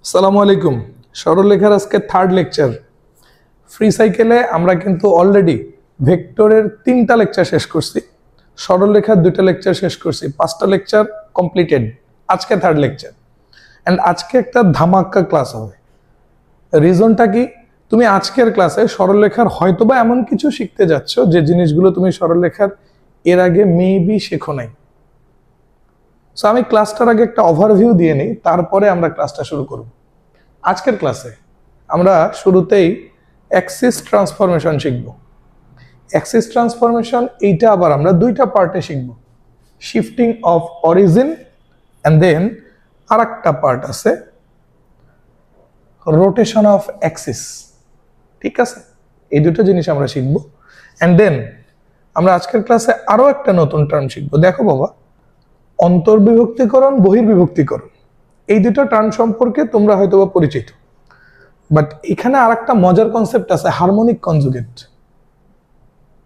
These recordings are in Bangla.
আসসালামু আলাইকুম। সরলরেখার আজকে থার্ড লেকচার। ফ্রি সাইকেলে আমরা কিন্তু অলরেডি ভেক্টরের 3টা লেকচার শেষ করছি, সরলরেখার 2টা লেকচার শেষ করছি, 5টা লেকচার কমপ্লিটেড। আজকে থার্ড লেকচার অ্যান্ড আজকে একটা ধামাক্কা ক্লাস হবে। রিজনটা কি? তুমি আজকের ক্লাসে সরলরেখার হয়তোবা এমন কিছু শিখতে যাচ্ছ যে জিনিসগুলো তুমি সরলরেখার এর আগে মেবি শেখো নাই। সো আমি ক্লাসটার আগে একটা ওভারভিউ দিয়ে নিই, তারপরে আমরা ক্লাসটা শুরু করব। আজকের ক্লাসে আমরা শুরুতেই অ্যাক্সিস ট্রান্সফরমেশন শিখব। অ্যাক্সিস ট্রান্সফরমেশন এইটা আবার আমরা 2টা পার্টে শিখব, shifting of origin and then আর একটা পার্ট আছে রোটেশন অফ অ্যাক্সিস। ঠিক আছে, এই দুটো জিনিস আমরা শিখব। অ্যান্ড দেন আমরা আজকের ক্লাসে আরো একটা নতুন টার্ম শিখব। দেখো বাবা, অন্তর্বিভক্তিকরণ, বহির্বিভক্তিকরণ, এই দুটো টার্ম সম্পর্কে তোমরা হয়তোবা পরিচিত, বাট এখানে আর একটা মজার কনসেপ্ট আছে, harmonic conjugate.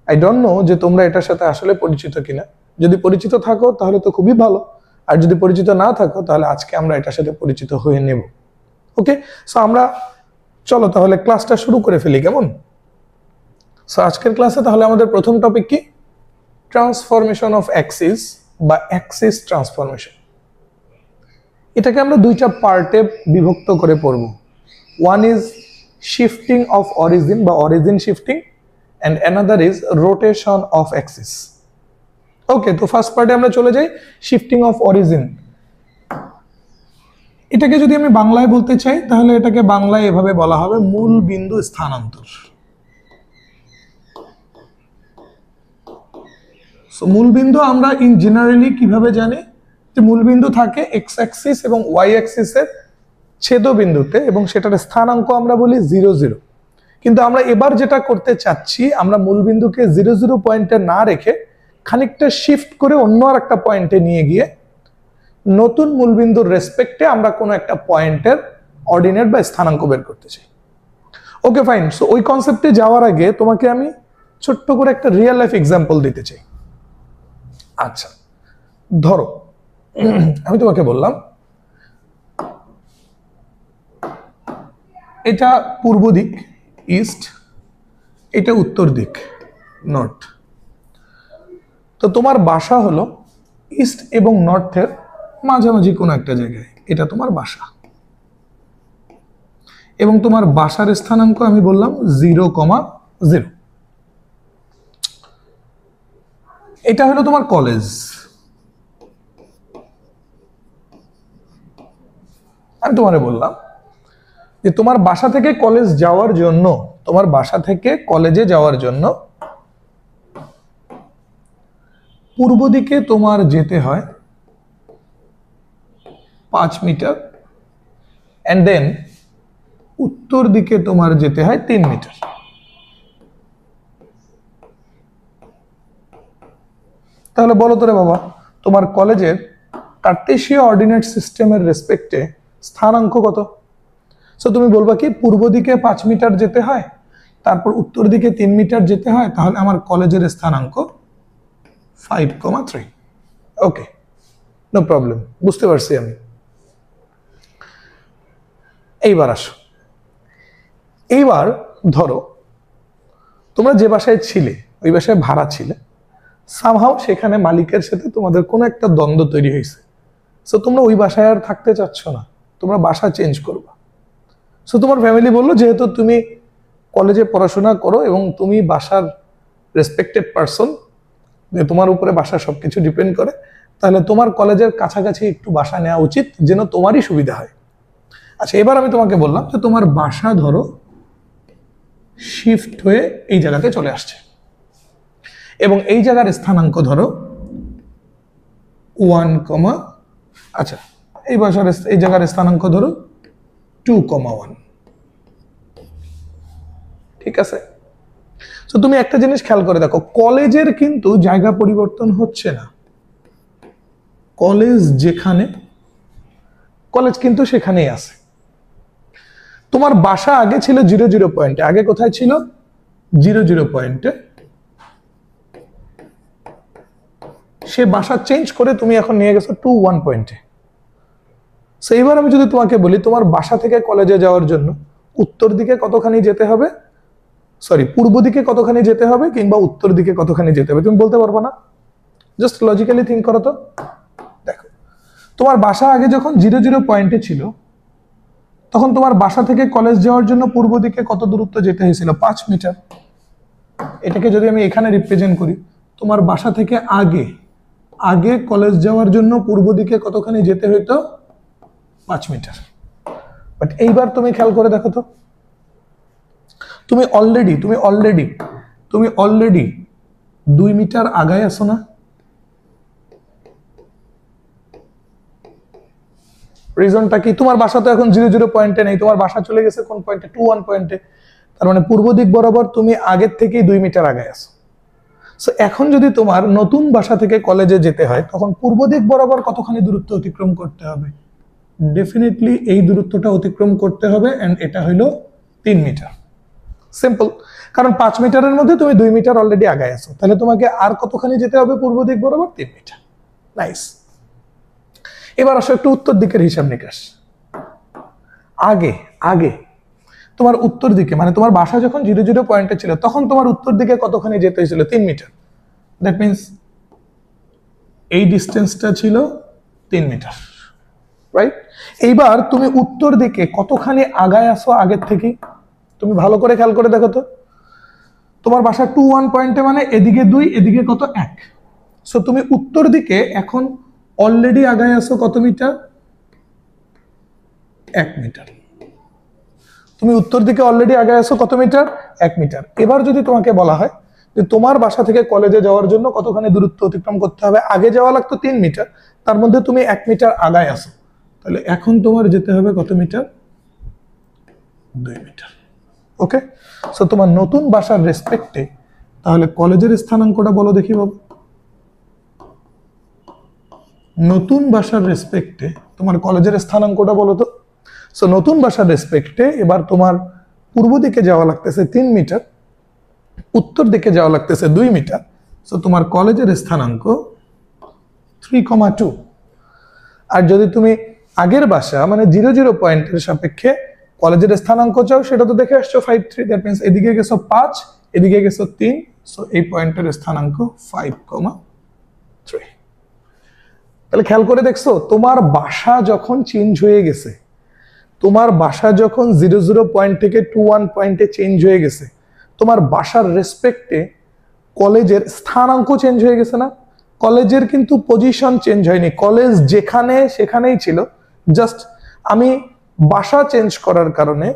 I don't know যে তোমরা এটার সাথে আসলে পরিচিত কিনা। যদি পরিচিত থাকো তাহলে তো খুবই ভালো, আর যদি পরিচিত না থাকো তাহলে আজকে আমরা এটার সাথে পরিচিত হয়ে নেব। ওকে, সো আমরা চলো তাহলে ক্লাসটা শুরু করে ফেলি, কেমন? সো আজকের ক্লাসে তাহলে আমাদের প্রথম টপিক কি? ট্রান্সফরমেশন অফ অ্যাক্সিস বা অ্যাক্সিস ট্রান্সফরমেশন। এটাকে আমরা 2টা পার্টে বিভক্ত করে পড়ব। One is shifting of origin বা origin shifting, and another is rotation of axis. Okay, তো ফার্স্ট পার্টে আমরা চলে যাই, শিফটিং অফ অরিজিন। এটাকে যদি আমি বাংলায় বলতে চাই তাহলে এটাকে বাংলায় এভাবে বলা হবে মূল বিন্দু স্থানান্তর। সো মূলবিন্দু আমরা ইন জেনারেলি কিভাবে জানি যে মূলবিন্দু থাকে এক্স অ্যাক্সিস এবং ওয়াই অ্যাক্সিসের ছেদবিন্দুতে, এবং সেটার স্থানাঙ্ক আমরা বলি 0 0। কিন্তু আমরা এবার যেটা করতে চাচ্ছি, আমরা মূলবিন্দুকে 0 0 পয়েন্টে না রেখে খানিকটা শিফট করে অন্য আর একটা পয়েন্টে নিয়ে গিয়ে নতুন মূলবিন্দুর রেসপেক্টে আমরা কোনো একটা পয়েন্টের অর্ডিনেট বা স্থানাঙ্ক বের করতে চাই। Okay fine. সো ওই কনসেপ্টে যাওয়ার আগে তোমাকে আমি ছোট্ট করে একটা রিয়েল লাইফ এক্সাম্পল দিতে চাই। আচ্ছা, ধরো আমি তোমাকে বললাম এটা পূর্ব দিক ইস্ট, এটা উত্তর দিক নর্থ। তো তোমার বাসা হলো ইস্ট এবং নর্থের মাঝামাঝি কোনো একটা জায়গায়, এটা তোমার বাসা। এবং তোমার বাসার স্থানাঙ্ক আমি বললাম 0, 0। এটা হলো তোমার কলেজ। আমি তোমারে বললাম যে তোমার বাসা থেকে কলেজ যাওয়ার জন্য, তোমার বাসা থেকে কলেজে যাওয়ার জন্য পূর্ব দিকে তোমার যেতে হয় 5 মিটার, অ্যান্ড দেন উত্তর দিকে তোমার যেতে হয় 3 মিটার। তাহলে বলো তো রে বাবা, তোমার কলেজের কার্টেসীয় অর্ডিনেট সিস্টেমের রেসপেক্টে স্থানাঙ্ক কত? সো তুমি বলবা কি পূর্ব দিকে 5 মিটার যেতে হয়, তারপর উত্তর দিকে 3 মিটার যেতে হয়, তাহলে আমার কলেজের স্থানাঙ্ক 5, 3। ওকে, নো প্রবলেম, বুঝতে পারছি আমি। এইবার আসো, এইবার ধরো তোমরা যে বাসায় ছিলে ওই বাসায় ভাড়া ছিলে, সামহাও সেখানে মালিকের সাথে তোমাদের কোনো একটা দ্বন্দ্ব তৈরি হয়েছে। সো তোমরা ওই বাসায় আর থাকতে চাচ্ছ না, তোমরা বাসা চেঞ্জ করবা। সো তোমার ফ্যামিলি বললো যেহেতু তুমি কলেজে পড়াশোনা করো এবং তুমি বাসার রেসপেক্টেড পারসন, যে তোমার উপরে বাসার সবকিছু ডিপেন্ড করে, তাহলে তোমার কলেজের কাছাকাছি একটু বাসা নেওয়া উচিত যেন তোমারই সুবিধা হয়। আচ্ছা, এবার আমি তোমাকে বললাম যে তোমার বাসা ধরো শিফট হয়ে এই জায়গাতে চলে আসছে, এবং এই জায়গার স্থানাঙ্ক ধরো 1, আচ্ছা এই জায়গার স্থানাঙ্ক ধরো 2, 1। ঠিক আছে, তো তুমি একটা জিনিস খেয়াল করে দেখো, কলেজের কিন্তু জায়গা পরিবর্তন হচ্ছে না। কলেজ যেখানে, কলেজ কিন্তু সেখানেই আছে। তোমার বাসা আগে ছিল 0 0 পয়েন্টে, আগে কোথায় ছিল? 0 0 পয়েন্টে। সে বাসা চেঞ্জ করে তুমি এখন নিয়ে গেছো 2, 1 পয়েন্টে। সো এবার আমি যদি তোমাকে বলি তোমার বাসা থেকে কলেজে যাওয়ার জন্য উত্তর দিকে কতখানি যেতে হবে, সরি পূর্ব দিকে কতখানি যেতে হবে কিংবা উত্তর দিকে কতখানি যেতে হবে, তুমি বলতে পারবে না? জাস্ট লজিক্যালি থিঙ্ক করো তো। দেখো তোমার বাসা আগে যখন 0 পয়েন্টে ছিল তখন তোমার বাসা থেকে কলেজ যাওয়ার জন্য পূর্ব দিকে কত দূরত্ব যেতে হয়েছিল? 5 মিটার। এটাকে যদি আমি এখানে রিপ্রেজেন্ট করি, তোমার বাসা থেকে আগে আগে কলেজ যাওয়ার জন্য পূর্ব দিকে কতখানি যেতে হইতো? 5 মিটার। বাট এইবার তুমি খেয়াল করে দেখো তো, তুমি অলরেডি 2 মিটার আগায় আসো না? রিজনটা কি? তোমার বাসা তো এখন 0 পয়েন্টে নেই, তোমার বাসা চলে গেছে কোন পয়েন্টে? 21 পয়েন্টে। তার মানে পূর্ব দিক বরাবর তুমি আগের থেকেই 2 মিটার আগায় আসো। সো এখন যদি তোমার নতুন বাসা থেকে কলেজে যেতে হয় তখন পূর্ব দিক বরাবর কতখানি দূরত্ব অতিক্রম করতে হবে? ডেফিনেটলি এই দূরত্বটা অতিক্রম করতে হবে, এন্ড এটা হলো 3 মিটার। সিম্পল, কারণ 5 মিটারের মধ্যে তুমি 2 মিটার অলরেডি আগায় আছো, তাহলে তোমাকে আর কতখানি যেতে হবে পূর্ব দিক বরাবর? 3 মিটার। নাইস। এবার আসো একটু উত্তর দিকের হিসাব নিকাশ। আগে তোমার উত্তর দিকে, মানে তোমার বাসা যখন 0 পয়েন্টে ছিল তখন তোমার উত্তর দিকে কতখানি যেতে হয়েছিল? 3 মিটার। দ্যাট মিনস এই ডিস্টেন্সটা ছিল 3 মিটার, রাইট? এইবার তুমি উত্তর দিকে কতখানি আগায় আসো আগের থেকে? তুমি ভালো করে খেয়াল করে দেখো তো, তোমার বাসা 21 পয়েন্টে, মানে এদিকে 2 এদিকে কত? 1। সো তুমি উত্তর দিকে এখন অলরেডি আগায় আসো কত মিটার? 1 মিটার। তুমি উত্তর দিকে অলরেডি আগায় আসো কত মিটার? 1 মিটার। এবার যদি তোমাকে বলা হয় যে তোমার বাসা থেকে কলেজে যাওয়ার জন্য কতখানি দূরত্ব অতিক্রম করতে হবে, আগে যাওয়া লাগতো 3 মিটার, তার মধ্যে তুমি 1 মিটার আগায় আসো, তাহলে এখন তোমার যেতে হবে কত মিটার? 2 মিটার। ওকে, সো তোমার নতুন বাসার রেসপেক্টে তাহলে কলেজের স্থানাঙ্কটা বলো দেখি বাবু। নতুন বাসার রেসপেক্টে তোমার কলেজের স্থানাঙ্কটা বলো তো। সো নতুন বাসার রেসপেক্টে এবার তোমার পূর্ব দিকে যাওয়া লাগতেছে 3 মিটার, উত্তর দিকে যাওয়া লাগতেছে 2 মিটার। সো তোমার কলেজের স্থানাঙ্ক 3,2। আর যদি তুমি আগের বাসা মানে 0 পয়েন্টের সাপেক্ষে কলেজের স্থানাঙ্ক চাও, সেটা তো দেখে আসছো 5,3। দ্যাট মিনস এদিকে গেছো 5, এদিকে গেছো 3। সো এই পয়েন্টের স্থানাঙ্ক 5,3। তাহলে খেয়াল করে দেখছো, তোমার বাসা যখন চেঞ্জ হয়ে গেছে, তোমার বাসা যখন 0 পয়েন্ট থেকে 21 পয়েন্টে চেঞ্জ হয়ে গেছে, তোমার বাসার রেসপেক্টে কলেজের স্থানাঙ্ক চেঞ্জ হয়ে গেছে না? কলেজের কিন্তু পজিশন চেঞ্জ হয়নি, কলেজ যেখানে সেখানেই ছিল, জাস্ট আমি বাসা চেঞ্জ করার কারণে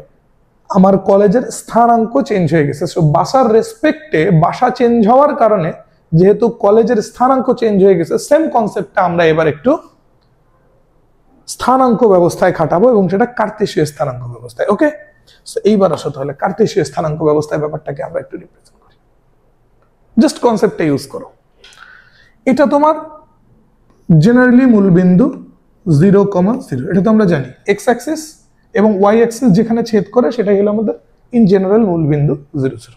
আমার কলেজের স্থানাঙ্ক চেঞ্জ হয়ে গেছে। সো বাসার রেসপেক্টে বাসা চেঞ্জ হওয়ার কারণে যেহেতু কলেজের স্থানাঙ্ক চেঞ্জ হয়ে গেছে, সেম কনসেপ্টটা আমরা এবার একটু স্থানাঙ্ক ব্যবস্থায় খাটাবো এবং সেটা কার্তেশীয় স্থানাঙ্ক ব্যবস্থায়। ওকে, সো এইবার আসো তাহলে কার্তেশীয় স্থানাঙ্ক ব্যবস্থায় ব্যাপারটাকে আমরা একটু রিপ্রেজেন্ট করি। জাস্ট কনসেপ্টটা ইউজ করো। এটা তোমার জেনারেলি মূলবিন্দু 0,0, এটা তো আমরা জানি। এক্স অ্যাক্সিস এবং ওয়াই অ্যাক্সিস যেখানে ছেদ করে সেটাই হলো আমাদের ইন জেনারেল মূলবিন্দু 0,0।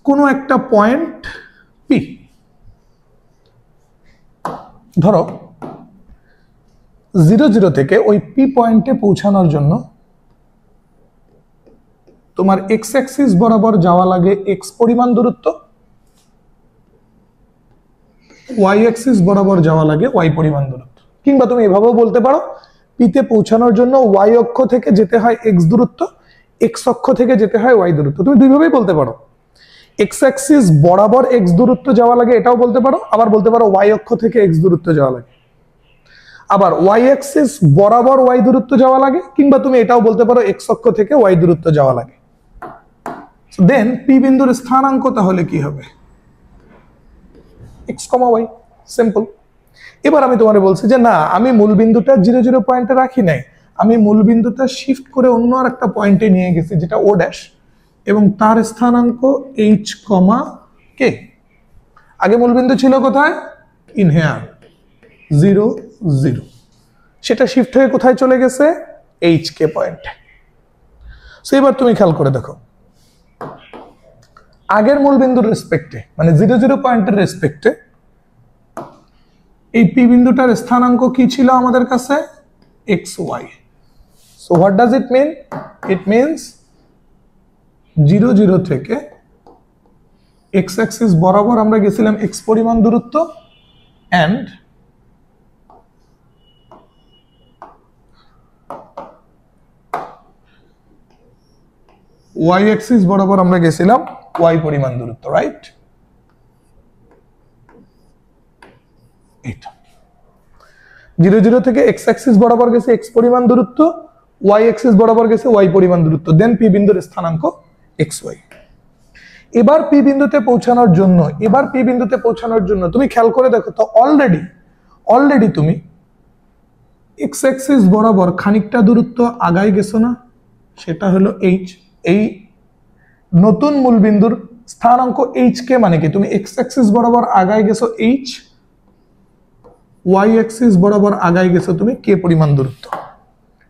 কোনো একটা পয়েন্ট পি, ধরো 0,0 থেকে ওই পি পয়েন্টে পৌঁছানোর জন্য তোমার এক্স অ্যাক্সিস বরাবর যাওয়া লাগে এক্স পরিমাণ দূরত্ব, ওয়াই অ্যাক্সিস বরাবর যাওয়া লাগে ওয়াই পরিমাণ দূরত্ব। কিংবা তুমি এভাবেও বলতে পারো, পিতে পৌঁছানোর জন্য ওয়াই অক্ষ থেকে যেতে হয় এক্স দূরত্ব, এক্স অক্ষ থেকে যেতে হয় ওয়াই দূরত্ব। তুমি দুইভাবেই বলতে পারো, এক্স অ্যাক্সিস বরাবর এক্স দূরত্ব যাওয়া লাগে এটাও বলতে পারো, আবার বলতে পারো ওয়াই অক্ষ থেকে এক্স দূরত্ব যাওয়া লাগে, আবার ওয়াই অ্যাক্সিস বরাবর ওয়াই দূরত্ব যাওয়া লাগে, কিংবা তুমি এটাও বলতে পারো এক্স অক্ষ থেকে ওয়াই দূরত্ব যাওয়া লাগে। দেন পি বিন্দুর স্থানাঙ্ক তাহলে কি হবে? এক্স কমা ওয়াই। সিম্পল। এবার আমি তোমারে বলছি যে না, আমি মূল বিন্দুটা 0 পয়েন্টে রাখি নাই, আমি মূল বিন্দুটা শিফট করে অন্য আর একটা পয়েন্টে নিয়ে গেছি যেটা ও ড্যাশ, এবং তার স্থানাঙ্ক এইচ কমা কে। আগে মূলবিন্দু ছিল কোথায়? ইন হেয়ার 0, 0, সেটা শিফট হয়ে কোথায় চলে গেছে? এইচ কে পয়েন্টে। সো এবার তুমি খেয়াল করে দেখো, আগের মূলবিন্দুর রেসপেক্টে মানে 0 পয়েন্টের রেসপেক্টে এই পি বিন্দুটার স্থানাঙ্ক কি ছিল আমাদের কাছে? xy. So what does it mean? It means 0 0 থেকে x axis বরাবর আমরা গেছিলাম x পরিমাণ দূরত্ব, and y axis বরাবর আমরা গেছিলাম y পরিমাণ দূরত্ব, রাইট? এটা 0 0 থেকে x axis বরাবর গেছে x পরিমাণ দূরত্ব, y axis বরাবর গেছে y পরিমাণ দূরত্ব, দেন p বিন্দুর স্থানাঙ্ক xy. এবার p বিন্দুতে পৌঁছানোর জন্য তুমি খেয়াল করে দেখো তো, অলরেডি তুমি x axis বরাবর খানিকটা দূরত্ব আগায় গেছো না? সেটা হলো h. এই নতুন মূল বিন্দুর স্থানাঙ্ক h কে মানে কি? তুমি x axis বরাবর আগায় গেছো h, y axis বরাবর আগায় গেছো তুমি k পরিমাণ দূরত্ব।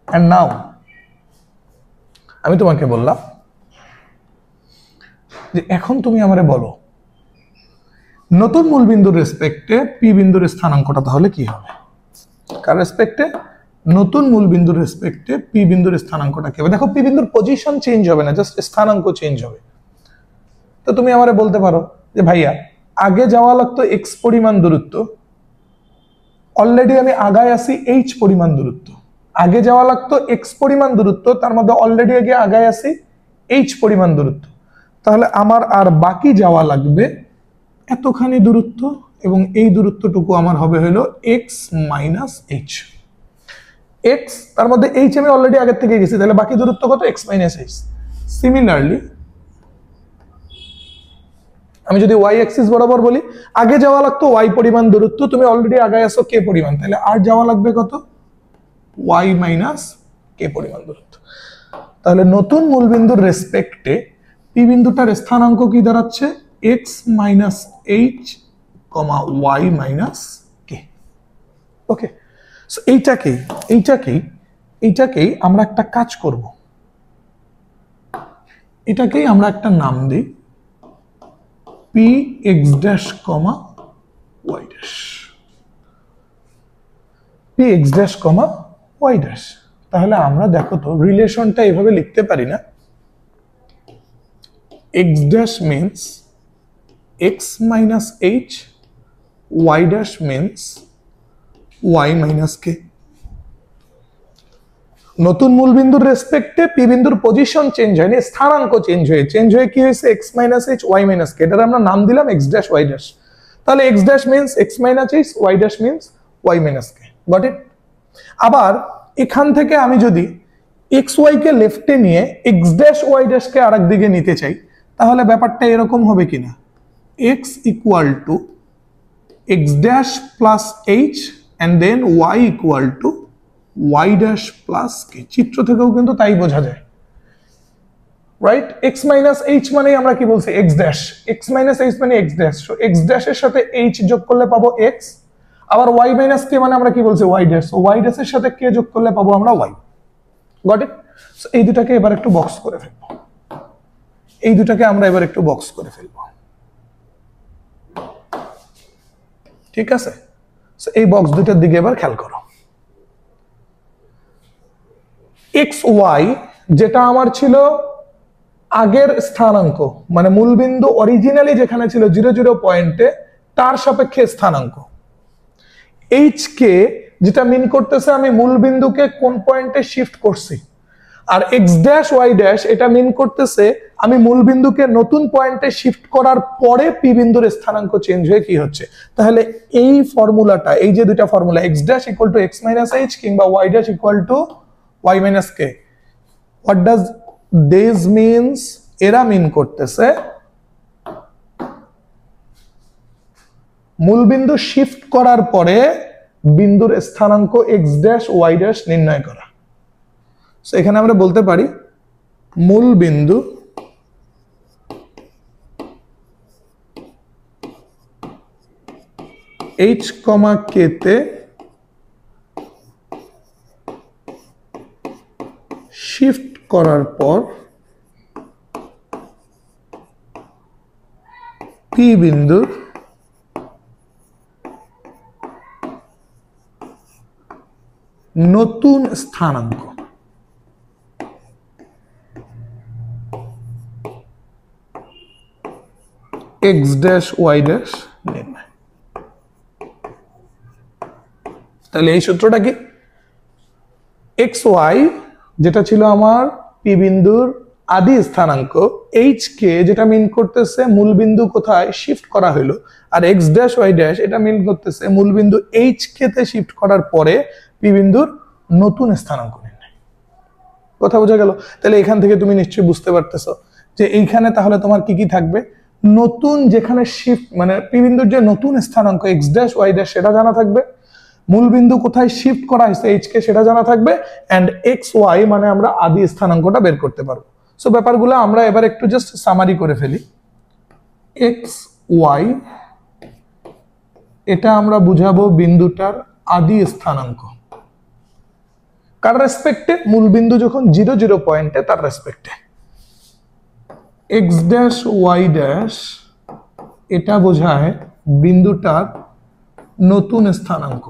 এন্ড নাও আমি তোমাকে বললাম যে এখন তুমি আমারে বলো নতুন মূল বিন্দুর রেসপেক্টে p বিন্দুর স্থানাঙ্কটা তাহলে কি হবে? কার রেসপেক্টে? নতুন মূল বিন্দুর রেসপেক্টে p বিন্দুর স্থানাঙ্কটা কি হবে? দেখো p বিন্দুর পজিশন চেঞ্জ হবে না, জাস্ট স্থানাঙ্ক চেঞ্জ হবে। তো তুমি আমারে বলতে পারো যে ভাইয়া আগে যাওয়া লাগতো x পরিমাণ দূরত্ব, অলরেডি আমি আগায় আছি h পরিমাণ দূরত্ব। আগে যাওয়া লাগতো x পরিমাণ দূরত্ব, তার মধ্যে অলরেডি আগে আগায় আছি h পরিমাণ দূরত্ব। তাহলে আমার আর বাকি যাওয়া লাগবে এতখানি দূরত্ব, এবং এই দূরত্বটুকু আমার হবে হলো x মাইনাস h। x তার মধ্যে h আমি অলরেডি আগের থেকে গেছি, তাহলে বাকি দূরত্ব কত? x minus h। সিমিলারলি আমি যদি y অ্যাক্সিস বরাবর বলি, আগে যাওয়া লাগতো y পরিমাণ দূরত্ব, তুমি অলরেডি আগায় আছো k পরিমাণ, তাহলে আর যাওয়া লাগবে কত? y মাইনাস k পরিমাণ দূরত্ব। তাহলে নতুন মূলবিন্দুর রেসপেক্টে p বিন্দুটার স্থানাঙ্ক কি দাঁড়াচ্ছে? x minus h, y minus k। ওকে, সো এইটাকেই আমরা একটা কাজ করব, এটাকেই আমরা একটা নাম দিই p x dash, y dash, p x dash, y dash। তাহলে আমরা দেখো তো রিলেশনটা এভাবে লিখতে পারি না? x dash means x minus h, y dash means y minus k। নতুন মূল বিন্দুর রেসপেক্টে p বিন্দুর পজিশন চেঞ্জ হয়নি, স্থানাঙ্ক চেঞ্জ হয়ে কি হয়েছে? x minus h, y minus k। এটার আমরা নাম দিলাম x dash, y dash। তাহলে x dash means x minus h, y dash means y minus k। Got it? আবার এখান থেকে আমি যদি xy কে লেফটে নিয়ে x dash, y dash কে আরেক দিকে নিতে চাই, তাহলে ব্যাপারটা এরকম হবে কিনা? x equal to x dash plus h and then y equal to y dash plus k। চিত্র থেকেও কিন্তু তাই বোঝা যায়, রাইট? x minus h মানে আমরা কি বলছি? x dash। x minus h মানে x dash, so x dash এর সাথে h যোগ করলে পাবো x। আবার y minus k মানে আমরা কি বলছি? y dash, so y dash এর সাথে k যোগ করলে পাবো আমরা y। Got it? সো এই দুটাকে এবার একটু বক্স করে ফেলবো, ঠিক আছে? সো এই বক্স দুটার দিকে এবার খেয়াল করো। xy যেটা আমার ছিল আগের স্থানাঙ্ক, মানে মূলবিন্দু অরিজিনালি যেখানে ছিল 0 0 পয়েন্টে, তার সাপেক্ষে স্থানাঙ্ক। h কে যেটা মিন করতেছে আমি মূলবিন্দুকে কোন পয়েন্টে শিফট করছি, আর x dash, y dash এটা মিন করতেছে আমি মূলবিন্দুকে নতুন পয়েন্টে শিফট করার পরে p বিন্দুর স্থানাঙ্ক চেঞ্জ হয়ে কি হচ্ছে। তাহলে এই ফর্মুলাটা, এই যে দুইটা formula, x dash equal to x minus h কিংবা y dash equal to y minus k, what does this means? এরা মিন করতেছে মূলবিন্দু শিফট করার পরে বিন্দুর স্থানাঙ্ক x dash, y dash নির্ণয় করা। সো এখানে আমরা বলতে পারি মূলবিন্দু h, k তে শিফট করার পর p বিন্দুর নতুন স্থানাঙ্ক এক্স ড্যাশ ওয়াই ড্যাশ নির্ণয়। তাহলে এই সূত্রটা কি, এক্স ওয়াই যেটা ছিল আমার পি বিন্দুর আদি স্থানাঙ্ক, এইচ কে যেটা মিন করতেছে মূল বিন্দু কোথায় শিফট করা হলো, আর এক্স ড্যাশ ওয়াই ড্যাশ এটা মিন করতেছে মূল বিন্দু এইচ কে তে শিফট করার পরে পি বিন্দুর নতুন স্থানাঙ্ক নির্ণয়। কথা বোঝা গেল? তাহলে এখান থেকে তুমি নিশ্চয়ই বুঝতে পারতেছো যে এইখানে তাহলে তোমার কি কি থাকবে, নতুন যেখানে শিফট মানে পি বিন্দুর যে নতুন স্থানাঙ্ক এক্স ড্যাশ ওয়াই ড্যাশ সেটা জানা থাকবে, মূল বিন্দু কোথায় শিফট করা হয়েছে এইচ কে সেটা জানা থাকবে, এন্ড এক্স ওয়াই মানে আমরা আদি স্থানাঙ্কটা বের করতে পারবো। সো ব্যাপারগুলো আমরা এবার একটু জাস্ট সামারি করে ফেলি। এক্স ওয়াই এটা আমরা বুঝাবো বিন্দুটার আদি স্থানাঙ্ক কার রেসপেক্টে, মূল বিন্দু যখন 0 0 পয়েন্টে তার রেসপেক্টে। এক্স ড্যাশ ওয়াই ড্যাশ এটা বোঝায় বিন্দুটার নতুন স্থানাঙ্ক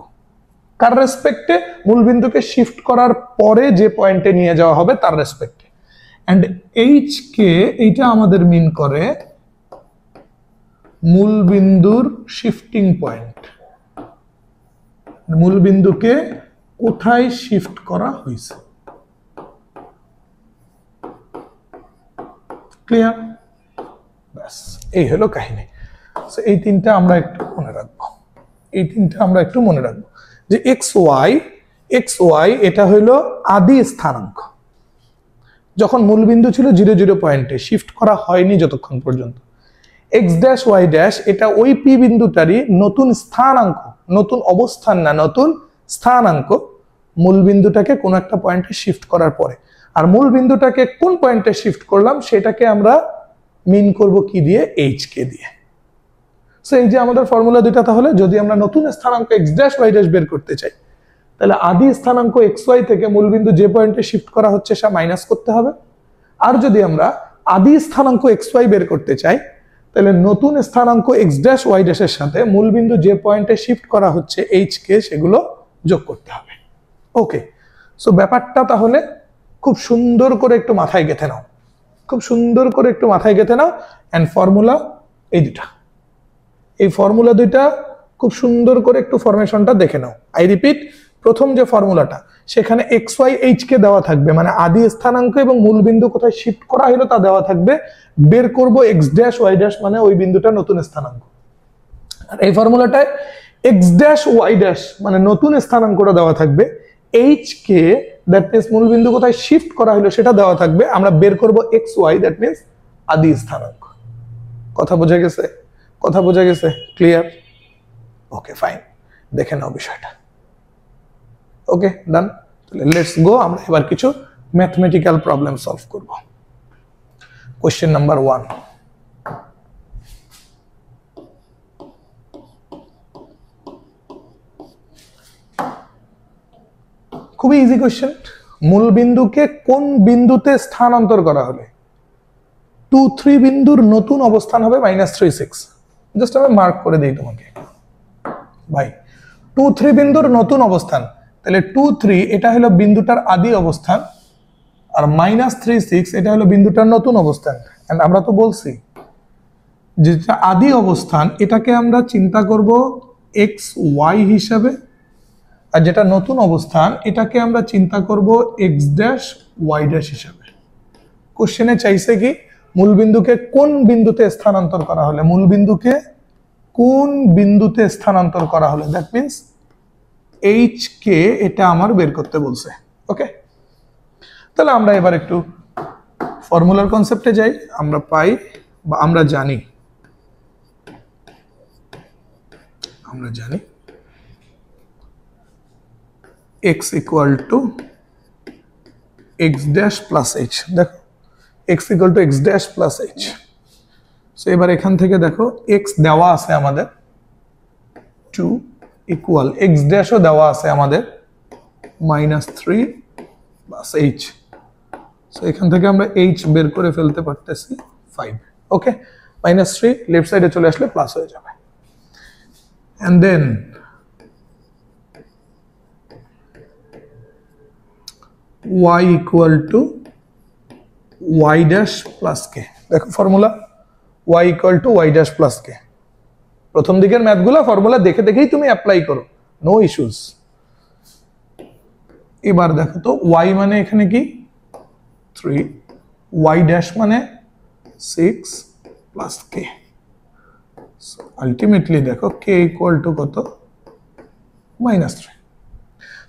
কার রেসপেক্টে, মূল বিন্দুকে শিফট করার পরে যে পয়েন্টে নিয়ে যাওয়া হবে তার রেসপেক্টে। এন্ড এইচ কে এইটা আমাদের মিন করে মূল বিন্দুর শিফটিং পয়েন্ট, মূল বিন্দুকে কোথায় শিফট করা হয়েছে। ক্লিয়ার? ব্যাস এই হলো কাহিনী। এই তিনটা আমরা একটু মনে রাখবো, এই তিনটা আমরা একটু মনে রাখবো যে এক্স ওয়াই এটা হলো আদি স্থানাঙ্ক, যখন মূলবিন্দু ছিল 0 0 পয়েন্টে শিফট করা হয়নি যতক্ষণ পর্যন্ত। এক্স ড্যাশ ওয়াই ড্যাশ এটা ওই পি বিন্দুটারই নতুন স্থানাঙ্ক, নতুন অবস্থান না, নতুন স্থানাঙ্ক মূল বিন্দুটাকে কোন একটা পয়েন্টে শিফট করার পরে। আর মূল বিন্দুটাকে কোন পয়েন্টে শিফট করলাম সেটাকে আমরা মিন করব কি দিয়ে, এইচ কে দিয়ে। সো এই যে আমাদের ফর্মুলা দুইটা, তাহলে যদি আমরা নতুন স্থানাঙ্ক এক্স ড্যাশ ওয়াই ড্যাশ বের করতে চাই তাহলে আদি স্থানাঙ্ক এক্স ওয়াই থেকে মূলবিন্দু যে পয়েন্টে শিফট করা হচ্ছে সেটা মাইনাস করতে হবে, আর যদি আমরা আদি স্থানাঙ্ক এক্স ওয়াই বের করতে চাই তাহলে নতুন স্থানাঙ্ক এক্স ড্যাশ ওয়াই ড্যাশের সাথে মূলবিন্দু যে পয়েন্টে শিফট করা হচ্ছে এইচ কে সেগুলো যোগ করতে হবে। ওকে, সো ব্যাপারটা তাহলে খুব সুন্দর করে একটু মাথায় গেঁথে নাও, খুব সুন্দর করে একটু মাথায় গেঁথে নাও। এন্ড ফর্মুলা এই দুটা, এই ফর্মুলা দুইটা খুব সুন্দর করে একটু ফরমেশনটা দেখে নাও। আই রিপিট, প্রথম যে ফর্মুলাটা সেখানে এক্স ওয়াই এইচ কে দেওয়া থাকবে, মানে আদি স্থানাঙ্ক এবং মূল বিন্দু কোথায় শিফট করা হলো তা দেওয়া থাকবে, বের করব এক্স ড্যাশ ওয়াই ড্যাশ মানে ওই বিন্দুটা নতুন স্থানাঙ্ক। আর এই ফর্মুলাটায় এক্স ড্যাশ ওয়াই ড্যাশ মানে নতুন স্থানাঙ্কটা দেওয়া থাকবে, এইচ কে দ্যাট মিন্স মূল বিন্দু কোথায় শিফট করা হলো সেটা দেওয়া থাকবে, আমরা বের করব এক্স ওয়াই দ্যাট মিন্স আদি স্থানাঙ্ক। কথা বোঝা গেছে? কথা বোঝা গেছে? ক্লিয়ার? ওকে ফাইন, দেখে নাও বিষয়টা। ওকে ডান, তাহলে লেটস গো, আমরা এবার কিছু ম্যাথমেটিক্যাল প্রবলেম সলভ করব। কোশ্চেন নাম্বার 1, খুবই ইজি কোশ্চেন। মূল বিন্দুকে কোন বিন্দুতে স্থানান্তর করা হলে 2 3 বিন্দুর নতুন অবস্থান হবে -3 6। জাস্ট আমি মার্ক করে দিই তোমাকে ভাই, 2 3 বিন্দুর নতুন অবস্থান, তাহলে 2 3 এটা হলো বিন্দুটার আদি অবস্থান, আর -3 6 এটা হলো বিন্দুটার নতুন অবস্থান। এন্ড আমরা তো বলছি যেটা আদি অবস্থান এটাকে আমরা চিন্তা করব এক্স ওয়াই হিসাবে, আর যেটা নতুন অবস্থান এটাকে আমরা চিন্তা করব এক্স ড্যাশ ওয়াই ড্যাশ হিসাবে। কোশ্চেনে চাইছে কি, মূলবিন্দুকে কোন বিন্দুতে স্থানান্তর করা হলে, মূলবিন্দুকে কোন বিন্দুতে স্থানান্তর করা হলে, দ্যাট মিন্স এইচ কে এটা আমার বের করতে বলছে। ওকে, তাহলে আমরা এবার একটু ফর্মুলার কনসেপ্টে যাই। আমরা পাই বা আমরা জানি x equal to x dash plus H. দেখো x equal to x dash plus H. So এবার এখান থেকে দেখো x দেওয়া আছে আমাদের 2 ইকুয়াল এক্স ড্যাশও দেওয়া আছে আমাদের -3 প্লাস এইচ। সো এখান থেকে আমরা এইচ বের করে ফেলতে পারতেছি 5। ওকে, -3 লেফট সাইডে চলে আসলে প্লাস হয়ে যাবে। And then y equal to y dash plus k. দেখো formula y equal to y dash plus k. প্রথম দিকের ম্যাথগুলো ফর্মুলা দেখে দেখেই তুমি অ্যাপ্লাই করো, নো ইস্যুস। এবার দেখো তো y মানে এখানে কি 3, y ড্যাশ মানে 6 প্লাস কে। আলটিমেটলি দেখো কে ইকুয়াল টু কত, -3।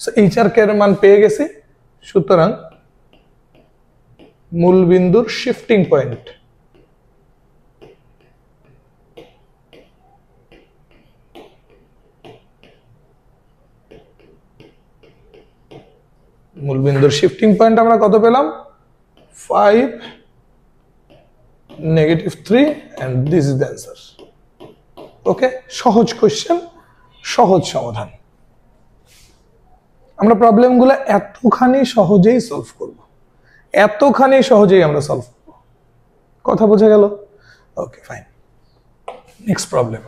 সো এইচআর কে এর মান পেয়ে গেছি। সুতরাং মূল বিন্দুর শিফটিং পয়েন্ট আমরা কত পেলাম, 5, -3 and this is the answer. ওকে, সহজ কোশ্চেন, সহজ সমাধান। আমরা প্রবলেমগুলো এতখানি সহজেই সলভ করব, এতখানি সহজেই আমরা সলভ করব। কথা বোঝা গেল? Okay fine, next problem.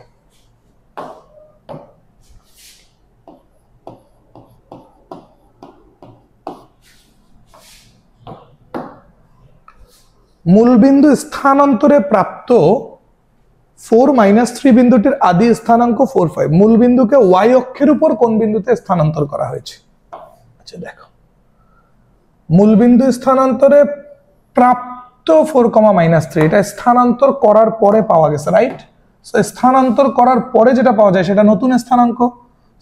মূলবিন্দু স্থানান্তরে প্রাপ্ত 4 - 3 বিন্দুটির আদি স্থানাঙ্ক 4, 5। মূলবিন্দুকে y অক্ষের উপর কোন বিন্দুতে স্থানান্তর করা হয়েছে? আচ্ছা দেখো, মূলবিন্দু স্থানান্তরে প্রাপ্ত 4, -3 এটা স্থানান্তর করার পরে পাওয়া গেছে, রাইট? সো স্থানান্তর করার পরে যেটা পাওয়া যায় সেটা নতুন স্থানাঙ্ক।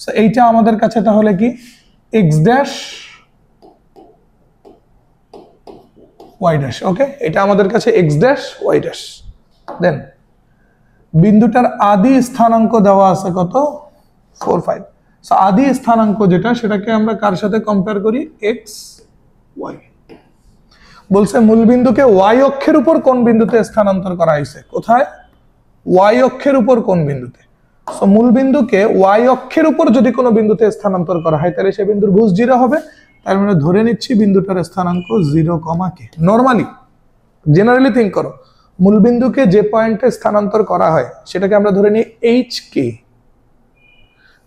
সো এইটা আমাদের কাছে তাহলে কি x ড্যাশ y ড্যাশ। ওকে, এটা আমাদের কাছে x ড্যাশ y ড্যাশ। দেন বিন্দুটার আদি স্থানাঙ্ক দেওয়া আছে কত, 4, 5। সো আদি স্থানাঙ্ক যেটা, সেটাকে আমরা কার সাথে কম্পেয়ার করি, x y। বলছে মূলবিন্দুকে y অক্ষের উপর কোন বিন্দুতে স্থানান্তর করা হয়েছে? কোথায়? y অক্ষের উপর কোন বিন্দুতে? সো মূলবিন্দুকে y অক্ষের উপর যদি কোনো বিন্দুতে স্থানান্তর করা হয় তাহলে সে বিন্দুর ভুজ 0 হবে। তার মানে ধরে নিচ্ছি বিন্দুটার স্থানাঙ্ক 0, কে। নরমালি জেনারেলি থিঙ্ক করো, মূলবিন্দুকে যে পয়েন্টে স্থানান্তর করা হয় সেটাকে আমরা ধরে নিই HK।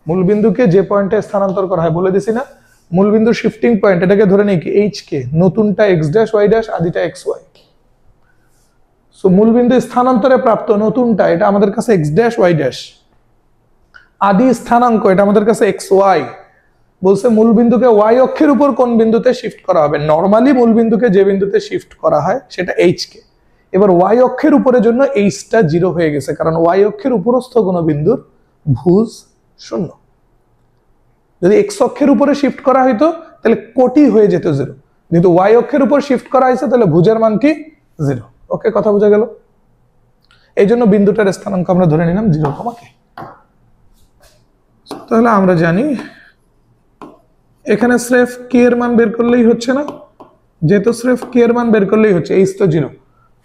মূলবিন্দুকে যে পয়েন্টে স্থানান্তর করা হয় বলে দিছি না, মূলবিন্দুর শিফটিং পয়েন্ট, এটাকে ধরে নিই কি HK। নতুনটা x ড্যাশ y ড্যাশ, আদিটা xy। সো মূলবিন্দু স্থানান্তরে প্রাপ্ত নতুনটা, এটা আমাদের কাছে x ড্যাশ y ড্যাশ। আদি স্থানাঙ্ক এটা আমাদের কাছে xy। বলছে মূলবিন্দুকে y অক্ষের উপর কোন বিন্দুতে শিফট করা হবে? নরমালি মূলবিন্দুকে যে বিন্দুতে শিফট করা হয় সেটা HK। এবার y অক্ষের উপরের জন্য এইচটা 0 হয়ে গেছে, কারণ y অক্ষের উপরস্থ কোনো বিন্দুর ভুজ 0। যদি x অক্ষের উপরে শিফট করা হইতো তাহলে কোটি হয়ে যেত 0, কিন্তু y অক্ষের উপর শিফট করা হয়েছে তাহলে ভুজের মান কি 0। ওকে, কথা বোঝা গেল? এই জন্য বিন্দুটার স্থানাঙ্ক আমরা ধরে নিলাম 0, কে। তাহলে আমরা জানি এখানে স্রেফ কে এর মান বের করলেই হচ্ছে না, যেহেতু স্রেফ কে এর মান বের করলেই হচ্ছে, এইচ তো 0,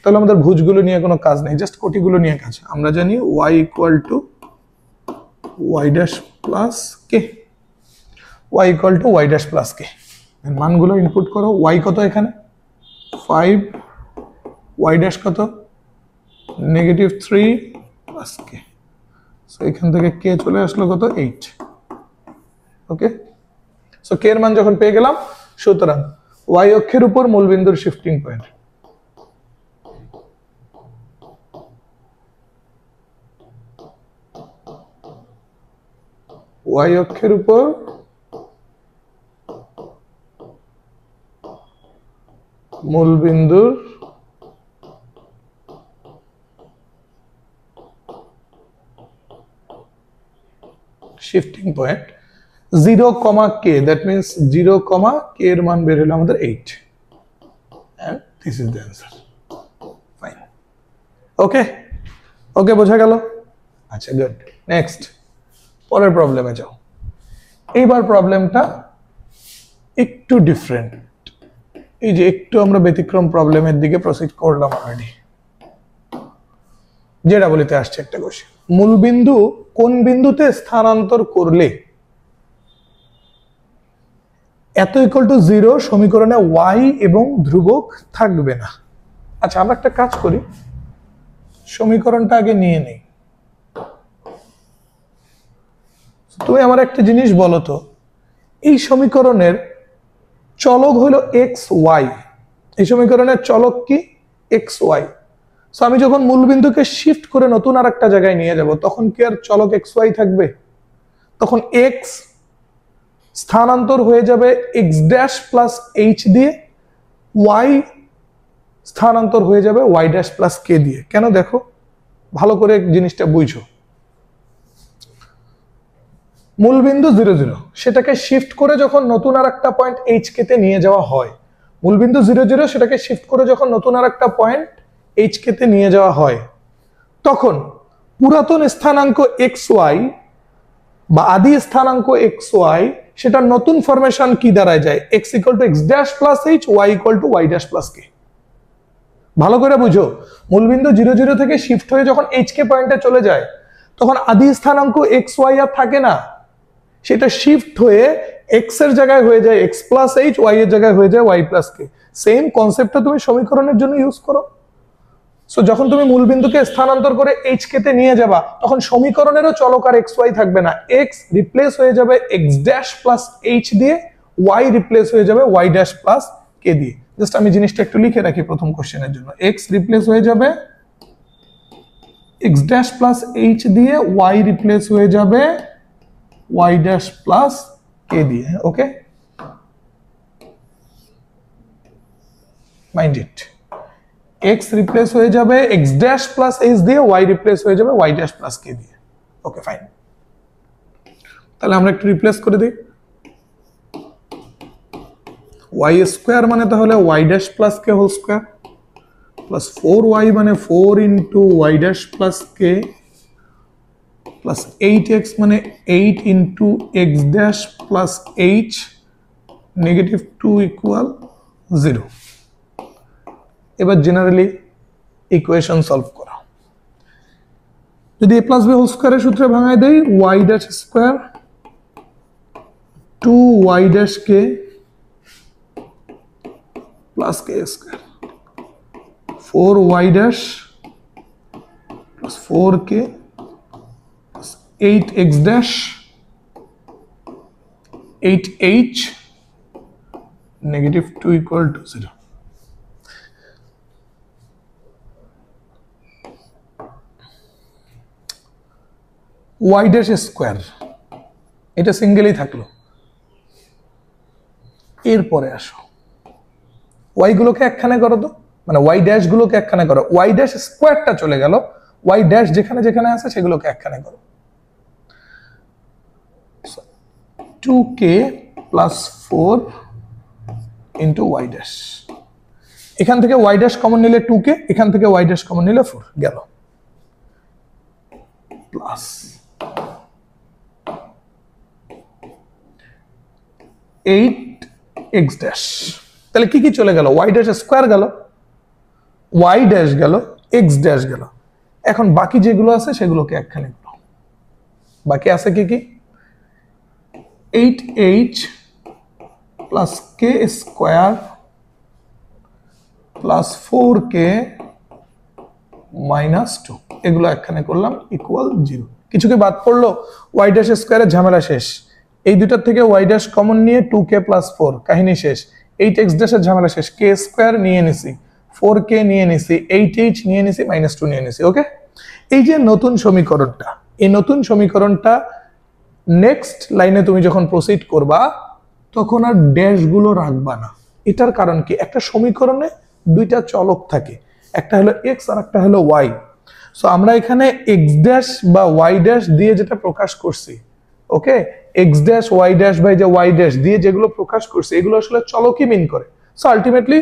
তাহলে আমাদের ভুজগুলো নিয়ে কোনো কাজ নেই, জাস্ট কোটিগুলো নিয়ে কাজ। আমরা জানি y equal to y dash plus k, y equal to y dash plus k. মানগুলো ইনপুট করো, y কত এখানে 5, y ড্যাশ কত -3 প্লাস কে। সো এখান থেকে কে চলে আসলো কত 8। ওকে, সো কে এর মান যখন পেয়ে গেলাম, সুতরাং y অক্ষের উপর মূলবিন্দুর শিফটিং পয়েন্ট y অক্ষের উপর মূলবিন্দুর shifting point 0, k, that means 0, k এর মান বের হলো আমাদের 8, and this is the answer. Fine. ওকে, ওকে বোঝা গেল? আচ্ছা গুড, নেক্সট পরের প্রবলেমে যাও। এইবার প্রবলেমটা একটু ডিফারেন্ট, এই যে একটু আমরা ব্যতিক্রম প্রবলেমের দিকে প্রসিড করলাম অলরেডি। যেটা বলিতে আসছে একটা কোশ্চেন, মূলবিন্দু কোন বিন্দুতে স্থানান্তর করলে এত ইকুয়াল টু 0 সমীকরণে y এবং ধ্রুবক থাকবে না। আচ্ছা আমরা একটা কাজ করি, সমীকরণটা আগে নিয়ে নেই। তুমি আমার একটা জিনিস বলো তো, এই সমীকরণের চলক হলো এক্স ওয়াই, এই সমীকরণের চলক কি এক্স ওয়াই। সো আমি যখন মূলবিন্দুকে শিফট করে নতুন আর একটা জায়গায় নিয়ে যাব তখন কি আর চলক এক্স ওয়াই থাকবে? তখন এক্স স্থানান্তর হয়ে যাবে এক্স ড্যাশ প্লাস এইচ দিয়ে, ওয়াই স্থানান্তর হয়ে যাবে ওয়াই ড্যাশ প্লাস কে দিয়ে। কেন দেখো, ভালো করে জিনিসটা বুঝো। মূলবিন্দু 0 0 সেটাকে শিফট করে যখন নতুন আর একটা পয়েন্ট এইচ কে তে নিয়ে যাওয়া হয়, মূলবিন্দু 0 0 সেটাকে শিফট করে যখন নতুন আর একটা পয়েন্ট এইচ কে তে নিয়ে যাওয়া হয়, তখন পুরাতন স্থানাঙ্ক এক্স ওয়াই বা আদি স্থানাঙ্ক এক্স ওয়াই সেটা নতুন ফরমেশন কি দাঁড়ায় যায়? X equal to x dash plus h, y equal to y dash plus k. ভালো করে বুঝো, মূলবিন্দু 0 0 থেকে শিফট হয়ে যখন এইচ কে পয়েন্টে চলে যায় তখন আদি স্থানাঙ্ক এক্স ওয়াই আর থাকে না, সেটা শিফট হয়ে এক্স এর জায়গায় হয়ে যায় এক্স প্লাস এইচ, ওয়াই এর জায়গায় হয়ে যায় ওয়াই প্লাস কে। সেম কনসেপ্টটা তুমি সমীকরণের জন্য ইউজ করো। সো যখন তুমি মূলবিন্দুকে স্থানান্তর করে এইচ কে তে নিয়ে যাবা তখন সমীকরণেরও চলক আর এক্স ওয়াই থাকবে না, এক্স রিপ্লেস হয়ে যাবে এক্স ড্যাশ প্লাস এইচ দিয়ে, ওয়াই রিপ্লেস হয়ে যাবে ওয়াই ড্যাশ প্লাস কে দিয়ে। জাস্ট আমি জিনিসটা একটু লিখে রাখি প্রথম কোশ্চেনের জন্য, এক্স রিপ্লেস হয়ে যাবে এক্স ড্যাশ প্লাস এইচ দিয়ে, ওয়াই রিপ্লেস হয়ে যাবে ওয়াই ড্যাশ প্লাস কে দিয়ে। ওকে, মাইন্ড ইট। এক্স রিপ্লেস হয়ে যাবে এক্স ড্যাশ প্লাস এইচ দিয়ে, ওয়াই রিপ্লেস হয়ে যাবে ওয়াই ড্যাশ প্লাস কে দিয়ে। ওকে ফাইন, তাহলে আমরা একটু রিপ্লেস করে দিই। ওয়াই স্কোয়ার মানে তাহলে ওয়াই ড্যাশ প্লাস কে হোল স্কোয়ার, প্লাস 4y মানে 4 ইন্টু ওয়াই ড্যাশ প্লাস কে, প্লাস 8x মানে 8 into x dash plus H, negative 2 equal 0। এবার জেনারেলি ইকুয়েশন সলভ করা, যদি a প্লাস বি হোল স্কোয়ারের সূত্রে ভাঙায় দেই, Y dash square 2y dash K plus K square, 4y dash plus 4k plus 8x dash 8h negative 2 equal to 0। Y dash square এটা সিঙ্গেলই থাকলো, এরপরে আসো ওয়াই গুলোকে একখানে করো তো, মানে ওয়াই ড্যাশ গুলোকে একখানে করো, ওয়াই ড্যাশ স্কোয়ারটা চলে গেল, ওয়াই ড্যাশ যেখানে যেখানে আছে সেগুলোকে একখানে করো। 2k plus 4 into Y dash, এখান থেকে ওয়াই ড্যাশ কমন নিলে 2k, এখান থেকে ওয়াই ড্যাশ কমন নিলে 4 গেল, প্লাস 8x ড্যাশ। তাহলে কি কি চলে গেল? ওয়াই ড্যাশ স্কোয়ার গেল, ওয়াই ড্যাশ গেল, এক্স ড্যাশ গেল। এখন বাকি যেগুলো আছে সেগুলোকে একখানে করো। বাকি আছে কি কি? 8h প্লাস কে স্কোয়ার প্লাস 4k মাইনাস 2, এগুলো একখানে করলাম ইকুয়াল 0। কিছু কি বাদ পড়লো? ওয়াই ড্যাশ স্কোয়ারের ঝামেলা শেষ, এই দুটার থেকে ওয়াই ড্যাশ কমন নিয়ে 2k প্লাস 4 কাহিনী শেষ, 8x ড্যাশের ঝামেলা শেষ, কে স্কোয়ার নিয়ে নিছি, 4k নিয়ে নিছি, 8h নিয়ে নিছি, মাইনাস 2 নিয়ে নিছি। ওকে, এই যে নতুন সমীকরণটা, এই নতুন সমীকরণটা নেক্সট লাইনে তুমি যখন প্রসিড করবা তখন আর ড্যাশ গুলো রাখবা না। এটার কারণ কি? একটা সমীকরণে দুইটা চলক থাকে, একটা হলো এক্স আর একটা হলো ওয়াই। সো আমরা এখানে এক্স ড্যাশ বা ওয়াই ড্যাশ দিয়ে যেটা প্রকাশ করছি, okay, x dash Y dash by যে ওয়াই ড্যাশ দিয়ে যেগুলো প্রকাশ করছে এগুলো আসলে চলকই মিন করে। সো আলটিমেটলি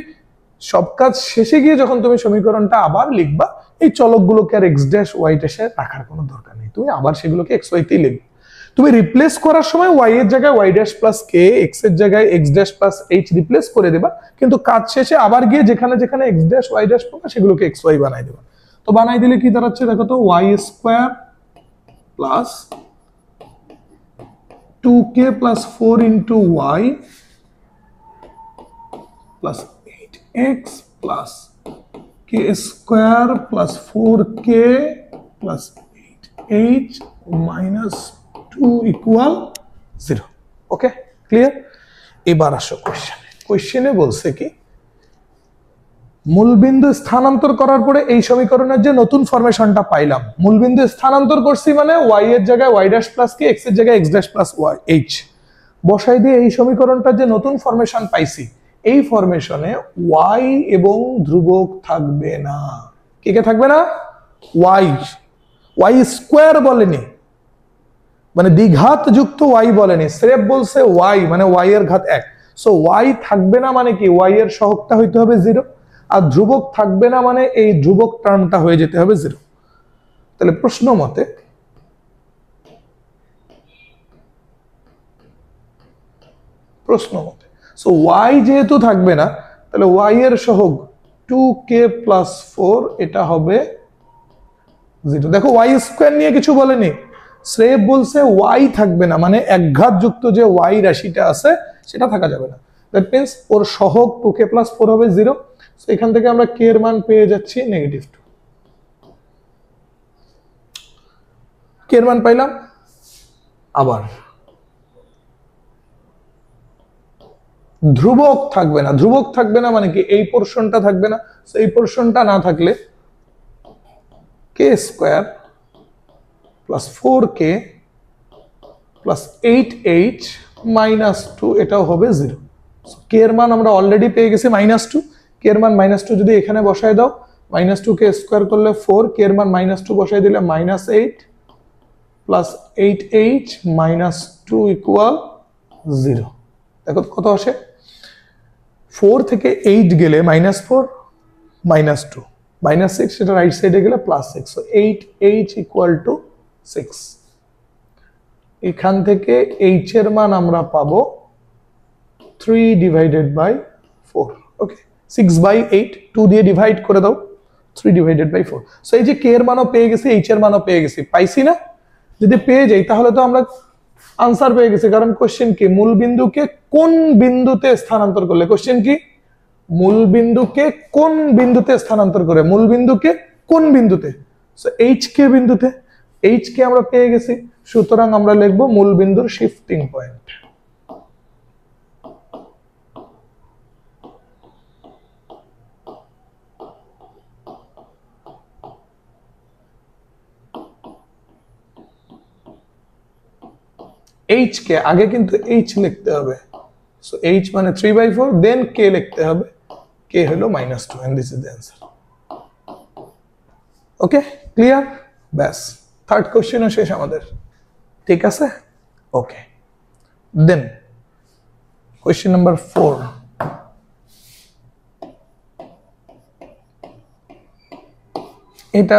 সব কাজ শেষে গিয়ে যখন তুমি সমীকরণটা আবার লিখবা, এই চলকগুলোকে আর এক্স ড্যাশ ওয়াই ড্যাশে রাখার কোনো দরকার নেই, তুমি আবার সেগুলোকে এক্স ওয়াইতেই লিখবে। তুমি রিপ্লেস করার সময় ওয়াই এর জায়গায় ওয়াই ড্যাশ প্লাস কে, এক্স এর জায়গায় x dash plus H replace করে দেবা, কিন্তু কাজ শেষে আবার গিয়ে যেখানে যেখানে এক্স ড্যাশ ওয়াই ড্যাশ পাবা সেগুলোকে এক্স ওয়াই বানাই দেবা। তো বানাই দিলে কি দাঁড়াচ্ছে দেখো তো, y square plus 2k plus 4 into y plus 8x plus কে square plus 4k plus 8h minus 2 equal 0। Okay, clear? এবার আসো কোশ্চেনে। কোশ্চেনে বলছে কি মূলবিন্দু স্থানান্তর করার পরে এই সমীকরণের যে নতুন ফরমেশনটা পাইলাম, মূলবিন্দু স্থানান্তর করছি মানে y এর জায়গায় y ড্যাশ প্লাস কি, x এর জায়গায় x dash plus y h বসাই দিয়ে এই সমীকরণটার যে নতুন ফরমেশন পাইছি, এই ফরমেশনে y এবং ধ্রুবক থাকবে না। কে কে থাকবে না? y স্কোয়ার বলেনি, মানে দ্বিঘাত যুক্ত y বলেনি, স্রেফ বলছে y, মানে y এর ঘাত 1। সো y থাকবে না মানে কি, y এর সহগটা হইতে হবে 0, আর ধ্রুবক থাকবে না মানে এই ধ্রুবক টার্মটা হয়ে যেতে হবে 0। তাহলে প্রশ্ন মতে সো y যেহেতু থাকবে না, তাহলে y এর সহগ 2k + 4 এটা হবে 0। দেখো y স্কয়ার নিয়ে কিছু বলেনি, স্রেফ বলছে y থাকবে না, মানে একঘাত যুক্ত যে y রাশিটা আছে সেটা থাকা যাবে না। দ্যাট মিন্স ওর সহগ 2k + 4 হবে 0। সো এখান থেকে আমরা k এর মান পেয়ে যাচ্ছি -2। k এর মান পাইলাম। আবার ধ্রুবক থাকবে না, ধ্রুবক থাকবে না মানে কি, এই পোরশনটা থাকবে না। সো এই পোরশনটা না থাকলে k² + 4k + 8h - 2 এটাও হবে 0। k এর মান আমরা অলরেডি পেয়ে গেছি -2। k এর মান -2 যদি এখানে বসায় দাও, -2k স্কয়ার করলে 4, k এর মান -2 বসায় দিলে -8 + 8h - 2 = 0। দেখো কত আসে, 4 থেকে 8 গেলে -4 -2 -6, সেটা রাইট সাইডে গেলে +6। So 8h = 6। এখান থেকে h এর মান আমরা পাবো 3/4। ওকে, 6/8, 2 দিয়ে ডিভাইড করে দাও, 3/4। সো এই যে k এর মানও পেয়ে গেছি, h এর মানও পেয়ে গেছি, পাইছি না? যদি পেয়ে যাই তাহলে তো আমরা আনসার পেয়ে গেছি, কারণ কোশ্চেন কি, মূল বিন্দুকে কোন বিন্দুতে স্থানান্তর করলে, কোশ্চেন কি মূল বিন্দুকে কোন বিন্দুতে স্থানান্তর করে, মূল বিন্দুকে কোন বিন্দুতে, সো hk বিন্দুতে, hk আমরা পেয়ে গেছি, সুতরাং আমরা লিখব মূল বিন্দুর শিফটিং পয়েন্ট। h কে আগে কিন্তু h লিখতে হবে, সো h মানে 3/4, দেন k লিখতে হবে, k হলো -2, and this is the answer. Okay, clear? ব্যাস, থার্ড কোশ্চেনও শেষ আমাদের, ঠিক আছে? Okay, then question number 4। এটা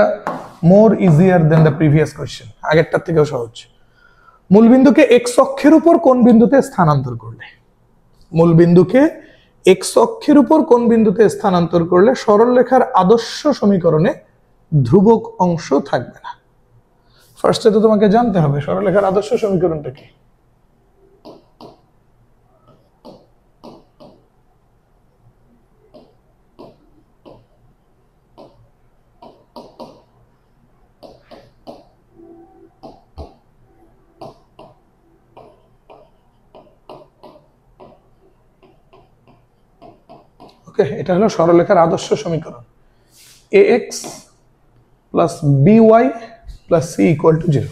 more easier than the previous question, আগেরটার থেকেও সহজ। মূলবিন্দুকে x অক্ষের উপর কোন বিন্দুতে স্থানান্তর করলে, মূলবিন্দুকে x অক্ষের উপর কোন বিন্দুতে স্থানান্তর করলে সরলরেখার আদর্শ সমীকরণে ধ্রুবক অংশ থাকবে না। ফার্স্টে তো তোমাকে জানতে হবে সরলরেখার আদর্শ সমীকরণটা কি। ওকে, এটা হলো সরলরেখার আদর্শ সমীকরণ, ax + by + c = 0,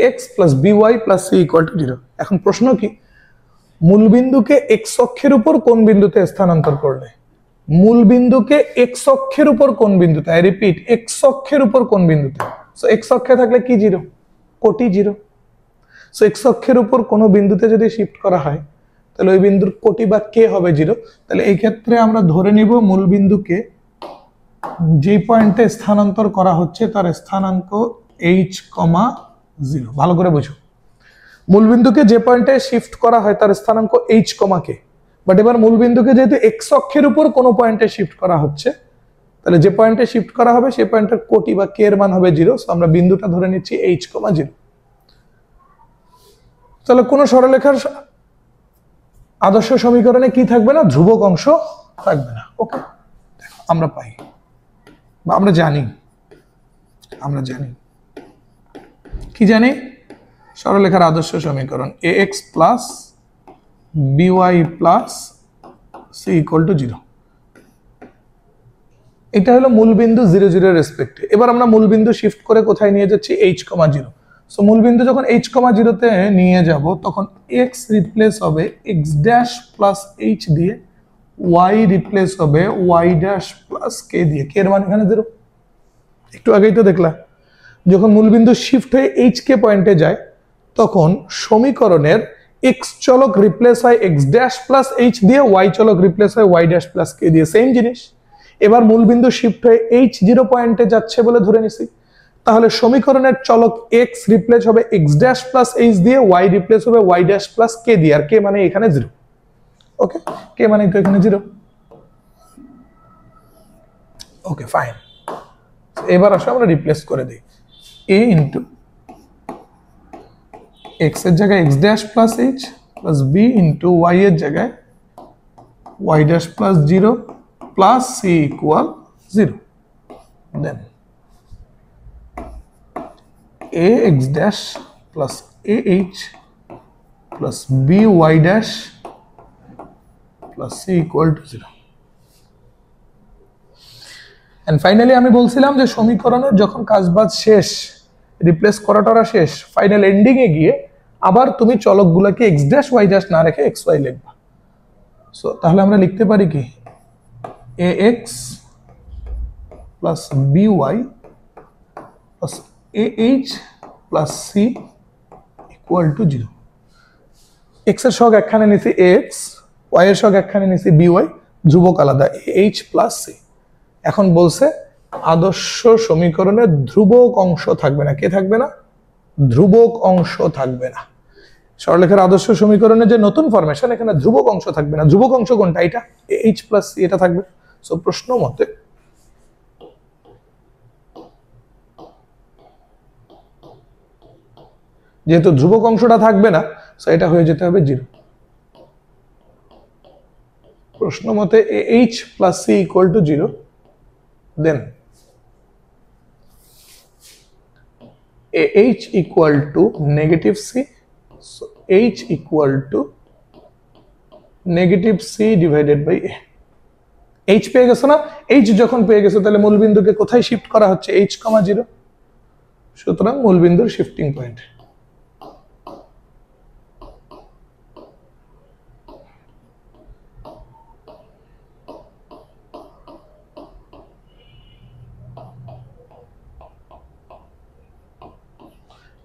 ax + by + c = 0। এখন প্রশ্ন কি, মূলবিন্দুকে x অক্ষের উপর কোন বিন্দুতে স্থানান্তর করলে, মূলবিন্দুকে x অক্ষের উপর কোন বিন্দুতে, আই রিপিট, x অক্ষের উপর কোন বিন্দুতে। সো x অক্ষে থাকলে কি 0, কোটি 0। সো x অক্ষের উপর কোন বিন্দুতে যদি শিফট করা হয় তাহলে ওই বিন্দুর কোটি বা k হবে 0। তাহলে এই ক্ষেত্রে আমরা ধরে নিব মূলবিন্দুকে যে পয়েন্টে স্থানান্তর করা হচ্ছে তার স্থানাঙ্ক h, 0। ভালো করে বুঝো, মূলবিন্দুকে যে পয়েন্টে শিফট করা হয় তার স্থানাঙ্ক h, k। বাট এবার মূলবিন্দুকে যেহেতু x অক্ষের উপর কোন পয়েন্টে শিফট করা হচ্ছে, তাহলে যে পয়েন্টে শিফট করা হবে সেই পয়েন্টের কোটি বা k এর মান হবে 0। সো আমরা বিন্দুটা ধরে নিচ্ছি h, 0। তাহলে কোন সরলরেখার আদর্শ সমীকরণে কি থাকবে না, ধ্রুবক অংশ থাকবে না। ওকে, আমরা পাই বা আমরা জানি কি জানি, সরলরেখার আদর্শ সমীকরণ ax + by + C equal to 0। এটা হলো মূলবিন্দু 0 0 এর রেসপেক্টে। এবার আমরা মূলবিন্দু শিফট করে কোথায় নিয়ে যাচ্ছি, h, 0। সো মূলবিন্দু যখন h, 0 তে নিয়ে যাব তখন x রিপ্লেস হবে x ড্যাশ প্লাস h দিয়ে, y রিপ্লেস হবে y ড্যাশ প্লাস k দিয়ে। k এর মান এখানে 0, একটু আগেই তো দেখলা। যখন মূলবিন্দু শিফট হয়ে h k পয়েন্টে যায় তখন সমীকরণের x চলক রিপ্লেস হয় x ড্যাশ প্লাস h দিয়ে, y চলক রিপ্লেস হয় y ড্যাশ প্লাস k দিয়ে, সেম জিনিস। এবার মূলবিন্দু শিফট হয়ে h 0 পয়েন্টে যাচ্ছে বলে ধরে নিছি, তাহলে সমীকরণের চলক x রিপ্লেস হবে x ড্যাশ প্লাস h দিয়ে, y রিপ্লেস হবে y ড্যাশ প্লাস k দিয়ে, আর k মানে এখানে 0। ওকে, k মানে তো এখানে 0। Okay fine. এবার আসো আমরা রিপ্লেস করে দিই, a ইনটু x এর জায়গায় x dash plus h plus b into y এর জায়গায় y dash plus 0 plus c equal 0। Then ax dash plus ah plus by dash plus c equal to 0। And finally আমি বলছিলাম যে সমীকরণের যখন কাজবাজ শেষ, রিপ্লেস করাটা শেষ, ফাইনাল এন্ডিং এ গিয়ে আবার তুমি চলকগুলোকে x ড্যাশ y ড্যাশ না রেখে xy লিখবা। সো তাহলে আমরা লিখতে পারি কি, ax plus by plus ah plus c equal to 0। x এর সহগ একখানে নিছি ax, y এর সহগ একখানে নিছি by, ধ্রুবক আলাদা ah প্লাস c। এখন বলছে আদর্শ সমীকরণের ধ্রুবক অংশ থাকবে না। কে থাকবে না? ধ্রুবক অংশ থাকবে না। সরলরেখার আদর্শ সমীকরণের যে নতুন ফরমেশন, এখানে ধ্রুবক অংশ থাকবে না। ধ্রুবক অংশ কোনটা? এটা h প্লাস c, এটা থাকবে। সো প্রশ্ন মতে যেহেতু ধ্রুবক অংশটা থাকবে না, সো এটা হয়ে যেতে হবে 0। প্রশ্ন মতে h plus c equal to 0। Then h equal to negative c, so h equal to negative c divided by a। h পেয়ে গেছো না? h যখন পেয়ে গেছো তাহলে মূলবিন্দুকে কোথায় শিফট করা হচ্ছে, h, 0। সুতরাং মূলবিন্দুর shifting point.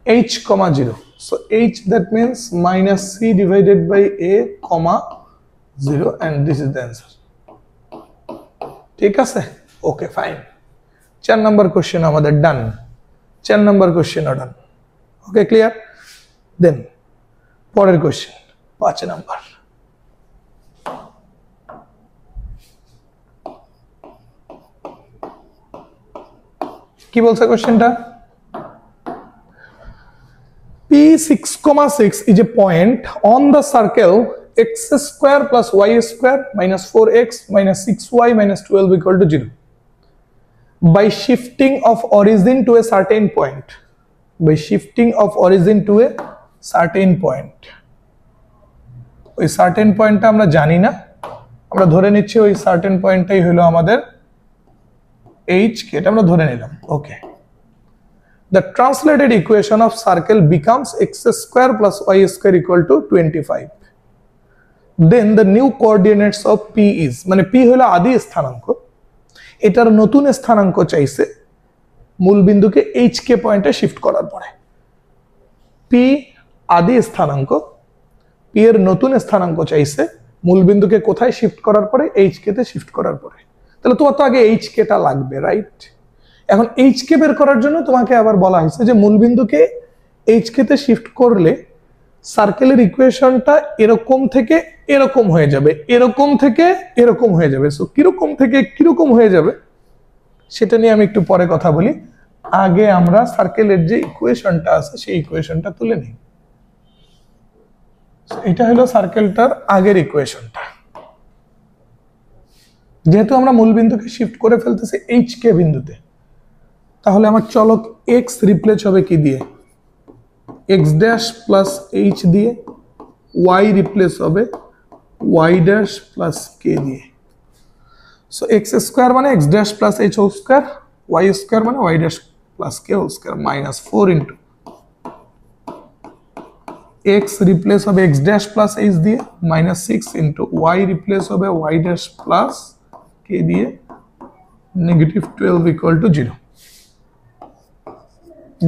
h, 0. So h, that means minus c divided by a, 0, and this is the answer. ঠিক আছে? Okay fine. 4 নাম্বার কোশ্চেন আমাদের done. 4 number question done. Okay clear? Then পরের কোশ্চেন 5 নাম্বার। কি বলছে কোশ্চেনটা? P6, 6 is a point on the circle x square plus y square minus 4x minus 6y minus 12 equal to 0. By shifting of origin to a certain point. By shifting of origin to a certain point. ওই certain পয়েন্টটা আমরা জানি না, আমরা ধরে নিচ্ছি ওই certain পয়েন্টটাই হলো আমাদের h, কে এটা আমরা ধরে নিলাম। ওকে, the translated equation of circle becomes x square plus y square equal to 25. Then the new coordinates of p is, মানে p হলো আদি স্থানাঙ্ক, এটার নতুন স্থানাঙ্ক চাইছে মূলবিন্দুকে h k পয়েন্টে শিফট করার পরে। p আদি স্থানাঙ্ক, p এর নতুন স্থানাঙ্ক চাইছে মূলবিন্দুকে কোথায় শিফট করার পরে, h k তে শিফট করার পরে। তাহলে তোমার তো আগে h k টা লাগবে, রাইট? এখন h k বের করার জন্য তোমাকে আবার বলা হয়েছে যে মূলবিন্দুকে h k তে শিফট করলে সার্কেলের ইকুয়েশনটা এরকম থেকে এরকম হয়ে যাবে, এরকম থেকে এরকম হয়ে যাবে। সো কিরকম থেকে কিরকম হয়ে যাবে সেটা নিয়ে আমি একটু পরে কথা বলি। আগে আমরা সার্কেলের যে ইকুয়েশনটা আছে সেই ইকুয়েশনটা তুলে নিই। এটা হলো সার্কেলটার আগের ইকুয়েশনটা। যেহেতু আমরা মূলবিন্দুকে শিফট করে ফেলতেছি h k বিন্দুতে, তাহলে আমার চলক x রিপ্লেস হবে কি দিয়ে, x ড্যাশ প্লাস h দিয়ে, y রিপ্লেস হবে y dash plus k দিয়ে। সো x স্কয়ার মানে x dash plus h whole square, y square মানে y dash plus k whole square minus 4 into x replace হবে x dash plus h দিয়ে minus 6 into y রিপ্লেস হবে y dash plus k দিয়ে negative 12 equal to 0।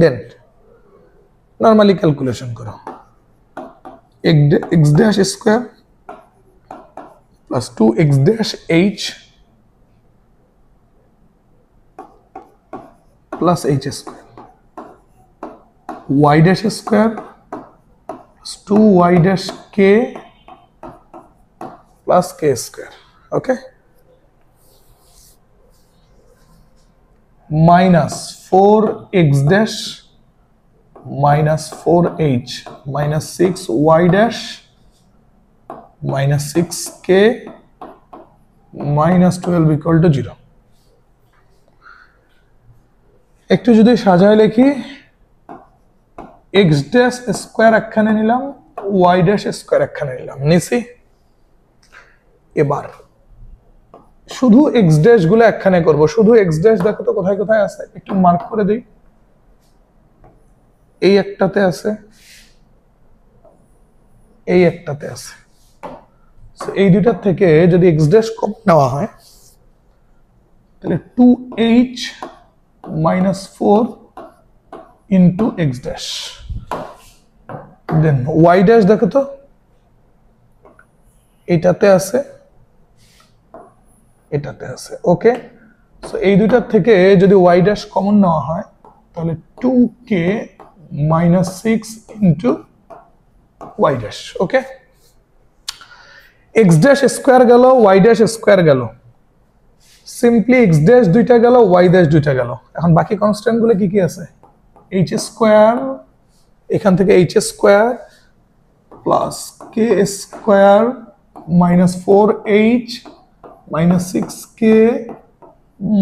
Then normally calculation करो, x dash square plus 2x dash h plus h square, y dash square plus 2y dash k plus k square, okay, minus 4x dash minus 4h minus 6y dash minus 6k minus 12 equal to 0। একটু যদি সাজায় লিখি, x dash স্কয়ার একখানে নিলাম, y dash স্কয়ার একখানে নিলাম, নিছি। এবার শুধু x dash গুলো একখানে করব, শুধু x dash দেখো তো কোথায় কোথায় আছে, একটু মার্ক করে দেই। এই একটাতে আছে, এই একটাতে আছে। সো এই দুইটার থেকে যদি x dash কম নেওয়া হয় তাহলে 2h minus 4 into x dash, then y dash দেখো তো এটাতে আছে, এটাতে আছে, ওকে। সো এই দুইটার থেকে যদি y dash কমন নেওয়া হয় তাহলে 2k minus 6 into y dash, ওকে। x dash স্কয়ার গেল, y dash স্কয়ার গেল, সিম্পলি x dash দুইটা গেল, y dash দুইটা গেল। এখন বাকি কনস্ট্যান্ট গুলো কি কি আছে, h স্কয়ার, এখান থেকে h square plus k square minus 4h minus 6k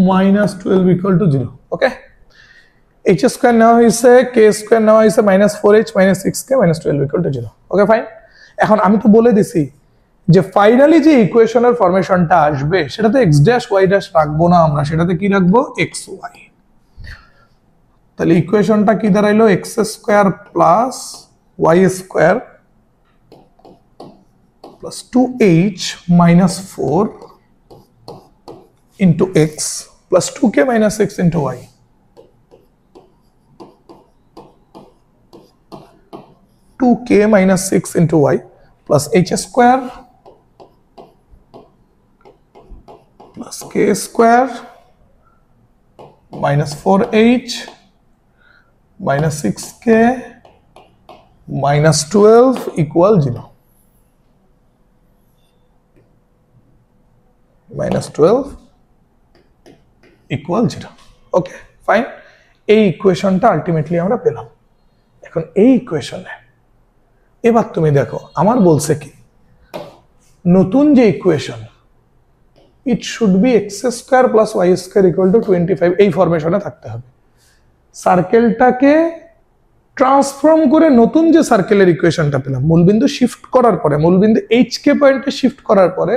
minus 12 equal to 0, okay. h square নেওয়া হয়েছে, k স্কয়ার নেওয়া হয়েছে, minus 4h minus 6k minus 12 equal to 0, okay fine. এখন আমি তো বলে দিছি যে ফাইনালি যে ইকুয়েশনের ফরমেশনটা আসবে সেটাতে x dash y dash রাখবো না আমরা, সেটাতে কি রাখবো, xy। তাহলে ইকুয়েশনটা কি দাঁড়াইলো, x square plus y square plus 2h minus 4 into x plus 2k minus 6 into y, 2k minus 6 into y plus h square plus k square minus 4h minus 6k minus 12 equal 0, minus 12 equal 0, okay fine. এই ইকুয়েশনটা আলটিমেটলি আমরা পেলাম। এখন এই ইকুয়েশনে এবার তুমি দেখো আমার বলছে কি, নতুন যে equation it should B x square plus y square equal to 25, এই ফরমেশনে থাকতে হবে। সার্কেলটাকে ট্রান্সফর্ম করে নতুন যে সার্কেলের ইকুয়েশনটা পেলাম, মূলবিন্দু শিফট করার পরে, মূলবিন্দু hk পয়েন্টে শিফট করার পরে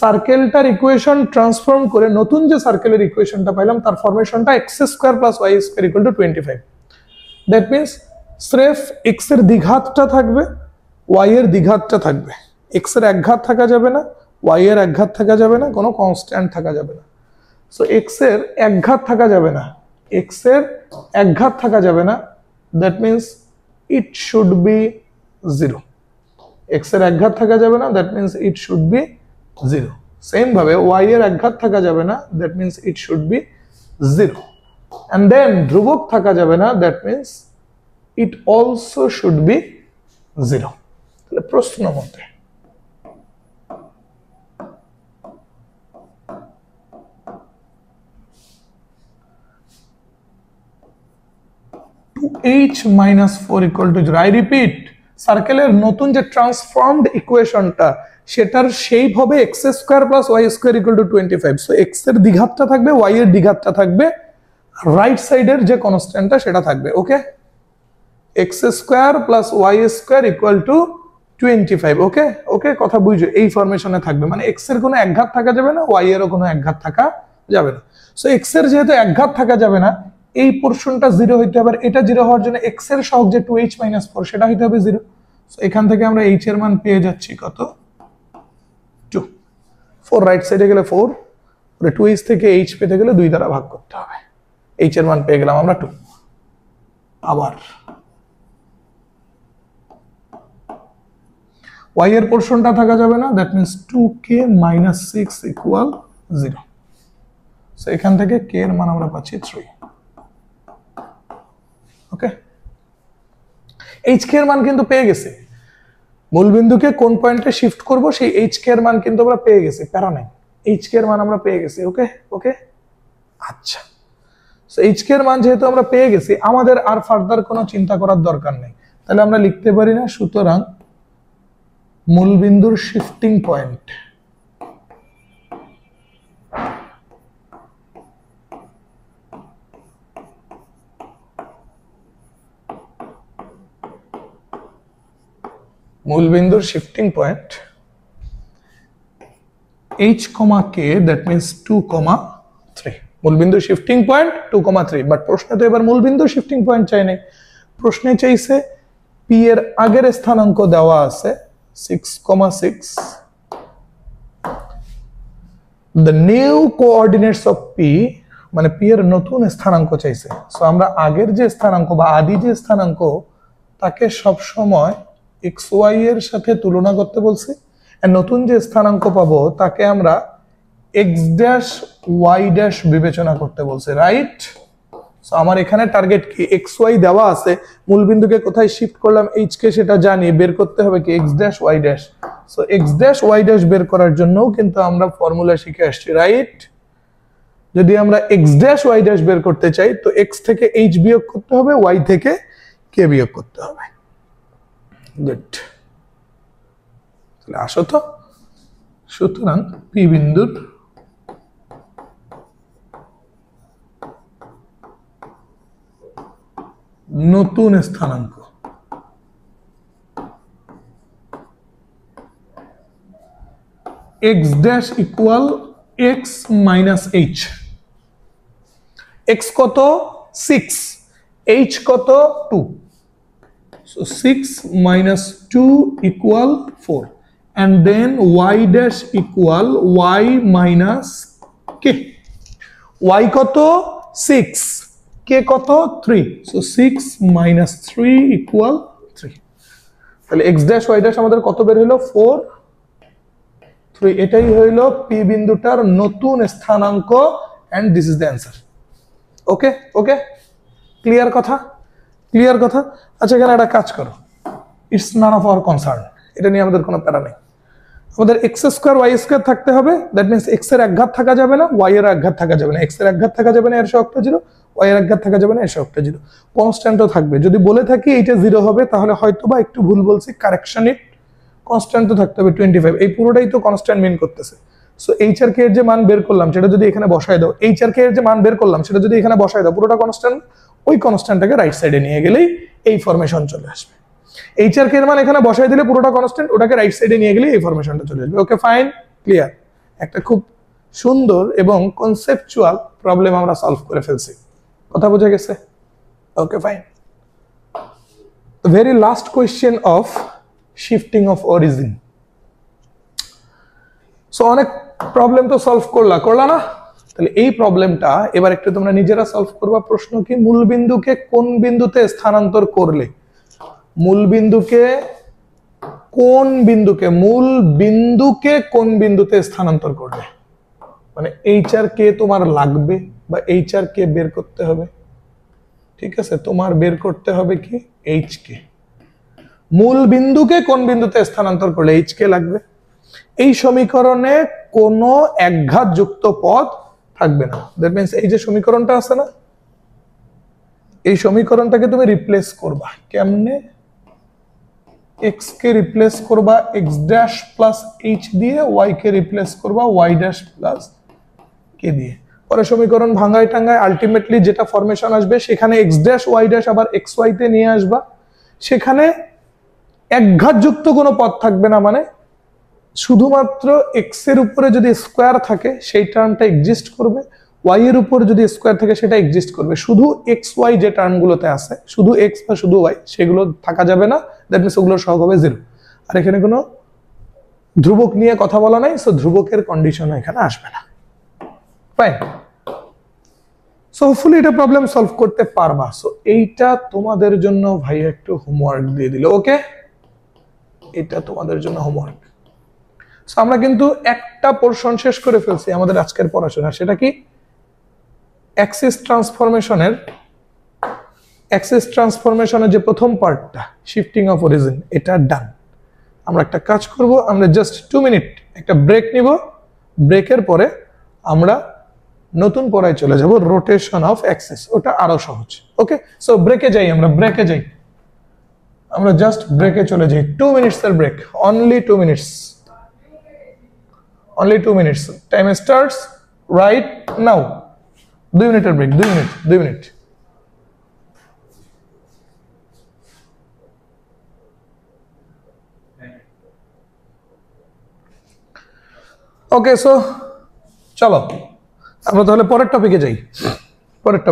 সার্কেলটার ইকুয়েশন ট্রান্সফর্ম করে নতুন যে সার্কেলের ইকুয়েশনটা পাইলাম তার ফরমেশনটা x square plus y square equal to 25। That means স্রেফ x এর দ্বিঘাতটা থাকবে, y এর দ্বিঘাতটা থাকবে, x এর একঘাত থাকা যাবে না, y এর একঘাত থাকা যাবে না, কোনো কনস্ট্যান্ট থাকা যাবে না। সো x এর একঘাত থাকা যাবে না, x এর একঘাত থাকা যাবে না, that means it should be 0। x এর একঘাত থাকা যাবে না, that means it should be 0। Same ভাবে y এর একঘাত থাকা যাবে না, that means it should be 0। And then ধ্রুবক থাকা যাবে না, that means it also should be 0। তাহলে প্রশ্ন মতে h minus 4 equal to 0। I repeat, সার্কেলের নতুন যে ট্রান্সফর্মড ইকুয়েশনটা সেটার শেপ হবে x square plus y square equal to 25। So x এর দ্বিঘাতটা থাকবে, y এর দ্বিঘাতটা থাকবে, রাইট সাইডের যে কনস্ট্যান্টটা সেটা থাকবে, ওকে। x square plus y square equal to 25। ওকে ওকে, কথা বুঝছো? এই ফরমেশনে থাকবে, মানে এক্স এর কোনো একঘাত থাকা যাবে না, ওয়াই এরও কোনো একঘাত থাকা যাবে না। সো এক্স এর যেহেতু একঘাত থাকা যাবে না, এই পোর্শনটা জিরো হইতে হবে। এটা জিরো হওয়ার জন্য এক্স এর সহগ যে 2h - 4 সেটা হইতে হবে জিরো। সো এখান থেকে আমরা এইচ এর মান পেয়ে যাচ্ছি কত? 2। 4 রাইট সাইডে গেলে 4, 2h থেকে এইচ পেতে গেলে 2 দ্বারা ভাগ করতে হবে। এইচ এর মান পেয়ে গেলাম আমরা 2। আবার y এর পোর্শনটা থাকা যাবে না, দ্যাট মিন্স 2k - 6 = 0। সো এখান থেকে k এর মান আমরা পাচ্ছি 3। ওকে, hk এর মান কিন্তু পেয়ে গেছে। মূলবিন্দুকে কোন পয়েন্টে শিফট করব সেই hk এর মান কিন্তু আমরা পেয়ে গেছি, প্যারা নাই। hk এর মান আমরা পেয়ে গেছি। ওকে ওকে, আচ্ছা। সো hk এর মান যেহেতু আমরা পেয়ে গেছি, আমাদের আর ফার্দার কোনো চিন্তা করার দরকার নেই। তাহলে আমরা লিখতে পারি না, সুতরাং মূলবিন্দুর shifting point h, k, that means 2, 3। মূলবিন্দুর শিফটিং পয়েন্ট 2, 3। বাট প্রশ্নে তো এবার মূলবিন্দুর শিফটিং পয়েন্ট চাই নাই, প্রশ্নে চাইছে পি এর আগের স্থানাঙ্ক দেওয়া আছে 6, 6। the new coordinates of p, মানে পি এর নতুন স্থানাঙ্ক চাইছে। সো আমরা আগের যে স্থানাঙ্ক বা আদি যে স্থানাঙ্ক তাকে সব সময় xy এর সাথে তুলনা করতে বলছি, আর নতুন যে স্থানাঙ্ক পাবো তাকে আমরা x' y' বিবেচনা করতে বলছে, রাইট? সো আমার এখানে টার্গেট কি, xy দেওয়া আছে, মূলবিন্দুকে কোথায় শিফট করলাম h কে সেটা জানি, বের করতে হবে কি x' y'। So x' y' বের করার জন্যও কিন্তু আমরা ফর্মুলা শিখে আসছি, রাইট? যদি আমরা x' y' বের করতে চাই তো x থেকে h বিয়োগ করতে হবে, y থেকে k বিয়োগ করতে হবে। গুড, তাহলে আসো তো। সুতরাং পি বিন্দুর নতুন স্থানাঙ্ক x' equal x - h। x কত? 6, h কত? 2। So 6 - 2 = 4, and then y' equal y - k। y কত? 6, k কত? 3। সো 6 - 3 = 3। তাহলে x' y' আমাদের কত বের হলো? 4, 3। এটাই হইলো পি বিন্দুটার নতুন স্থানাঙ্ক, and this is the answer. Okay okay, clear কথা? ক্লিয়ার কথা। আচ্ছা, এখানে একটা কাজ করো, it's none of our concern, এটা নিয়ে আমাদের কোনো প্যারা নেই। আমাদের x² y² থাকতে হবে, দ্যাট মিন্স x এর একঘাত থাকা যাবে না, y এর একঘাত থাকা যাবে না। x এর একঘাত থাকা যাবে না, এর সহগটা 0, y এর একঘাত থাকা যাবে না, এর সহগটা 0। কনস্ট্যান্টও থাকবে। যদি বলে থাকি এইটা 0 হবে তাহলে হয়তোবা একটু ভুল বলছি, কারেকশন ইট। কনস্ট্যান্ট তো থাকতে হবে 25। এই পুরোটাই তো কনস্ট্যান্ট মিন করতেছে। সো এইচ আর কে এর যে মান বের করলাম সেটা যদি এখানে বসায় দাও, এইচ আর কে এর যে মান বের করলাম সেটা যদি এখানে বসায় দাও, পুরোটা কনস্ট্যান্ট। ওই কনস্ট্যান্টটাকে রাইট সাইডে নিয়ে গেলেই এই ফরমেশন চলে আসবে। এইচ আর কে এর মান এখানে বসায় দিলে পুরোটা কনস্ট্যান্ট, ওটাকে রাইট সাইডে নিয়ে গেলেই এই ফরমেশনটা চলে আসবে। Okay fine, clear. একটা খুব সুন্দর এবং কনসেপচুয়াল প্রবলেম আমরা সলভ করে ফেলছি। কথা বোঝা গেছে? Okay fine. The very last question of shifting of origin. So অনেক প্রবলেম তো সলভ করলা না? তাহলে এই প্রবলেমটা এবার একটু তোমরা নিজেরা সলভ করবা। প্রশ্ন কি, মূলবিন্দুকে কোন বিন্দুতে স্থানান্তর করলে, মূলবিন্দুকে কোন বিন্দুতে স্থানান্তর করলে, মানে এইচ আর কে তোমার লাগবে বা এইচ আর কে বের করতে হবে। ঠিক আছে, তোমার বের করতে হবে কি এইচ কে। মূল বিন্দুকে কোন বিন্দুতে স্থানান্তর করলে এইচ কে লাগবে। এই সমীকরণে কোনো একঘাত যুক্ত পদ থাকবে না। দ্যাট মিন্স এই যে সমীকরণটা আছে না, এই সমীকরণটাকে তুমি রিপ্লেস করবা কেমনে? x কে রিপ্লেস করবা x' প্লাস h দিয়ে, y কে রিপ্লেস করবা y' প্লাস k দিয়ে। পরে সমীকরণ ভাঙায় টাঙ্গায় আলটিমেটলি যেটা ফরমেশন আসবে সেখানে x' y' আবার xy তে নিয়ে আসবা। সেখানে একঘাতযুক্ত কোনো পদ থাকবে না, মানে শুধুমাত্র এক্স এর উপরে যদি স্কোয়ার থাকে সেই টার্মটা এক্সিস্ট করবে, ওয়াই এর উপরে যদি স্কোয়ার থাকে সেটা এক্সিস্ট করবে। শুধু এক্স ওয়াই যে টার্মগুলোতে আছে, শুধু এক্স বা শুধু ওয়াই, সেগুলো থাকা যাবে না। দ্যাট মিনস ওগুলোর সহগ হবে 0। আর এখানে কোনো ধ্রুবক নিয়ে কথা বলা নাই, সো ধ্রুবকের কন্ডিশন এখানে আসবে না। ফাইন। সো হোপফুলি এটা প্রবলেম সলভ করতে পারবা। সো এইটা তোমাদের জন্য ভাই একটু হোমওয়ার্ক দিয়ে দিল। ওকে, এটা তোমাদের জন্য হোমওয়ার্ক। সো আমরা কিন্তু একটা পোরশন শেষ করে ফেলছি আমাদের আজকের পড়াশোনা। সেটা কি? অ্যাক্সিস ট্রান্সফরমেশনের যে প্রথম পার্টটা, শিফটিং অফ অরিজিন, এটা ডান। আমরা একটা কাজ করব, আমরা জাস্ট 2 মিনিট একটা ব্রেক নিব। ব্রেকের পরে আমরা নতুন পড়ায় চলে যাব, রোটেশন অফ অ্যাক্সিস। ওটা আরো সহজ। ওকে, সো ব্রেকে যাই, আমরা জাস্ট ব্রেকে চলে যাই। 2 মিনিটসের break, only 2 minutes, only 2 minutes. Time starts right now. 2 মিনিটের ব্রেক, 2 মিনিট। ওকে, সো চলো আমরা তাহলে পরের টপিকে যাই। পরের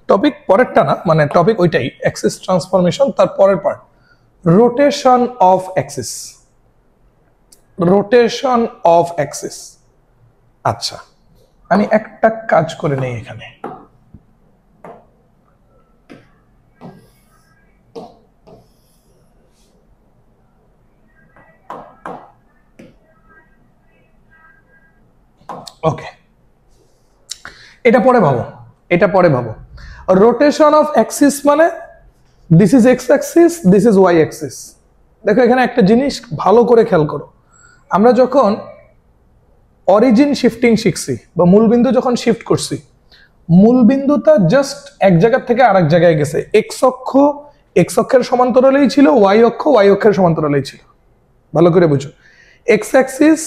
টপিক পরেরটা না, মানে টপিক ওইটাই, অ্যাক্সিস ট্রান্সফরমেশন, তার পরের part rotation of Axis. Rotation of Axis. আচ্ছা, আমি একটা কাজ করে নেই এখানে। ওকে, এটা পরে ভাবো। রোটেশন অফ অ্যাক্সিস মানে this is x axis, this is y Axis. দেখো এখানে একটা জিনিস ভালো করে খেয়াল করো। আমরা যখন অরিজিন শিফটিং শিখছি বা মূলবিন্দু যখন শিফট করছি, মূলবিন্দুটা জাস্ট এক জায়গা থেকে আরেক জায়গায় গেছে। এক্স অক্ষের সমান্তরালেই ছিল, ওয়াই অক্ষের সমান্তরালেই ছিল। ভালো করে বুঝো, এক্স অ্যাক্সিস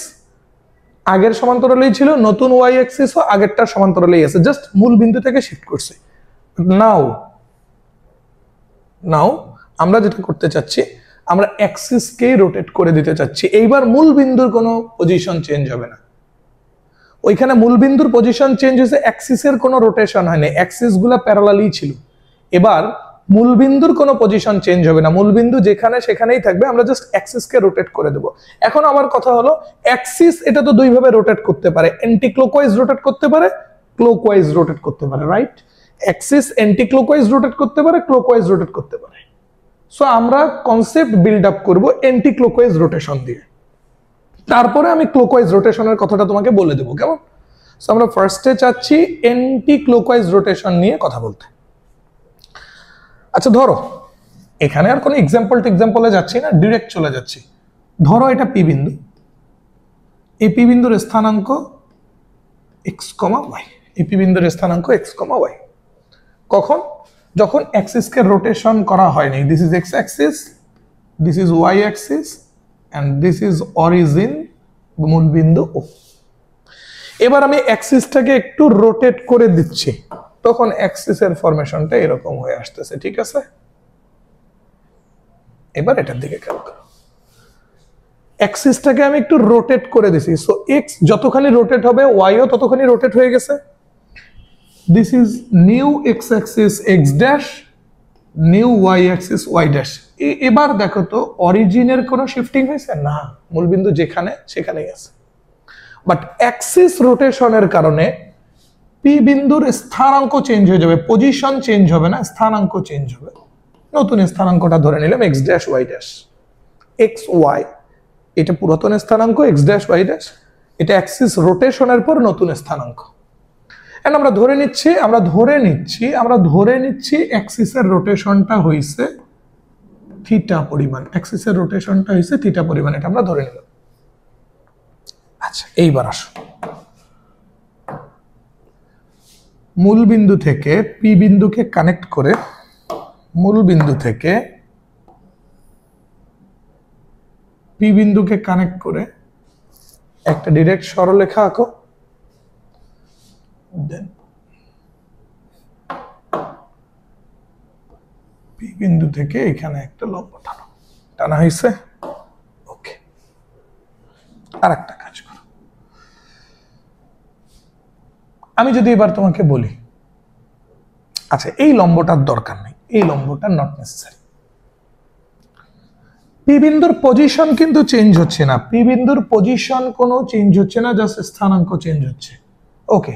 আগের সমান্তরালেই ছিল, নতুন ওয়াই অ্যাক্সিসও আগেরটার সমান্তরালেই আছে, জাস্ট মূলবিন্দু থেকে শিফট করছে। নাও আমরা যেটা করতে চাচ্ছি, আমরা অ্যাক্সিসকেই রোটেট করে দিতে চাচ্ছি। এইবার মূলবিন্দুর কোনো পজিশন চেঞ্জ হবে না। ওইখানে মূলবিন্দুর পজিশন চেঞ্জ হয়েছে, অ্যাক্সিসের কোনো রোটেশন হয়নি, অ্যাক্সিস গুলা প্যারালালই ছিল। এবার মূলবিন্দুর কোনো পজিশন চেঞ্জ হবে না, মূলবিন্দু যেখানে সেখানেই থাকবে, আমরা জাস্ট অ্যাক্সিসকে রোটেট করে দেব। এখন আমার কথা হলো, অ্যাক্সিস এটা তো দুই ভাবে রোটেট করতে পারে, অ্যান্টি ক্লকওয়াইজ রোটেট করতে পারে, ক্লকওয়াইজ রোটেট করতে পারে, right? Axis anti clockwise rotate করতে পারে, ক্লকওয়াইজ রোটেট করতে পারে। সো আমরা কনসেপ্ট বিল্ড আপ করবো অ্যান্টি ক্লকওয়াইজ রোটেশন দিয়ে, তারপরে আমি ক্লকওয়াইজ রোটেশনের কথাটা তোমাকে বলে দেবো, কেমন? সো আমরা ফার্স্টে চাচ্ছি অ্যান্টি ক্লকওয়াইজ রোটেশন নিয়ে কথা বলতে। আচ্ছা ধরো, এখানে আর কোনো এক্সাম্পলে যাচ্ছি না, ডিরেক্ট চলে যাচ্ছি। ধরো এটা পি বিন্দু, এই পি বিন্দুর স্থানাঙ্ক এক্স কমা ওয়াই, এই পি বিন্দুর স্থানাঙ্ক এক্স কমা ওয়াই। কখন? যখন অ্যাক্সিসকে রোটেশন করা হয়নি। This is x axis, this is y axis, and this is origin, মূলবিন্দু ও। এবার আমি অ্যাক্সিসটাকে একটু রোটেট করে দিচ্ছি, তখন অ্যাক্সিসের ফরমেশনটা এরকম হয়ে আসতেছে, ঠিক আছে? এবার এটার দিকে খেয়াল করো, অ্যাক্সিসটাকে আমি একটু রোটেট করে দিছি, সো এক্স যতখানি রোটেট হবে ওয়াইও ততখানি রোটেট হয়ে গেছে। This is new X axis X dash, new Y axis Y dash. এবার দেখো তো অরিজিনের কোনো শিফটিং হয়েছে না, মূলবিন্দু যেখানে সেখানেই আছে। বাট অ্যাক্সিস রোটেশনের কারণে পি বিন্দুর স্থানাঙ্ক চেঞ্জ হয়ে যাবে, পজিশন চেঞ্জ হবে না, স্থানাঙ্ক চেঞ্জ হবে। নতুন স্থানাঙ্কটা ধরে নিলাম X dash Y dash. X Y এটা পুরাতন স্থানাঙ্ক, এক্স ড্যাশ ওয়াই ড্যাশ এটা অ্যাক্সিস রোটেশনের পর নতুন স্থানাঙ্ক। এন্ড আমরা ধরে নিচ্ছি অ্যাক্সিসের রোটেশনটা হইছে থিটা পরিমাণ, অ্যাক্সিসের রোটেশনটা হইছে থিটা পরিমাণ, এটা আমরা ধরে নিলাম। আচ্ছা এইবার আসো, মূলবিন্দু থেকে পি বিন্দুকে কানেক্ট করে, মূলবিন্দু থেকে পি বিন্দুকে কানেক্ট করে একটা ডিরেক্ট সরলরেখা আঁকো। দেন পি বিন্দু থেকে এখানে একটা লম্ব টানো, টানা হয়েছে? ওকে, আর একটা কাজ করো, আমি যদি এবার তোমাকে বলি আচ্ছা এই লম্বটার দরকার নেই, এই লম্বটা নট নেসেসারি। পি বিন্দুর পজিশন কিন্তু চেঞ্জ হচ্ছে না, পি বিন্দুর পজিশন কোনো চেঞ্জ হচ্ছে না, জাস্ট স্থানাঙ্ক চেঞ্জ হচ্ছে। ওকে,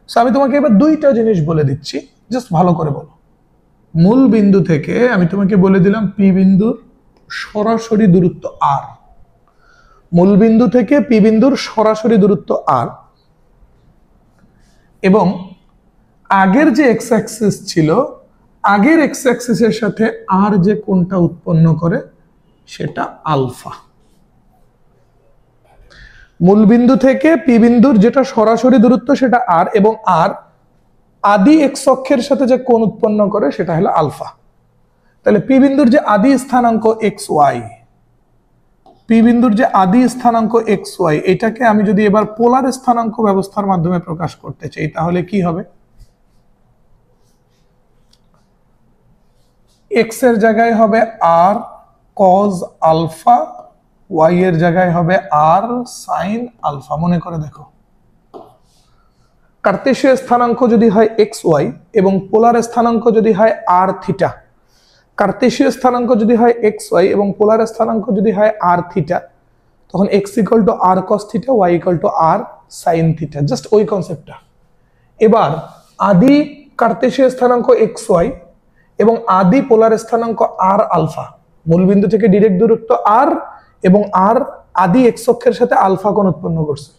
সো আমি তোমাকে এবার দুইটা জিনিস বলে দিচ্ছি, জাস্ট ভালো করে বলো। মূল বিন্দু থেকে আমি তোমাকে বলে দিলাম পি বিন্দুর সরাসরি দূরত্ব আর, মূল বিন্দু থেকে পি বিন্দুর সরাসরি দূরত্ব আর, এবং আগের যে এক্স অ্যাক্সিস ছিল, আগের এক্স অ্যাক্সিসের সাথে আর যে কোণটা উৎপন্ন করে সেটা আলফা। মূল বিন্দু থেকে পি বিন্দুর যেটা সরাসরি দূরত্ব সেটা আর, এবং আর আদি এক্স অক্ষের সাথে যে কোণ উৎপন্ন করে সেটা হলো আলফা। তাহলে পি বিন্দুর যে আদি স্থানাঙ্ক এক্স ওয়াই, পি বিন্দুর যে আদি স্থানাঙ্ক এক্স ওয়াই, এটাকে আমি যদি এবার পোলার স্থানাঙ্ক ব্যবস্থার মাধ্যমে প্রকাশ করতে চাই তাহলে কি হবে? এক্স এর জায়গায় হবে আর কজ আলফা, ওয়াই এর জায়গায় হবে আর সাইন আলফা। মনে করে দেখো, কার্তেশীয় স্থানাঙ্ক যদি হয় এক্স ওয়াই এবং পোলার স্থানাঙ্ক যদি হয় আর থিটা, কার্তেশীয় স্থানাঙ্ক যদি হয় এক্স ওয়াই এবং পোলার স্থানাঙ্ক যদি হয় আর থিটা, তখন X equal to R cos theta, Y equal to R sine theta, just ওই কনসেপ্টটা। এবার আদি কার্তেশীয় স্থানাঙ্ক এক্স ওয়াই এবং আদি পোলার স্থানাঙ্ক আর আলফা, মূলবিন্দু থেকে ডিরেক্ট দূরত্ব আর, এবং আর আদি এক্স অক্ষের সাথে আলফা কোণ উৎপন্ন করছে।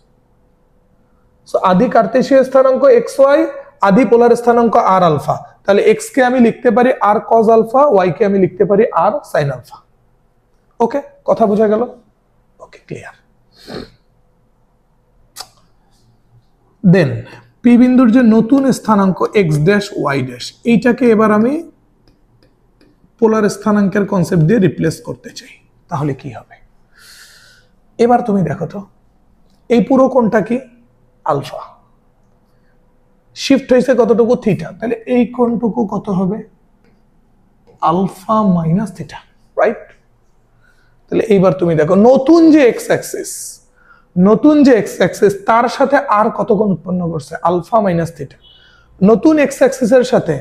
সো আদি কার্তেশীয় স্থানাঙ্ক এক্স ওয়াই, আদি পোলার স্থানাঙ্ক আর আলফা, তাহলে এক্স কে আমি লিখতে পারি আর কজ আলফা, ওয়াই কে আমি লিখতে পারি আর সাইন আলফা। ওকে, কথা বোঝা গেল? ওকে, ক্লিয়ার। দেন পি বিন্দুর যে নতুন স্থানাঙ্ক এক্স ড্যাশ ওয়াই ড্যাশ, এইটাকে এবার আমি পোলার স্থানাঙ্কের কনসেপ্ট দিয়ে রিপ্লেস করতে চাই, তাহলে কি হবে? এবার তুমি দেখো তো, এই পুরো কোণটা কি? আলফা। শিফট হয়েছে কতটুকু? থিটা। তাহলে এই কোণটুকু কত হবে? Alpha minus theta, right? তাহলে এইবার তুমি দেখো, নতুন যে এক্স অ্যাক্সিস, নতুন যে এক্স অ্যাক্সিস তার সাথে আর কত কোণ উৎপন্ন করছে? Alpha minus theta. নতুন এক্স অ্যাক্সিসের সাথে,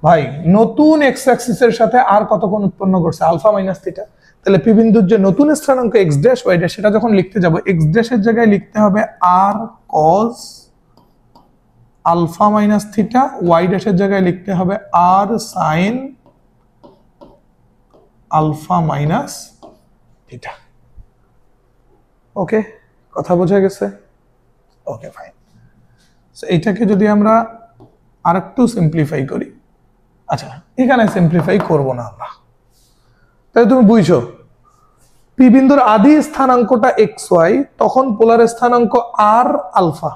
ভাই নতুন এক্স অ্যাক্সিসের সাথে আর কত কোণ উৎপন্ন করছে? Alpha minus theta. তাহলে পি বিন্দুর যে নতুন স্থানাঙ্ক এক্স ড্যাশ ওয়াই ড্যাশ, সেটা যখন লিখতে যাব, এক্স ড্যাশের জায়গায় লিখতে হবে আর cos alpha minus theta, y ড্যাশের জায়গায় লিখতে হবে আর sine alpha minus theta. Okay, কথা বোঝা গেছে? ওকে, ফাইন। সো এইটাকে যদি আমরা আরেকটু সিম্পলিফাই করি, আচ্ছা এখানে সিম্পলিফাই করব না আমরা, তাহলে তুমি বুঝছো পি বিন্দুর আদি স্থানাঙ্কটা এক্স ওয়াই, তখন পোলার স্থানাঙ্ক আর আলফা,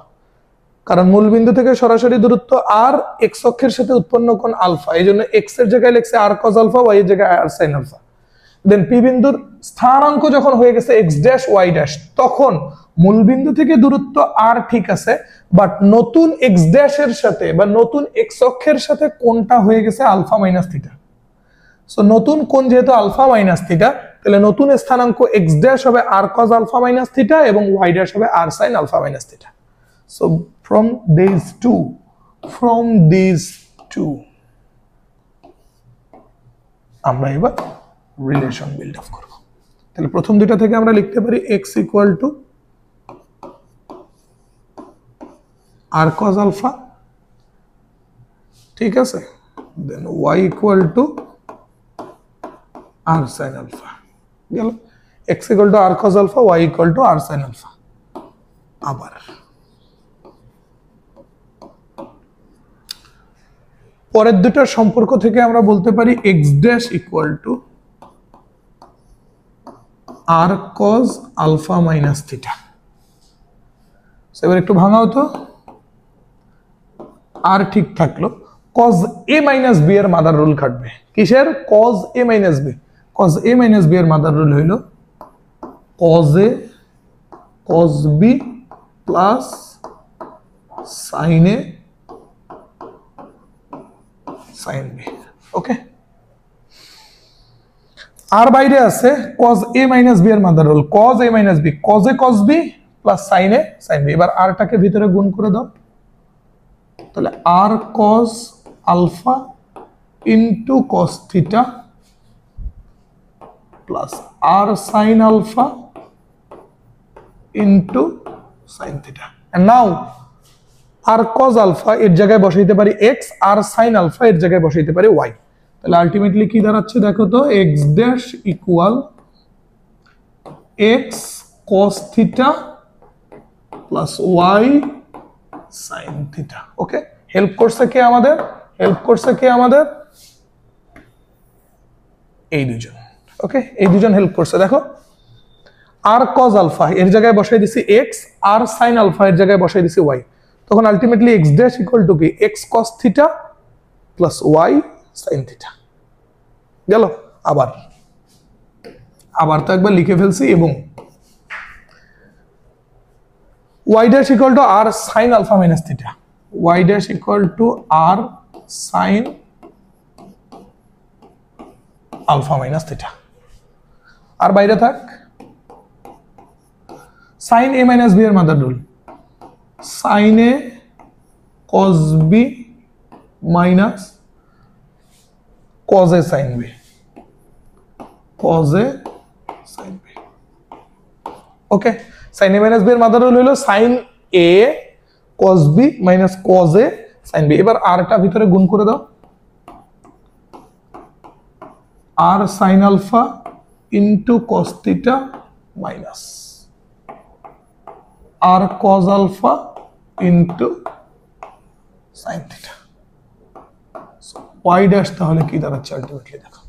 কারণ মূল বিন্দু থেকে সরাসরি দূরত্ব আর, এক্স অক্ষের সাথে উৎপন্ন কোণ আলফা, এই জন্য এক্স এর জায়গায় লিখছে আর কজ আলফা, ওয়াই এর জায়গায় আর সাইন আলফা। দেন পি বিন্দুর স্থানাঙ্ক যখন হয়ে গেছে এক্স ড্যাশ ওয়াই ড্যাশ, তখন মূল বিন্দু থেকে দূরত্ব আর ঠিক আছে, বাট নতুন এক্স ড্যাশের সাথে বা নতুন এক্স অক্ষের সাথে কোণটা হয়ে গেছে আলফা মাইনাস থিটা। সো নতুন কোণ যেহেতু আলফা মাইনাস থিটা, তাহলে নতুন স্থানাঙ্ক এক্স ড্যাশ হবে আর কজ আলফা মাইনাস থিটা এবং ওয়াই ড্যাশ হবে আর sine alpha minus theta. So from these two আমরা এবার রিলেশন বিল্ড আপ করব। তাহলে প্রথম দুইটা থেকে আমরা লিখতে পারি x equal to R cos alpha, ঠিক আছে, then y equal to R sine alpha. গেল, x equal to R cos alpha, y equal to R sine alpha. আবার পরের দুটার সম্পর্ক থেকে আমরা বলতে পারি X dash equal to R cos alpha minus theta. এবার একটু ভাঙাও তো, আর ঠিক থাকলো, কজ এ মাইনাস বি এর মাদার রুল খাটবে। কিসের? Cos A minus B. Cos A minus B এর মাদার রুল হইল cos a cos b plus sine a sine b. Okay, আর বাইরে আছে cos a minus b এর mother rule cos a minus b cos a cos b plus sin a sin b। এবার আরটাকে ভিতরে গুণ করে দাও, তাহলে r cos alpha into cos theta plus r sin alpha into sin theta। and now r cos alpha এর জায়গায় বসাইতে পারি x, r sin alpha এর জায়গায় বসাইতে পারি y। তাহলে আলটিমেটলি কি দাঁড়াচ্ছে দেখো তো, x dash equal x cos theta plus y sin theta। ওকে, হেল্প করছে কে আমাদের? হেল্প করছে কে আমাদের? এই দুজন। ওকে, এই দুজন হেল্প করছে। দেখো r cos alpha এর জায়গায় বসাই দিছি x, r sin alpha এর জায়গায় বসাই দিছি y। তখন ultimately x dash equal to কি x cos theta plus y sin theta গেল। আবার তো একবার লিখে ফেলছি, এবং y dash equal to r sin alpha minus theta, y dash equal to r sin alpha minus theta। আর বাইরে থাক sin a minus b এর mother rule sin a cos b minus cos a sin b, cos a sin b। Okay, sin a minus b এর মাদার রুল হলো sin a cos b minus cos a sin b। এবার আরটা ভিতরে গুণ করে দাও, r sin alpha into cos theta minus r cos alpha into sin theta। y dash তাহলে কি দাঁড়াচ্ছে আলটিমেটলি দেখো,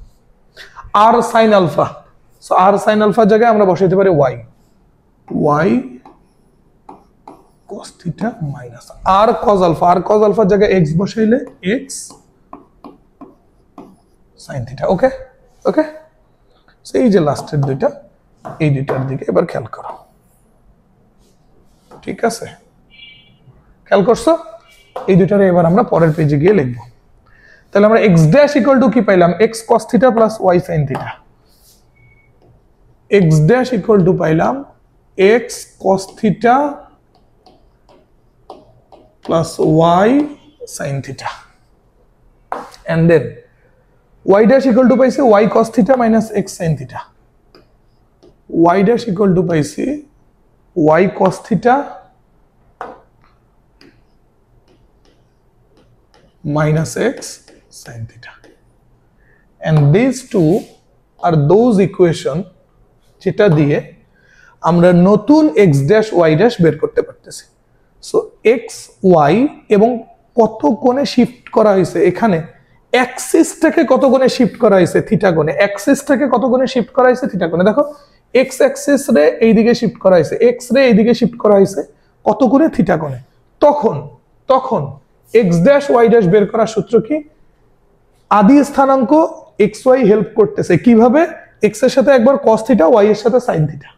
r sin alpha, so r sin alpha জায়গায় আমরা বসাইতে পারি y cos theta minus r cos alpha জায়গায় x বসাইলে x sin theta। ওকে ওকে, সো এই যে লাস্টের দুইটা, এই দুইটার দিকে এবার খেয়াল করো। ঠিক আছে, খেয়াল করছো? এই দুইটারে এবার আমরা পরের পেজে গিয়ে লিখবো। তাহলে আমরা x ড্যাশ ইকুয়াল টু কি পাইলাম, x cos theta plus y sin theta। x dash equal two পাইলাম x cos theta plus y sin theta, and then y dash equal to পাইছি y cos theta minus x sin theta, y dash equal to পাইছি y cos theta minus x sin theta, and these two are those equation যেটা দিয়ে আমরা নতুন x dash y dash বের করতে পারতেছি। সো x y এবং কত কোণে শিফট করা হয়েছে, এখানে অ্যাক্সিসটাকে কত কোণে শিফট করা হয়েছে থিটা কোণে, অ্যাক্সিসটাকে কত কোণে শিফট করা হয়েছে থিটা কোণে। দেখো x অ্যাক্সিস রে এইদিকে শিফট করা হয়েছে, x রে এইদিকে শিফট করা হয়েছে কত কোণে থিটা কোণে। তখন x dash y dash বের করার সূত্র কি, আদি স্থানাঙ্ক xy হেল্প করতেছে কিভাবে, x এর সাথে একবার cos theta, y এর সাথে sin theta,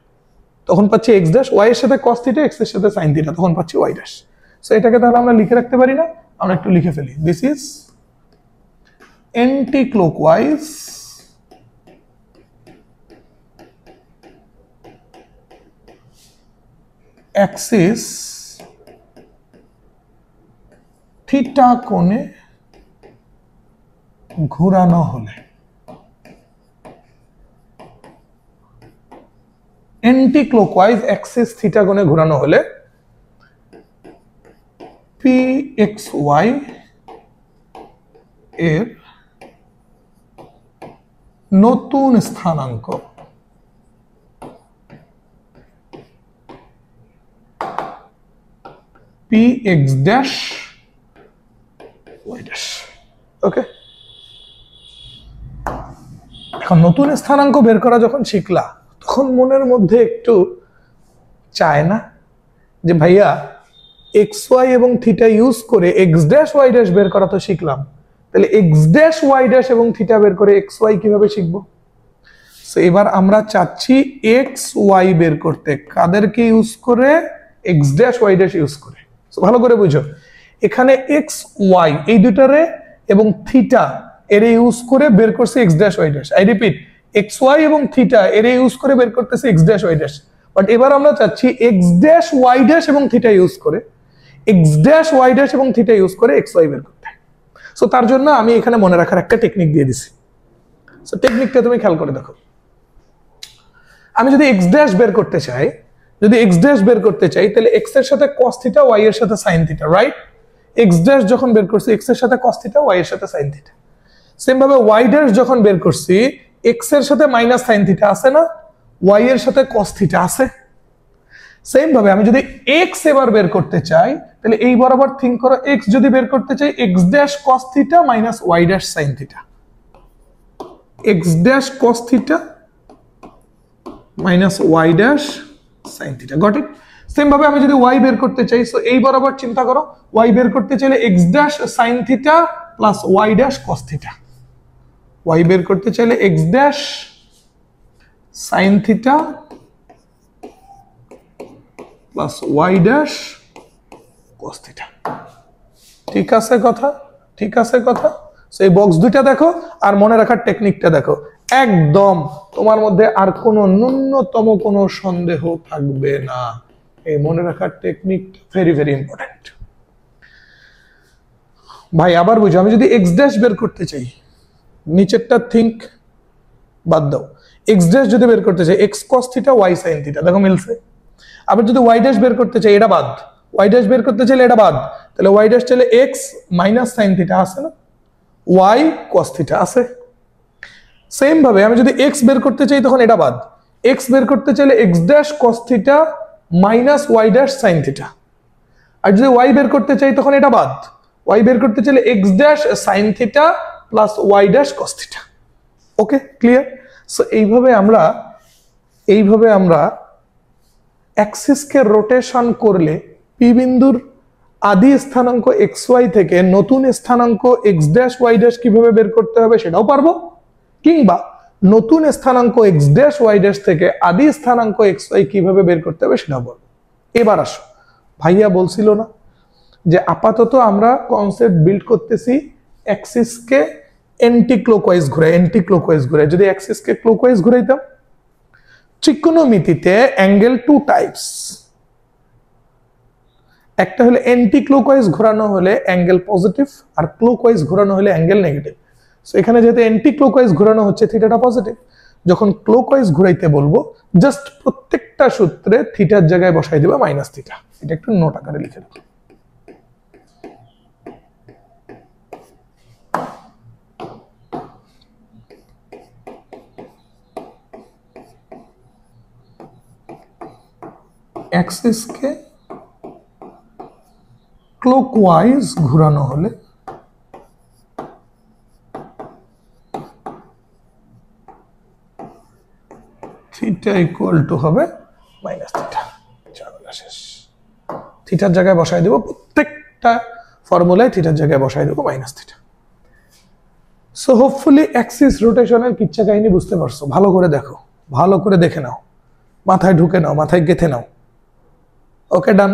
তখন পাচ্ছি x dash, y এর সাথে cos theta, x এর সাথে sin theta, তখন পাচ্ছি y dash। সো এটাকে তাহলে আমরা লিখে রাখতে পারি না? আমরা একটু লিখে ফেলি, this is anti clockwise axis theta কোণে ঘোরানো হলে, অ্যান্টি ক্লকওয়াইজ অ্যাক্সিস থিটা কোণে ঘোরানো হলে pxy এর নতুন স্থানাঙ্ক px dash y dash। ওকে, এখন নতুন স্থানাঙ্ক বের করা যখন শিখলা, তখন মনের মধ্যে একটু চায় না যে ভাইয়া xy এবং থিটা ইউজ করে x dash y dash বের করা তো শিখলাম, তাহলে x dash y dash এবং থিটা বের করে xy কিভাবে শিখবো? সো এবার আমরা চাচ্ছি xy বের করতে, কাদেরকে ইউজ করে? x dash y dash use করে। সো ভালো করে বুঝো, এখানে xy এই দুটারে এবং থিটা এর ইউজ করে বের করছি x dash y dash। I repeat, X Y এবং থিটা এর ইউজ করে বের করতেছি X dash Y dash, but এবার আমরা চাচ্ছি এক্স ড্যাশ ওয়াই ড্যাশ এবং থিটা ইউজ করে এক্স ড্যাশ ওয়াই ড্যাশ এবং থিটা ইউজ করে এক্স ওয়াই বের করতে। সো তার জন্য আমি এখানে মনে রাখার একটা টেকনিক দিয়ে দিছি। সো টেকনিকটা তুমি খেয়াল করে দেখো। আমি যদি এক্স ড্যাশ বের করতে চাই, তাহলে এক্স এর সাথে কস থিটা, ওয়াই এর সাথে sine theta, right? X dash যখন বের করছি এক্স এর সাথে কস থিটা, ওয়াই এর সাথে সাইন থিটা। সেম ভাবে ওয়াই ড্যাশ যখন বের করছি এক্স এর সাথে মাইনাস সাইন থিটা আছে না, ওয়াই এর সাথে কস থিটা আছে। সেম ভাবে আমি যদি এক্স এবার বের করতে চাই, তাহলে এই বরাবর থিঙ্ক করো, এক্স যদি বের করতে চাই X dash cos theta minus Y dash sine theta, X dash cos theta minus Y dash sine theta, got it? Same ভাবে আমি যদি ওয়াই বের করতে চাই, সো এই বরাবর চিন্তা করো, ওয়াই বের করতে চাইলে x dash sine theta plus Y dash cos theta, Y বের করতে চাইলে x dash sine theta plus Y dash cos theta. ঠিক আছে কথা? ঠিক আছে কথা? সো এই বক্স দুইটা দেখো আর মনে রাখার টেকনিকটা দেখো, একদম তোমার মধ্যে আর কোনো ন্যূনতম কোনো সন্দেহ থাকবে না। এই মনে রাখার টেকনিক ভেরি ভেরি ইম্পর্টেন্ট। ভাই আবার বুঝো, আমি যদি এক্স ড্যাশ বের করতে চাই, নিচেরটা থিঙ্ক বাদ দাও, এক্স ড্যাশ যদি বের করতে চাই X cos theta Y sine theta, দেখো মিলছে। আবার যদি ওয়াই ড্যাশ বের করতে চাই এটা বাদ, ওয়াই ড্যাশ বের করতে চাইলে এটা বাদ, তাহলে ওয়াই ড্যাশ চাইলে এক্স মাইনাস সাইন থিটা আছে না, ওয়াই কস থিটা আছে। সেম ভাবে আমি যদি এক্স বের করতে চাই তখন এটা বাদ, এক্স বের করতে চাইলে x dash cos theta minus Y dash sine theta. আর যদি ওয়াই বের করতে চাই তখন এটা বাদ, ওয়াই বের করতে চাইলে x dash sine theta plus Y dash cos theta. Okay, clear? So এইভাবে আমরা অ্যাক্সিসকে রোটেশন করলে পি বিন্দুর আদি স্থানাঙ্ক এক্স ওয়াই থেকে নতুন স্থানাঙ্ক এক্স ড্যাশ ওয়াই ড্যাশ কিভাবে বের করতে হবে সেটাও পারবো, কিংবা নতুন স্থানাঙ্ক এক্স ড্যাশ ওয়াই ড্যাশ থেকে আদি স্থানাঙ্ক এক্স ওয়াই কিভাবে বের করতে হবে সেটাও বলবো। এবার আসো, ভাইয়া বলছিল না যে আপাতত আমরা কনসেপ্ট বিল্ড করতেছি অ্যাক্সিসকে অ্যান্টি ক্লকওয়াইজ ঘুরাই, যদি অ্যাক্সিসকে ক্লকওয়াইজ ঘুরাইতাম, ত্রিকোণমিতিতে অ্যাঙ্গেল টু টাইপস, একটা হলে অ্যান্টি ক্লকওয়াইজ ঘোরানো হলে অ্যাঙ্গেল পজিটিভ, আর ক্লকওয়াইজ ঘোরানো হলে অ্যাঙ্গেল নেগেটিভ। সো এখানে যেহেতু অ্যান্টি ক্লকওয়াইজ ঘোরানো হচ্ছে থিটাটা পজিটিভ, যখন ক্লকওয়াইজ ঘুরাইতে বলবো জাস্ট প্রত্যেকটা সূত্রে থিটার জায়গায় বসাই দিবা মাইনাস থিটা। এটা একটু নোট আকারে লিখে রাখো। অ্যাক্সিসকে ক্লকওয়াইজ ঘোরানো হলে থিটা ইকুয়াল টু হবে মাইনাস থিটা। ঝামেলা শেষ। থিটার জায়গায় বসাই দেবো, প্রত্যেকটা ফর্মুলায় থিটার জায়গায় বসাই দেবো minus theta. So hopefully axis রোটেশনের কিচ্ছা কাহিনী বুঝতে পারছো। ভালো করে দেখো, ভালো করে দেখে নাও, মাথায় ঢুকে নাও, মাথায় গেঁথে নাও। ওকে, ডান।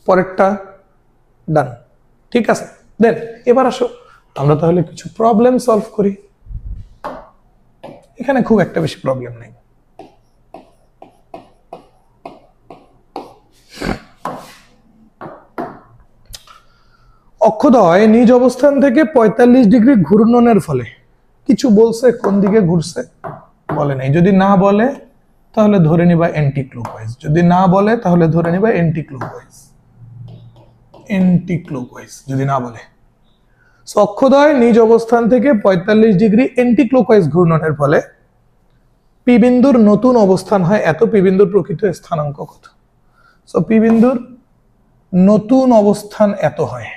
পরেরটা ডান, ঠিক আছে। দেন এবার আসো আমরা তাহলে কিছু প্রবলেম সলভ করি। এখানে খুব একটা বেশি প্রবলেম নেই। অক্ষদ্বয় নিজ অবস্থান থেকে 45 ডিগ্রি ঘূর্ণনের ফলে কিছু বলছে, কোন দিকে ঘুরছে বলে নাই। যদি না বলে তাহলে ধরে নিবা অ্যান্টি ক্লকওয়াইজ, যদি না বলে তাহলে ধরে নিবা অ্যান্টি ক্লকওয়াইজ, অ্যান্টি ক্লকওয়াইজ যদি না বলে। অক্ষদ্বয় নিজ অবস্থান থেকে 45 ডিগ্রি অ্যান্টি ক্লকওয়াইজ ঘূর্ণনের ফলে পি বিন্দুর নতুন অবস্থান হয় এত, পি বিন্দুর প্রকৃত স্থানাঙ্ক কত? সো পি বিন্দুর নতুন অবস্থান এত হয়,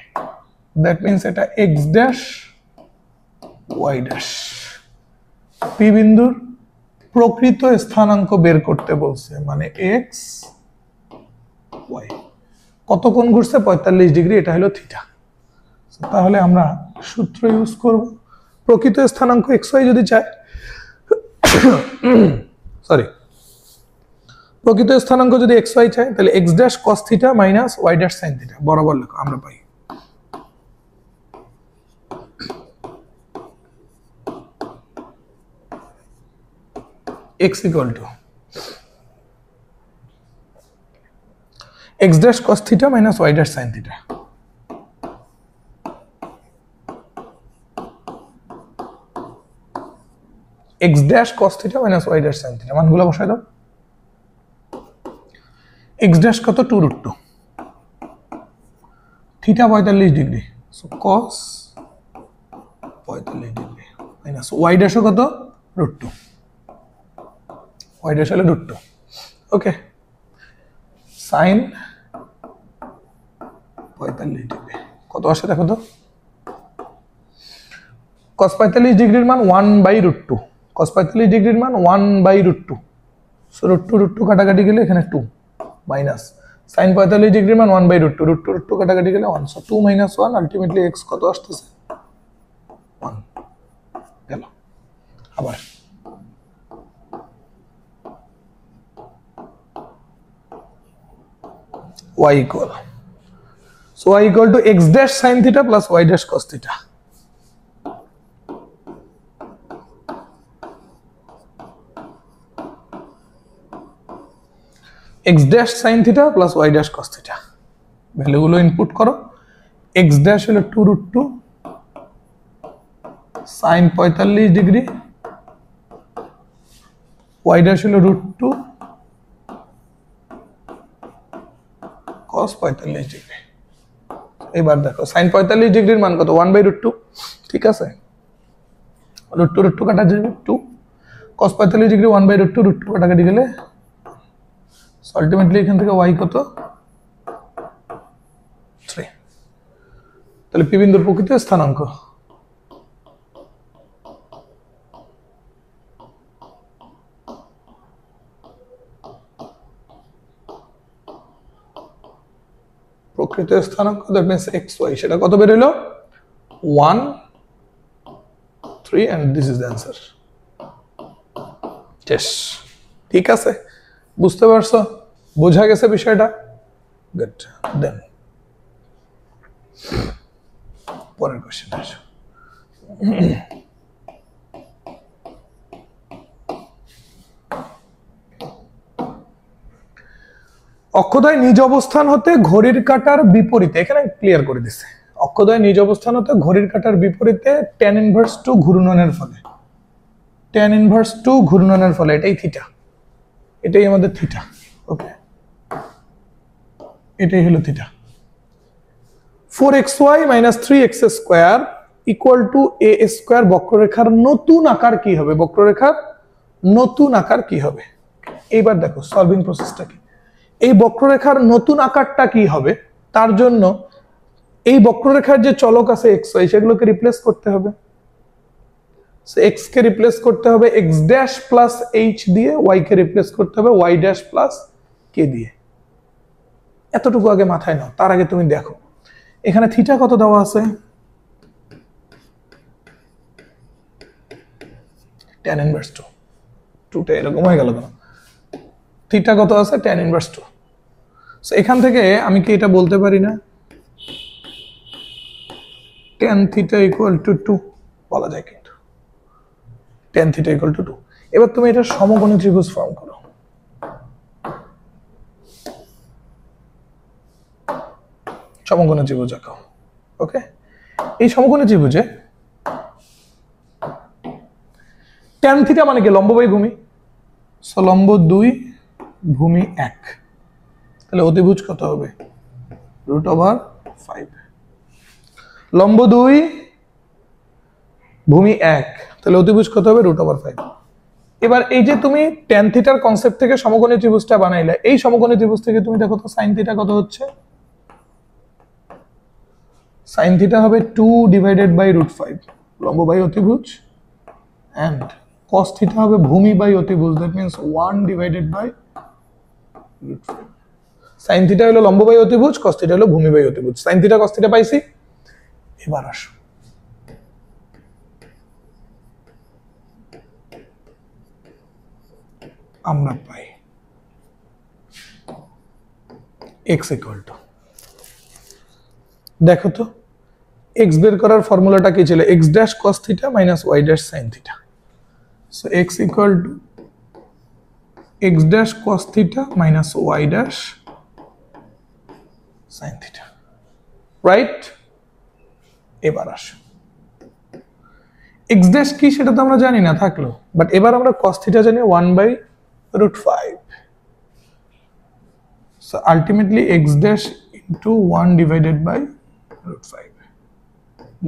দ্যাট মিন্স এটা X dash Y dash. P বিন্দুর প্রকৃত স্থানাঙ্ক বের করতে বলছে, মানে এক্স ওয়াই। কত কোণ ঘুরছে? 45 ডিগ্রি, এটা হলো থিটা। তাহলে আমরা সূত্র ইউজ করব, প্রকৃত স্থানাঙ্ক এক্স ওয়াই যদি চাই, সরি, প্রকৃত স্থানাঙ্ক যদি এক্স ওয়াই চাই তাহলে X dash cos theta minus Y dash sine theta, বরাবর লেখো, আমরা পাই x equal to x dash cos theta minus y dash sin theta। x dash cos theta minus y dash sin theta মানগুলো বসাই দাও। x dash কত 2√2, theta 45 degree, so cos 45 degree minus y dash কত √2, y dash হলো √2। ওকে, sin 45 ডিগ্রি কত আসে দেখো তো, cos 45 ডিগ্রির মান 1/√2, cos 45 ডিগ্রির মান 1/√2, সো √2 কাটাকাটি গেলে এখানে 2 মাইনাস sin 45 ডিগ্রির মান 1/√2, √2 কাটাকাটি গেলে 1, সো 2 - 1 আলটিমেটলি x কত আসতেছে 1 গেল। আবার y equal, so y equal to x dash sin theta plus y dash cos theta। x dash sin theta plus y dash cos theta ভ্যালুগুলো ইনপুট করো। x dash হলো 2√2 sin 45 ডিগ্রি, y dash হলো √2 cos 45 ডিগ্রি। এবার দেখো sin 45 ডিগ্রির মান কত 1/√2, ঠিক আছে, √2 কাটা যাবে 2, cos 45 ডিগ্রি 1/√2, √2 কাটাকাটি গেলে আলটিমেটলি এখান থেকে y কত 3। তাহলে পি বিন্দুর প্রকৃত স্থানাঙ্ক দ্যাট মিন্স xy, সেটা কত বের হলো 1 3 and this is the answer। yes, ঠিক আছে, বুঝতে পারছো, বোঝা গেছে বিষয়টা, গুড। দেন পরের কোশ্চেন আসো। অক্ষদ্বয় নিজ অবস্থান হতে ঘড়ির কাঁটার বিপরীতে, এখানে ক্লিয়ার করে দিছে, অক্ষদ্বয় নিজ অবস্থান হতে ঘড়ির কাঁটার বিপরীতে tan ইনভার্স 2 ঘূর্ণনের ফলে, tan ইনভার্স 2 ঘূর্ণনের ফলে, এটাই থিটা, এটাই আমাদের থিটা। ওকে, এটাই হলো theta. 4xy minus 3x² equal to a square বক্ররেখার নতুন আকার কি হবে, বক্ররেখার নতুন আকার কি হবে। এইবার দেখো সলভিং প্রসেসটা কি, এই বক্ররেখার নতুন আকারটা কি হবে, তার জন্য এই বক্ররেখার যে চলক আছে xy সেগুলোকে রিপ্লেস করতে হবে। সো x কে রিপ্লেস করতে হবে x ড্যাশ প্লাস h দিয়ে, y কে রিপ্লেস করতে হবে y ড্যাশ প্লাস k দিয়ে। এতটুকু আগে মাথায় নাও, তার আগে তুমি দেখো এখানে থিটা কত দেওয়া আছে, tan ইনভার্স 2, 2টা এরকম হয়ে গেল কেন, থিটা কত আছে tan ইনভার্স 2। সো এখান থেকে আমি কি এটা বলতে পারি না tan থিটা ইকুয়াল টু 2, বলা যায় কিন্তু tan থিটা ইকুয়াল টু 2। এবার তুমি এটা সমকোণী ত্রিভুজ ফর্ম করো, সমকোণী ত্রিভুজ আঁকাও। ওকে, এই সমকোণী ত্রিভুজে tan থিটা মানে কি লম্ব বাই ভূমি, সো লম্ব 2 ভূমি 1, তাহলে অতিভুজ কত হবে √5, লম্ব 2 ভূমি 1, তাহলে অতিভুজ কত হবে √5। এবার এই যে তুমি tan থিটার কনসেপ্ট থেকে সমকোণী ত্রিভুজটা বানাইলে, এই সমকোণী ত্রিভুজ থেকে তুমি দেখো তো sin থিটা কত হচ্ছে, sin থিটা হবে 2 ডিভাইডেড বাই √5 লম্ব বাই অতিভুজ, এন্ড cos থিটা হবে ভূমি বাই অতিভুজ, that means 1 divided by √5। sin theta হলো লম্ব বাই অতিভুজ, cos থিটা হলো ভূমি বাই অতিভুজ। sin থিটা cos থিটা পাইছি, এবার আসো আমরা পাই x ইকুয়াল টু, দেখো তো x বের করার ফর্মুলাটা কি ছিল, x dash cos theta minus y dash sin theta. So x equal two x dash cos theta minus y dash sin theta, right? এবার আসো x dash কি সেটা তো আমরা জানি না থাকলো, বাট এবার আমরা cos theta জানি 1/√5, so ultimately x dash into 1 divided by √5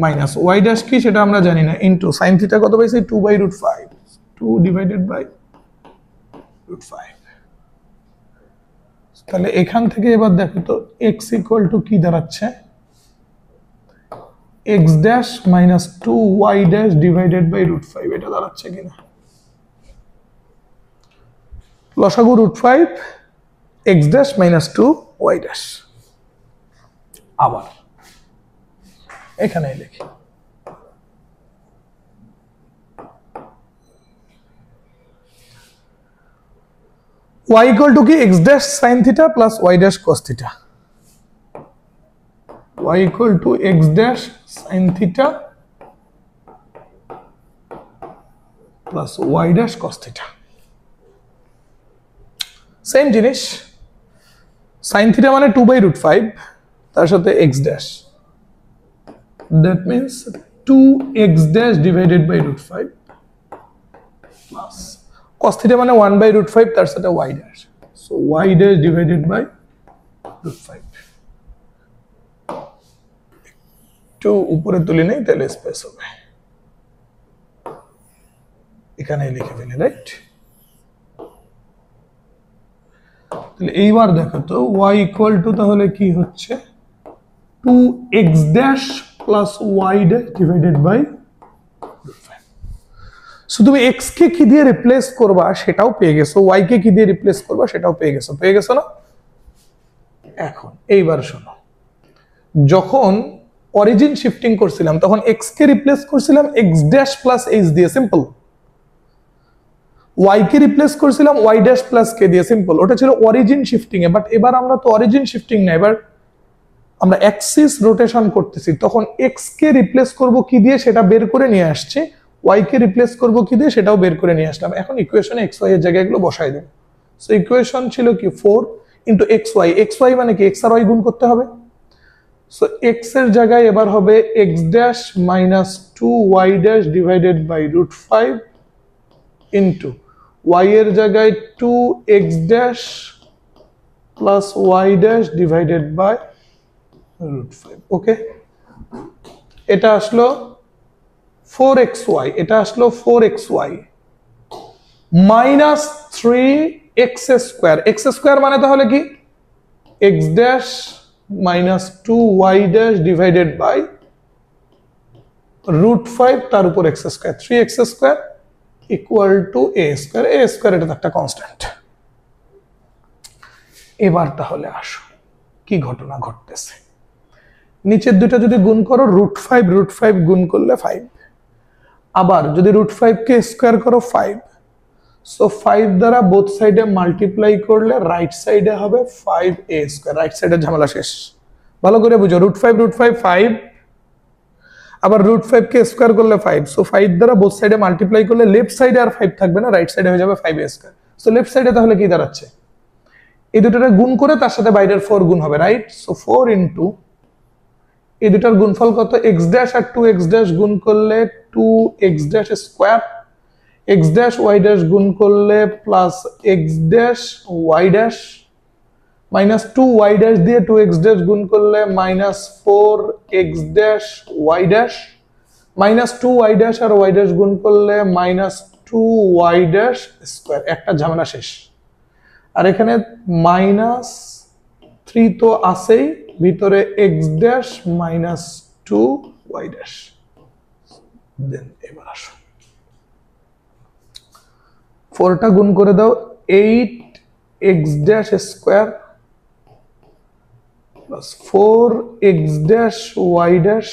minus y dash কি সেটা আমরা জানি না, into sin theta কত পাইছি 2/√5, 2 divided by √5। তাহলে এখান থেকে এবার দেখো তো x equal to কি দাঁড়াচ্ছে, x dash minus 2y dash divided by √5, এটা দাঁড়াচ্ছে কিনা? লসাগু √5 x dash minus 2y dash। আবার এখানে লিখি y equal to কি x dash sin theta plus y dash cos theta, y equal to x dash sin theta plus y dash cos theta। Same জিনিস, sin theta মানে 2/√5 তার সাথে x dash, that means 2x dash divided by √5 plus cos theta মানে 1/√5 তার সাথে y dash, so y dash divided by √5। একটু উপরে তুলে নেই তাহলে স্পেস হবে, এখানে লিখে ফেলি, রাইট? তাহলে এইবার দেখো তো y equal to তাহলে কি হচ্ছে 2x dash plus y dash divided by √5। So তুমি x কে কি দিয়ে রিপ্লেস করবা সেটাও পেয়ে গেছো, y কে কি দিয়ে রিপ্লেস করবা সেটাও পেয়ে গেছো না? এখন এইবার শোনো, যখন অরিজিন শিফটিং করছিলাম তখন x কে রিপ্লেস করছিলাম x dash plus h দিয়ে, সিম্পল। y কে রিপ্লেস করছিলাম y dash plus k দিয়ে, সিম্পল। ওটা ছিল অরিজিন শিফটিং এ, বাট এবার আমরা তো অরিজিন শিফটিং না, এবার আমরা অ্যাক্সিস রোটেশন করতেছি, তখন x কে রিপ্লেস করব কি দিয়ে সেটা বের করে নিয়ে আসছে, y কে রিপ্লেস করব কি দিয়ে সেটাও বের করে নিয়ে আসলাম। এখন ইকুয়েশনে x y এর জায়গায় এগুলো বসাই দেব। সো ইকুয়েশন ছিল কি 4 ইনটু xy মানে কি x আর y গুণ করতে হবে, সো x এর জায়গায় এবার হবে x dash minus 2y dash divided by √5 into y এর জায়গায় 2x dash plus y dash divided by √5। ওকে, এটা আসলো 4xy, এটা আসলো 4xy minus 3x square, x square মানে তাহলে কি x dash minus 2y dash divided by √5 তার উপর x square, 3x square equal to a square, এটা একটা কনস্ট্যান্ট। এবার তাহলে আসো কি ঘটনা ঘটতেছে, নিচের দুটো যদি গুণ করো √5 গুণ করলে 5, আবার যদি √5 কে স্কয়ার করো 5, সো 5 দ্বারা বোথ সাইডে মাল্টিপ্লাই করলে রাইট সাইডে হবে 5a স্কয়ার, রাইট সাইডের ঝামেলা শেষ। ভালো করে বুঝো, √5 5, আবার √5 কে স্কয়ার করলে 5, সো 5 দ্বারা বোথ সাইডে মাল্টিপ্লাই করলে লেফট সাইডে আর 5 থাকবে না, রাইট সাইডে হয়ে যাবে 5a স্কয়ার। সো লেফট সাইডে তাহলে কি দাঁড়াচ্ছে, এই দুটোরে গুণ করে তার সাথে বাইরের 4 গুণ হবে, রাইট? সো 4 ইনটু এই দুটার গুণফল কত, x dash আর 2x dash গুণ করলে 2x dash square, x dash y dash গুণ করলে plus x dash y dash minus 2y dash দিয়ে 2x dash গুণ করলে minus 4x dash y dash minus 2y dash আর y dash গুণ করলে মাইনাস 2y dash স্কয়ার, একটা ঝামেলা শেষ। আর এখানে মাইনাস 3 তো আছেই, ভিতরে x dash minus 2y dash। দেন এবার আসো 4টা গুণ করে দাও, 8x dash square plus 4x dash y dash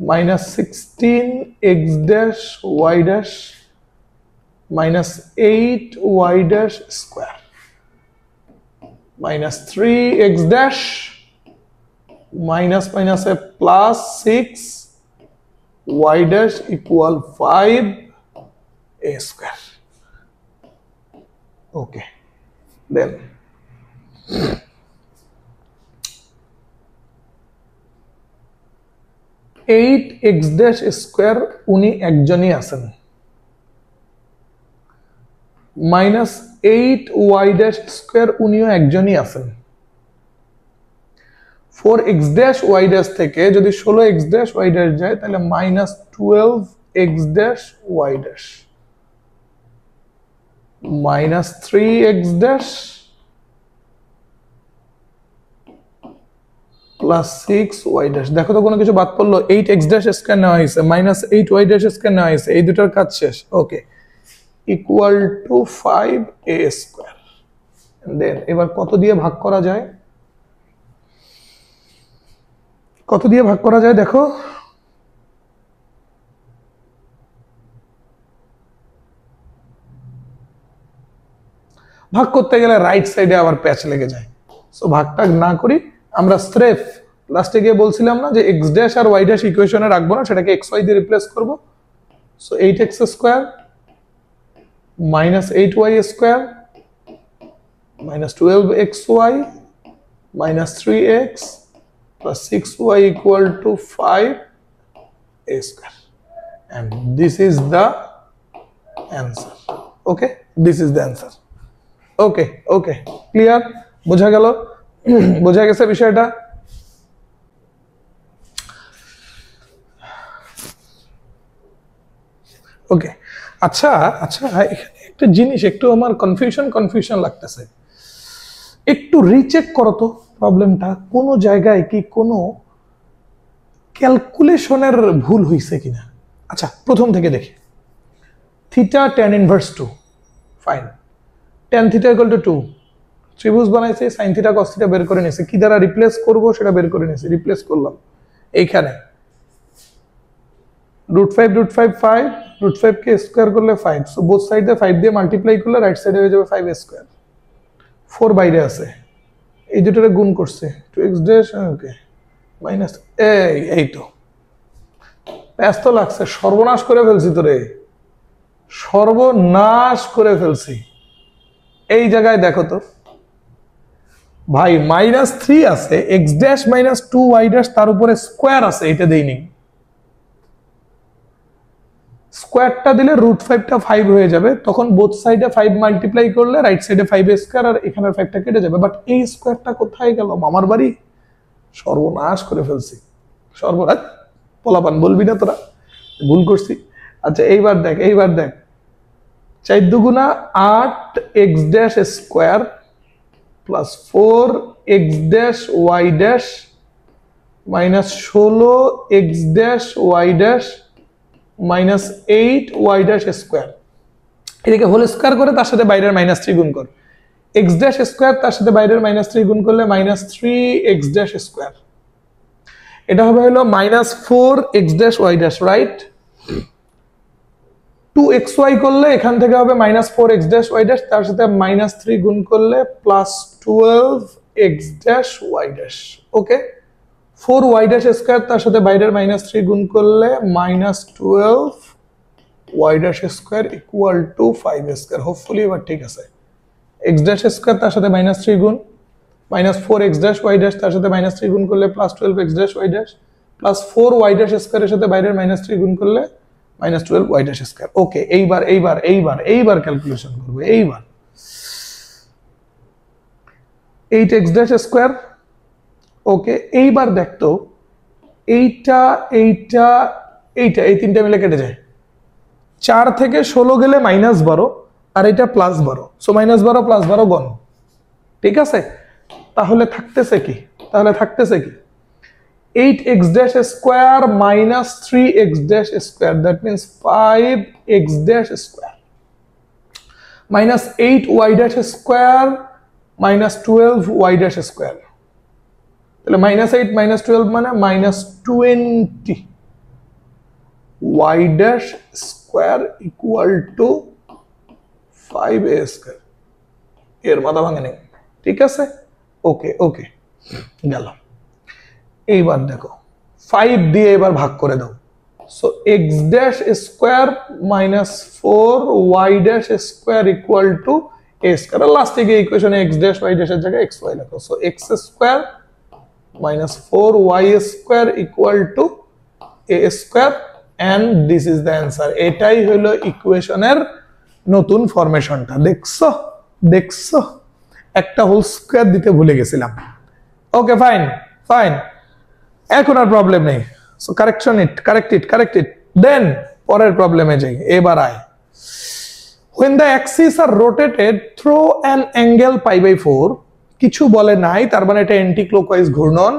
minus 16x dash y dash minus 8y dash square minus 3x dash minus minus a plus 6y dash equal 5a square। Okay, then 8x' উনি একজনই আছেন, -8y' উনিও একজনই আছেন। 4x' থেকে যদি 16x' যায় তাহলে -12x' -3x' +6y'। দেখো তো কোনো কিছু বাদ পড়লো? 8x' নেওয়া হয়েছে, -8y' নেওয়া হয়েছে, এই দুটোর কাজ শেষ। ওকে, ইকুয়াল টু 5a²। দেন এবার কত দিয়ে ভাগ করা যায়? কত দিয়ে ভাগ করা যায় দেখো? ভাগ করতে গেলে রাইট সাইডে আবার প্যাচ লেগে যায়, সো ভাগটাগ না করি আমরা স্রেফ লাস্টে গিয়ে বলছিলাম না যে x' আর y' ইকুয়েশনে রাখবো না, সেটাকে xy দিয়ে রিপ্লেস করব। So 8x² -8y² -12xy -3x +6y equal to 5a², and this is the answer. Okay, this is the answer. Okay okay, clear? বোঝা গেল? বোঝা গেছে বিষয়টা? ওকে, আচ্ছা আচ্ছা, এখানে একটা জিনিস একটু আমার কনফিউশন লাগতেছে, একটু রিচেক করো তো প্রবলেমটা, কোনো জায়গায় কি কোনো ক্যালকুলেশনের ভুল হয়েছে কিনা। আচ্ছা, প্রথম থেকে দেখি। Theta tan inverse 2, fine. tan θ = 2, ত্রিভুজ বানাইছে, sin θ cos θ বের করে নিয়েছে, কি দ্বারা রিপ্লেস করব সেটা বের করে নিয়েছে, রিপ্লেস করলাম। এইখানে √5 √5 কে স্কয়ার করলে 5, সো বোথ সাইডে 5 দিয়ে মাল্টিপ্লাই করলে রাইট সাইডে হয়ে যাবে 5a²। 4 বাইরে আছে, এই দুটোরে গুণ করছে 2x'। ওকে, মাইনাস এই তো ব্যস্ত লাগছে, সর্বনাশ করে ফেলছি তোরে, সর্বনাশ করে ফেলছি। এই জায়গায় দেখো তো ভাই, -3 আছে, x' -2y' তার উপরে স্কয়ার আছে, এটা দেইনি। স্কয়ারটা দিলে √5টা 5 হয়ে যাবে, তখন বোথ সাইডে 5 মাল্টিপ্লাই করলে রাইট সাইডে 5a² আর এখানের 5টা কেটে যাবে। বাট এই স্কয়ারটা কোথায় গেল? মামার বাড়ি। সর্বনাশ করে ফেলছি, সর্বনাশ। পোলাপান বলবি না তোরা, ভুল করছি। আচ্ছা, এইবার দেখ 4 দুগুণা 8x' plus 4x'y' minus 16x'y' minus 8y'²। এদিকে হোল স্কয়ার করে তার সাথে বাইরের -3 গুণ কর। x' তার সাথে বাইরের -3 গুণ করলে -3x'²। এটা হবে হলো -4x'y', রাইট? 2xy করলে এখান থেকে হবে -4x', তার সাথে -3 গুণ করলে +12x'। ওকে, 4y'² তার সাথে বাইরের -3 গুণ করলে -12y'² equal to 5a²। Hopefully এবার ঠিক আছে। x'² তার সাথে -3 গুণ, -4x'y' তার সাথে -3 গুণ করলে +12x', প্লাস 4y'² এর সাথে বাইরের -3 গুণ করলে -12y'²। ওকে, এইবার ক্যালকুলেশন করবো। এইবার 8x'²। ওকে, এইবার দেখতো এইটা এই তিনটা মিলে কেটে যায়। 4 থেকে 16 গেলে -12 আর এটা +12, সো -12 +12 গণ। ঠিক আছে, তাহলে থাকতেছে কি? 8x'² minus 3x'², that means 5x'² minus 8y'² minus 12y'²। তাহলে -8 minus 12 মানে -20 y'² equal to 5a²। এর মাথা ভাঙে নেই, ঠিক আছে? ওকে ওকে, গেল। এইবার দেখো 5 দিয়ে এবার ভাগ করে দাও। So x'² minus 4y'² equal to a square, লাস্টে গিয়ে ইকুয়েশনে x ড্যাশ y ড্যাশের জায়গায় xy লেখো। So x square minus 4y square equal to a square and this is the answer। এটাই হলো ইকুয়েশনের নতুন ফরমেশনটা। দেখছো একটা হোল স্কয়ার দিতে ভুলে গেছিলাম। ওকে ফাইন ফাইন, এখন আর প্রবলেম নেই। সো কারেক্ট ইট দেন পরের প্রবলেমে যাই। এবার আয়, when the axes are rotated through an angle π/4, কিছু বলে নাই, তার মানে এটা অ্যান্টি ক্লকওয়াইজ ঘূর্ণন।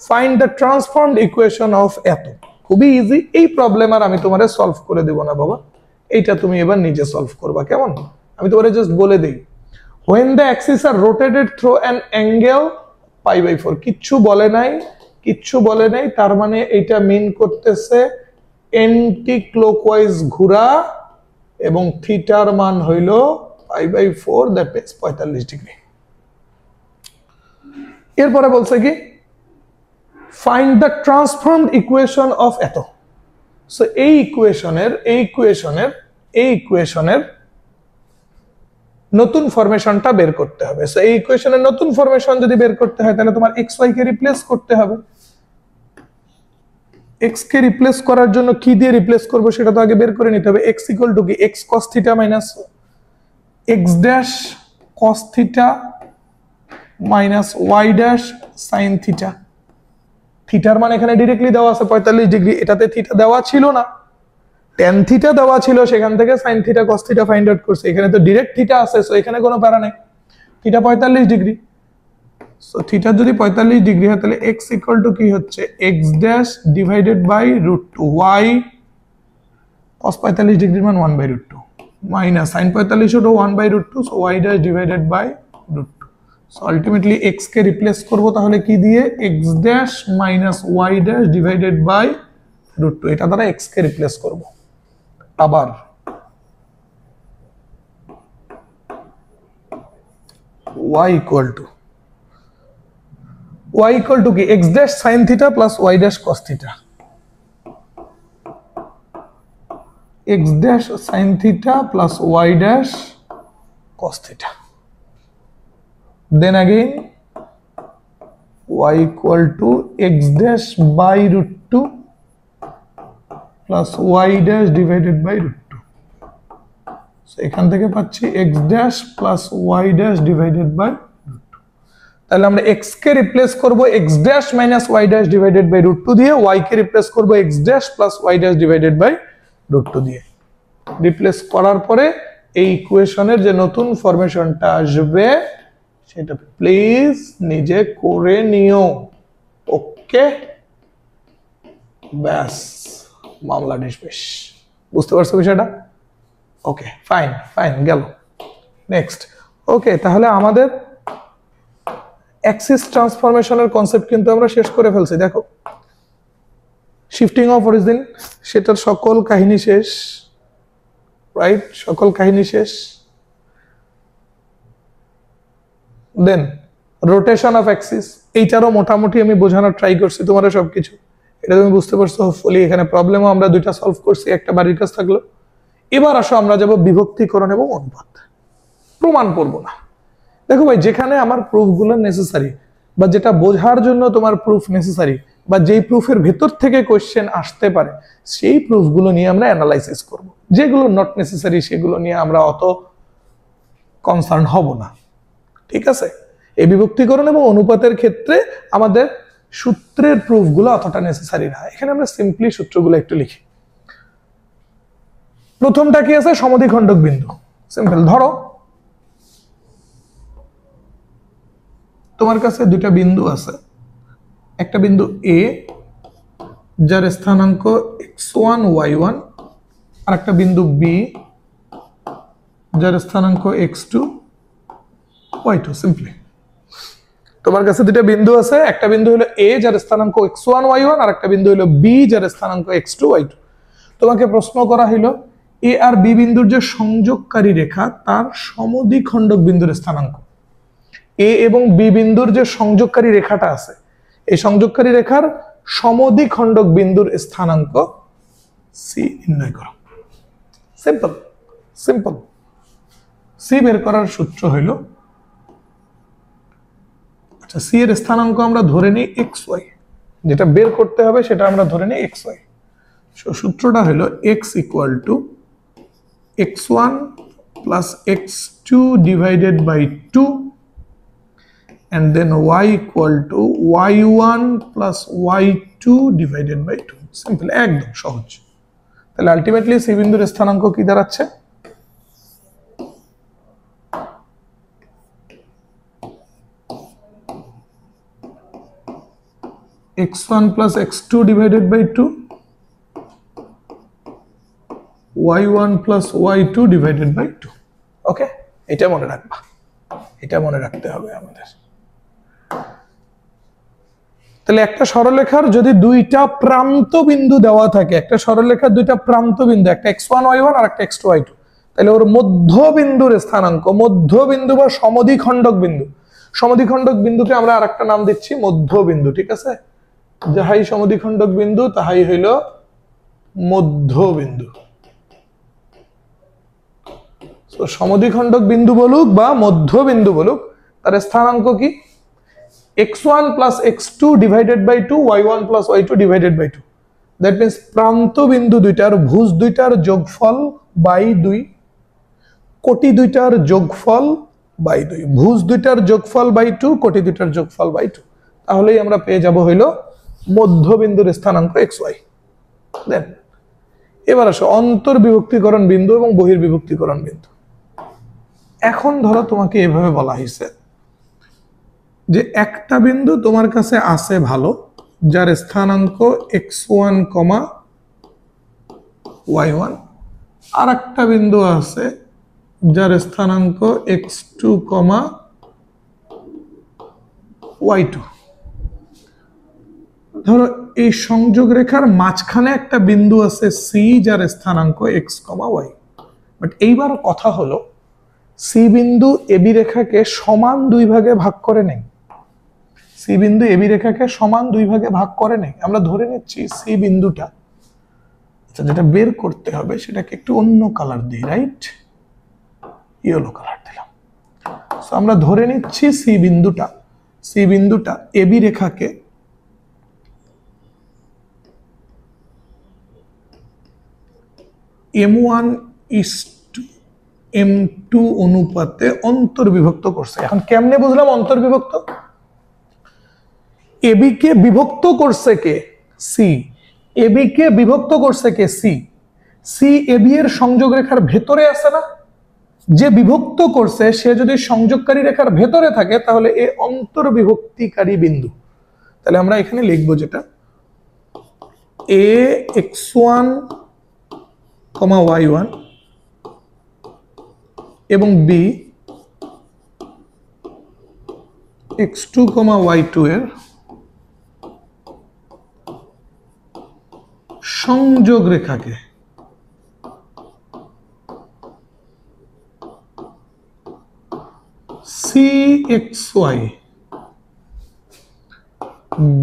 Find the transformed equation of এত। খুবই ইজি, এই প্রবলেম আর আমি তোমারে সলভ করে দেব না বাবা, এইটা তুমি এবার নিজে সলভ করবা, কেমন? আমি তোমারে জাস্ট বলে দেই, when the axes are rotated through an angle π/4, কিচ্ছু বলে নাই, তার মানে এটা মিন করতেছে অ্যান্টি ক্লকওয়াইজ ঘোরা এবং থিটার মান হইল π/4, দ্যাট ইজ 45 ডিগ্রি। এরপরে বলছে কি, find the transformed equation of এত। সো এই ইকুয়েশনের নতুন ফরমেশনটা বের করতে হবে। সো এই ইকুয়েশনের নতুন ফরমেশন যদি বের করতে হয় তাহলে তোমার xy কে রিপ্লেস করতে হবে। x কে রিপ্লেস করার জন্য কি দিয়ে রিপ্লেস করব সেটা তো আগে বের করে নিতে হবে। x ইকুয়াল টু কি, x cos theta minus x dash cos theta minus y dash sin theta. থিটার মান এখানে ডাইরেক্টলি দেওয়া আছে 45 ডিগ্রি, এটাতে থিটা দেওয়া ছিল না, tan থিটা দেওয়া ছিল, সেখান থেকে sin theta cos theta find out করছে। এখানে তো ডাইরেক্ট থিটা আছে, সো এখানে কোনো প্যারা নাই, থিটা 45 ডিগ্রি। সো থিটা যদি 45 ডিগ্রি হয় তাহলে x ইকুয়াল টু কি হচ্ছে, x dash divided by √2 y cos 45 ডিগ্রির মান 1/√2 মাইনাস sin 45 হলো 1/√2, so y dash divided by √2। So ultimately x কে রিপ্লেস করব তাহলে কি দিয়ে, x dash minus y dash divided by √2, এটা দ্বারা x কে রিপ্লেস করব। আবার y ইকুয়াল টু কি, x dash sin theta plus y dash cos theta, x dash sin theta plus y dash cos theta. Then again y equal to x dash by √2 plus y dash divided by √2। So এখান থেকে পাচ্ছি x dash plus y dash divided by √2। তাহলে আমরা x কে রিপ্লেস করব x dash minus y dash divided by √2 দিয়ে, y কে রিপ্লেস করব x dash plus y dash divided by √2 দিয়ে। রিপ্লেস করার পরে এই ইকুয়েশনের যে নতুন ফরমেশনটা আসবে সেটা প্লিজ নিজে করে নিও। ওকে, ব্যাস মামলা ডিসমিস। বুঝতে পারছো বিষয়টা? ওকে ফাইন গেল। নেক্সট, ওকে, তাহলে আমাদের অ্যাক্সিস ট্রান্সফরমেশনের কনসেপ্ট কিন্তু আমরা শেষ করে ফেলছি। দেখো, শিফটিং অফ অরিজিন, সেটার সকল কাহিনী শেষ, রাইট? সকল কাহিনী শেষ। দেন রোটেশন অফ অ্যাক্সিস, এইটারও মোটামুটি আমি বোঝানোর ট্রাই করছি তোমার সবকিছু, এটা তুমি বুঝতে পারছো হোপফুলি। এখানে প্রবলেমও আমরা দুইটা সলভ করছি, একটা বাড়ির কাজ থাকলো। এবার আসো আমরা যাব বিভক্তিকরণ এবং অনুপাত। প্রমাণ করব না। দেখো ভাই, যেখানে আমার প্রুফগুলো নেসেসারি বা যেটা বোঝার জন্য তোমার প্রুফ নেসেসারি বা যেই প্রুফের ভেতর থেকে কোশ্চেন আসতে পারে সেই প্রুফগুলো নিয়ে আমরা অ্যানালাইসিস করব। যেগুলো নট নেসেসারি সেগুলো নিয়ে আমরা অত কনসার্ন হব না, ঠিক আছে? এই বিভক্তিকরণ এবং অনুপাতের ক্ষেত্রে আমাদের সূত্রের প্রুফগুলো অতটা নেসেসারি না। এখানে আমরা সিম্পলি সূত্রগুলো একটু লিখি। প্রথমটা কি আছে, সমদ্বিখণ্ডক বিন্দু। সিম্পল, ধরো তোমার কাছে দুইটা বিন্দু আছে, একটা বিন্দু এ যার স্থানাঙ্ক x1 y1 আর একটা বিন্দু বি যার স্থানাঙ্ক x2 y2। সিম্পলি তোমার কাছে দুইটা বিন্দু আছে, একটা বিন্দু হলো এ যার স্থানাঙ্ক x1 y1 আর একটা বিন্দু হলো বি যার স্থানাঙ্ক x2 y2। তোমাকে প্রশ্ন করা হলো এ আর বি বিন্দুর যে সংযোগকারী রেখা তার সমদ্বিখণ্ডক বিন্দুর স্থানাঙ্ক। এ এবং বি বিন্দুর যে সংযোগকারী রেখাটা আছে, এই সংযোগকারী রেখার সমদ্বিখণ্ডক বিন্দুর স্থানাঙ্ক সি নির্ণয় করো। সিম্পল সিম্পল সি বের করার সূত্র হইল, আচ্ছা সি এর স্থানাঙ্ক আমরা ধরে নিই এক্স ওয়াই, যেটা বের করতে হবে সেটা আমরা ধরে নিই এক্স ওয়াই। সূত্রটা হলো X equal to x1 plus x2 divided by 2 and then y equal to y1 plus y2 divided by 2. Simple, একদম সহজ। তাহলে আলটিমেটলি সি বিন্দুর স্থানাঙ্ক কি দাঁড়াচ্ছে? x1 plus x2 divided by 2 y1 plus y2 divided by 2. ওকে, এটা মনে রাখবা, এটা মনে রাখতে হবে আমাদের। তাহলে একটা সরলরেখার যদি দুইটা প্রান্ত বিন্দু দেওয়া থাকে, একটা সরলরেখার দুইটা প্রান্ত বিন্দু, একটা x1 y1 আর একটা x2 y2, তাহলে ওর মধ্যবিন্দুর স্থানাঙ্ক, মধ্যবিন্দু বা সমদ্বিখণ্ডক বিন্দু, সমদ্বিখণ্ডক বিন্দুকে আমরা আরেকটা নাম দিচ্ছি মধ্যবিন্দু, ঠিক আছে? যাহাই সমদ্বিখণ্ডক বিন্দু তাহাই হইল মধ্যবিন্দু। তো সমদ্বিখণ্ডক বিন্দু বলুক বা মধ্যবিন্দু বলুক, তার স্থানাঙ্ক কি? x1 plus x2 divided by 2 y1 plus y2 divided by 2. That means প্রান্ত বিন্দু দুইটার ভুজ দুইটার যোগফল বাই 2, কোটি দুইটার যোগফল বাই 2, ভুজ দুইটার যোগফল বাই 2, কোটি দুইটার যোগফল বাই 2। তাহলেই আমরা পেয়ে যাব হইল মধ্যবিন্দুর স্থানাঙ্ক xy। দেন এবার আসো অন্তর্বিভক্তিকরণ বিন্দু এবং বহির্বিভক্তিকরণ বিন্দু। এখন ধরো তোমাকে এভাবে বলা হয়েছে যে একটা বিন্দু তোমার কাছে আছে ভালো, যার স্থানাঙ্ক x1, y1, আর একটা বিন্দু আছে যার স্থানাঙ্ক x2, y2। ধরো এই সংযোগ রেখার মাঝখানে একটা বিন্দু আছে সি, যার স্থানাঙ্ক x, y। বাট এইবার কথা হলো সি বিন্দু এবি রেখাকে সমান দুই ভাগে ভাগ করে নেই, সি বিন্দু এবি রেখাকে সমান দুই ভাগে ভাগ করে নেই। আমরা ধরে নিচ্ছি সি বিন্দুটা, আচ্ছা যেটা বের করতে হবে সেটাকে একটু অন্য কালার দিই, রাইট? ইয়েলো কালার দিলাম। সো আমরা ধরে নিচ্ছি সি বিন্দুটা এবি রেখাকে m1:m2 অনুপাতে অন্তর্বিভক্ত করছে। এখন কেমনে বুঝলাম অন্তর্বিভক্ত? এবি কে বিভক্ত করছে কে? সি। এবি কে বিভক্ত করছে কে? সি। সি এবি এর সংযোগ রেখার ভেতরে আছে না? যে বিভক্ত করছে সে যদি সংযোগকারী রেখার ভেতরে থাকে তাহলে এ অন্তর্বিভক্তিকারী বিন্দু। তাহলে আমরা এখানে লিখব যেটা a x1, y1 এবং b x2, y2 এর সংযোগ রেখাকে CXY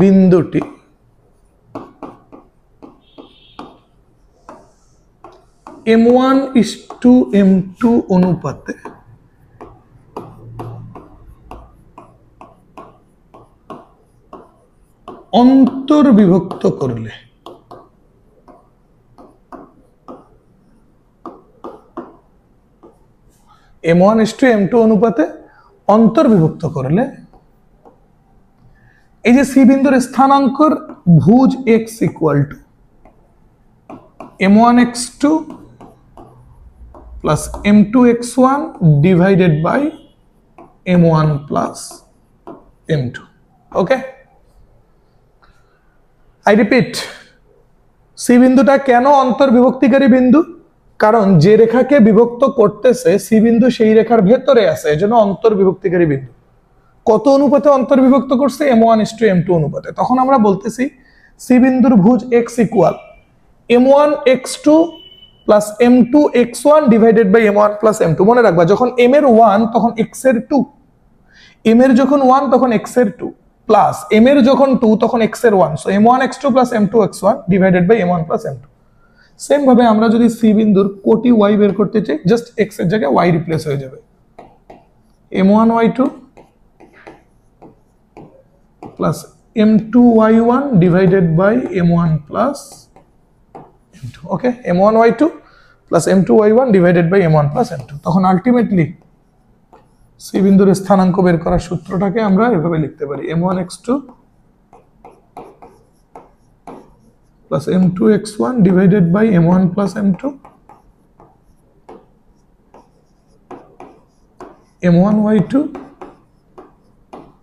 বিন্দুটি m1:m2 অনুপাতে অন্তর্বিভক্ত করলে m1:m2 অনুপাতে অন্তর্বিভক্ত করলে এই যে সি বিন্দুর স্থানাঙ্কর ভুজ x equal to m1x2 plus m2x1 divided by m1 plus m2. Okay, I repeat, C বিন্দুটা কেন অন্তর্বিভক্তিকারী বিন্দু? কারণ যে রেখাকে বিভক্ত করতেছে সি বিন্দু সেই রেখার ভেতরে আছে, এজন্য অন্তর্বিভক্তিকারী বিন্দু। কত অনুপাতে অন্তর্বিভক্ত করছে? m1:m2 অনুপাতে। তখন আমরা বলতেছি সি বিন্দুর ভুজ x equal m1x2 plus m2x1 divided by m1 plus m2। মনে রাখবা যখন m এর 1 তখন x এর 2, m এর যখন 1 তখন x এর 2, প্লাস m এর যখন 2 তখন x এর 1। So m1x2 plus m2x1 divided by m1 plus m2। Same ভাবে আমরা যদি সি বিন্দুর কোটি y বের করতে চাই, জাস্ট x এর জায়গায় y রিপ্লেস হয়ে যাবে। m1y2 plus m2y1 divided by m1 plus m2. Okay, m1y2 plus m2y1 divided by m1 plus m2. তখন আলটিমেটলি সি বিন্দুর স্থানাঙ্ক বের করার সূত্রটাকে আমরা এভাবে লিখতে পারি m1x2 plus m2x1 divided by m1 plus m2 m1y2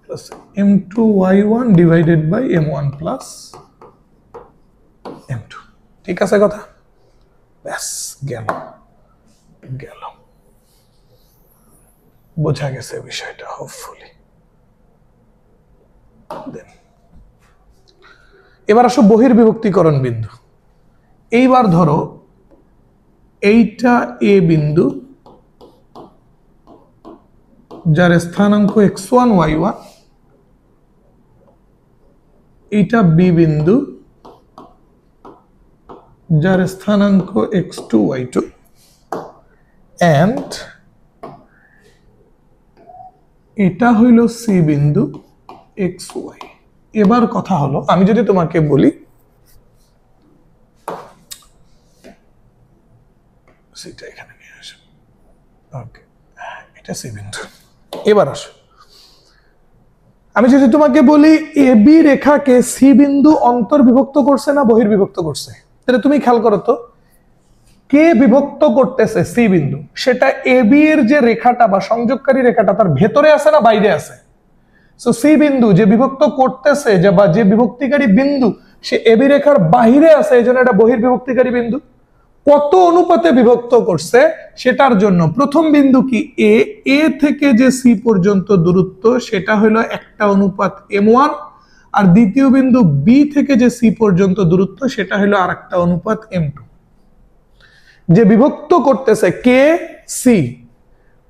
plus m2y1 divided by m1 plus m2. ঠিক আছে কথা? ব্যাস গেল গেল, বোঝা গেছে বিষয়টা হোপফুলি। এবার আসো বহির্বিভক্তিকরণ বিন্দু। এইবার ধরো এইটা এ বিন্দু যার স্থানাঙ্ক x1 y1, এইটা বি বিন্দু যার স্থানাঙ্ক x2 y2 and এটা হইল সি বিন্দু xy। এবার কথা হলো, আমি যদি তোমাকে বলি সেটা এখানে নিয়ে আসো, ওকে, এটা সি বিন্দু। এবার আসো, আমি যদি তোমাকে বলি এ বি রেখাকে সি বিন্দু অন্তর্বিভক্ত করছে না বহির্বিভক্ত করছে, তাহলে তুমি খেয়াল করো তো কে বিভক্ত করতেছে সি বিন্দু, সেটা এ বি এর যে রেখাটা বা সংযোগকারী রেখাটা তার ভেতরে আছে না বাইরে আছে? সো সি বিন্দু যে বিভক্ত করতেছে যে বা যে বিভক্তিকারী বিন্দু সে এ বি রেখার বাইরে আছে, এই জন্য এটা বহির্বিভক্তিকারী বিন্দু। কত অনুপাতে বিভক্ত করছে সেটার জন্য প্রথম বিন্দু কি এ, এ থেকে যে সি পর্যন্ত দূরত্ব সেটা হলো একটা অনুপাত m1, আর দ্বিতীয় বিন্দু বি থেকে যে সি পর্যন্ত দূরত্ব সেটা হলো আরেকটা অনুপাত m2। যে বিভক্ত করতেছে কে সি,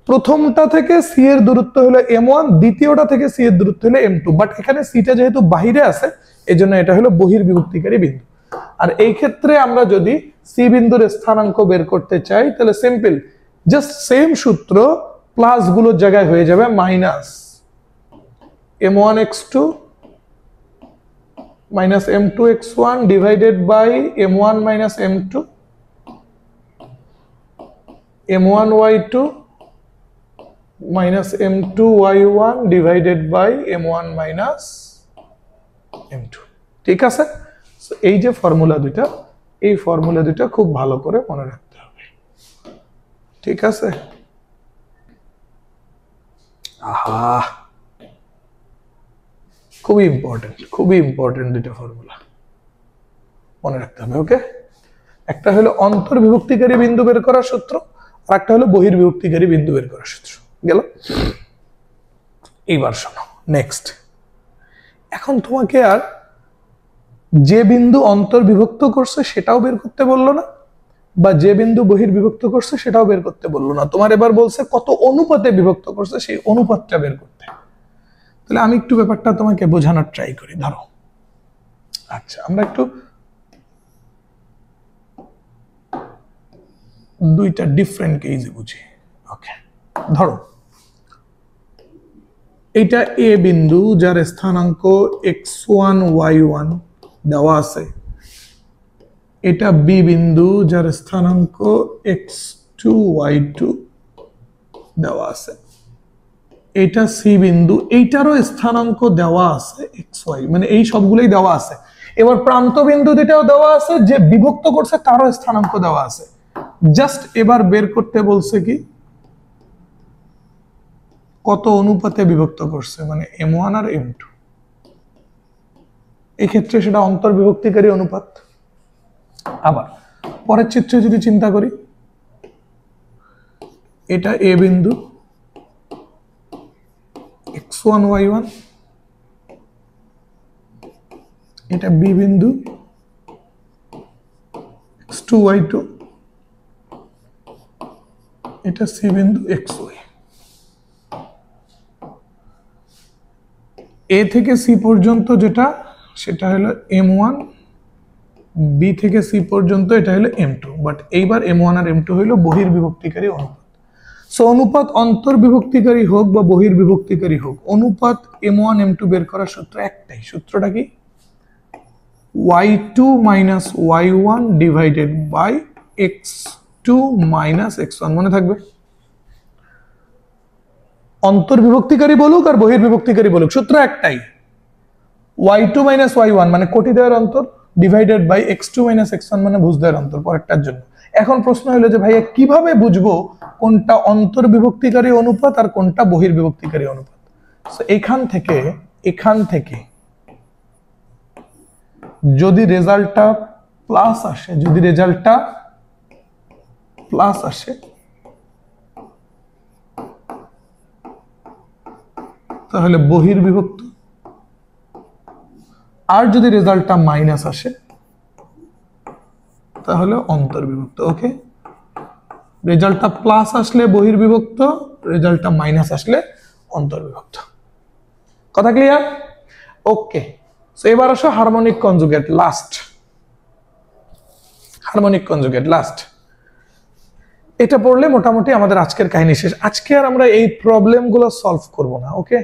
প্রথমটা থেকে সি এর দূরত্ব হলো m1, দ্বিতীয়টা থেকে সি এর দূরত্ব হলো m2, বাট এখানে সিটা যেহেতু বাইরে আছে এজন্য এটা হলো বহির্বিভক্তিকারী বিন্দু। আর এই ক্ষেত্রে আমরা যদি সি বিন্দুর স্থানাঙ্ক বের করতে চাই তাহলে সিম্পল, জাস্ট সেম সূত্র, প্লাস গুলোর জায়গায় হয়ে যাবে minus m1x2 minus m2x1 divided by m1 minus m2 m1y2 minus m2y1 divided by m1 minus m2। ঠিক আছে? এই যে ফর্মুলা দুইটা, এই ফর্মুলা দুইটা খুব ভালো করে মনে রাখতে হবে। ঠিক আছে? আহা, খুবই ইম্পর্টেন্ট দুইটা ফর্মুলা মনে রাখতে হবে। ওকে, একটা হলো অন্তর্বিভক্তিকারী বিন্দু বের করার সূত্র, আর একটা হলো বহির্বিভক্তিকারী বিন্দু বের করার সূত্র। গেল? এইবার শোনো নেক্সট, এখন তোমাকে আর যে বিন্দু অন্তর্বিভক্ত করছে সেটাও বের করতে বললো না, বা যে বিন্দু বহির্বিভক্ত করছে সেটাও বের করতে বললো না, তোমার এবার বলছে কত অনুপাতে বিভক্ত করছে সেই অনুপাতটা বের করতে। তাহলে আমি একটু ব্যাপারটা তোমাকে বোঝানোর ট্রাই করি। ধরো, আচ্ছা আমরা একটু দুইটা ডিফারেন্ট কেসে বুঝি। ওকে, ধরো এটা এ বিন্দু যার স্থানাঙ্ক x1 y1 দেওয়া আছে, এটা বি বিন্দু যার স্থানাঙ্ক x2 y2 দেওয়া আছে, এটা সি বিন্দু, এইটারও স্থানাঙ্ক দেওয়া আছে xy, মানে এই সবগুলোই দেওয়া আছে। এবার প্রান্ত বিন্দু দুটাও দেওয়া আছে, যে বিভক্ত করছে তারও স্থানাঙ্ক দেওয়া আছে। জাস্ট এবার বের করতে বলছে কি কত অনুপাতে বিভক্ত করছে, মানে m1 আর m2। এই ক্ষেত্রে সেটা অন্তর্বিভক্তিকারী অনুপাত। আবার পরের চিত্রে যদি চিন্তা করি, এটা এ বিন্দু x1 y1, এটা বি বিন্দু x2 y2, এটা সি বিন্দু xy। এ থেকে সি পর্যন্ত যেটা সেটা হলো m1, বি থেকে সি পর্যন্ত এটা হলো m2, বাট এইবার m1 আর m2 হলো বহির্বিভক্তিকারী অনুপাত। সো অনুপাত অন্তর্বিভক্তিকারী হোক বা বহির্বিভক্তিকারী হোক, অনুপাত m1 m2 বের করার সূত্র একটাই। সূত্রটা কি? y2 minus y1 divided by x2 minus x1। মনে থাকবে? অন্তর্বিভক্তিকারী বলুক আর বহির্বিভক্তিকারী বলুক, সূত্র একটাই। y2 minus y1 মানে কোটিদ্বয়ের অন্তর, divided by x2 minus x1 মানে ভুজদ্বয়ের অন্তর পরেরটার জন্য। এখন প্রশ্ন হলো যে ভাইয়া কিভাবে বুঝবো কোনটা অন্তর্বিভক্তিকারী অনুপাত আর কোনটা বহির্বিভক্তিকারী অনুপাত? সো এখান থেকে যদি রেজাল্টটা প্লাস আসে, তাহলে বহির্বিভক্ত, আর যদি রেজাল্টটা মাইনাস আসে তাহলে অন্তর্বিভক্ত। ওকে, রেজাল্টটা প্লাস আসলে বহির্বিভক্ত, রেজাল্টটা মাইনাস আসলে অন্তর্বিভক্ত। কথা ক্লিয়ার? ওকে, সো এবার আসো harmonic conjugate, last. Harmonic conjugate last, এটা পড়লে মোটামুটি আমাদের আজকের কাহিনী শেষ। আজকে আর আমরা এই প্রবলেমগুলো সলভ করব না। ওকে,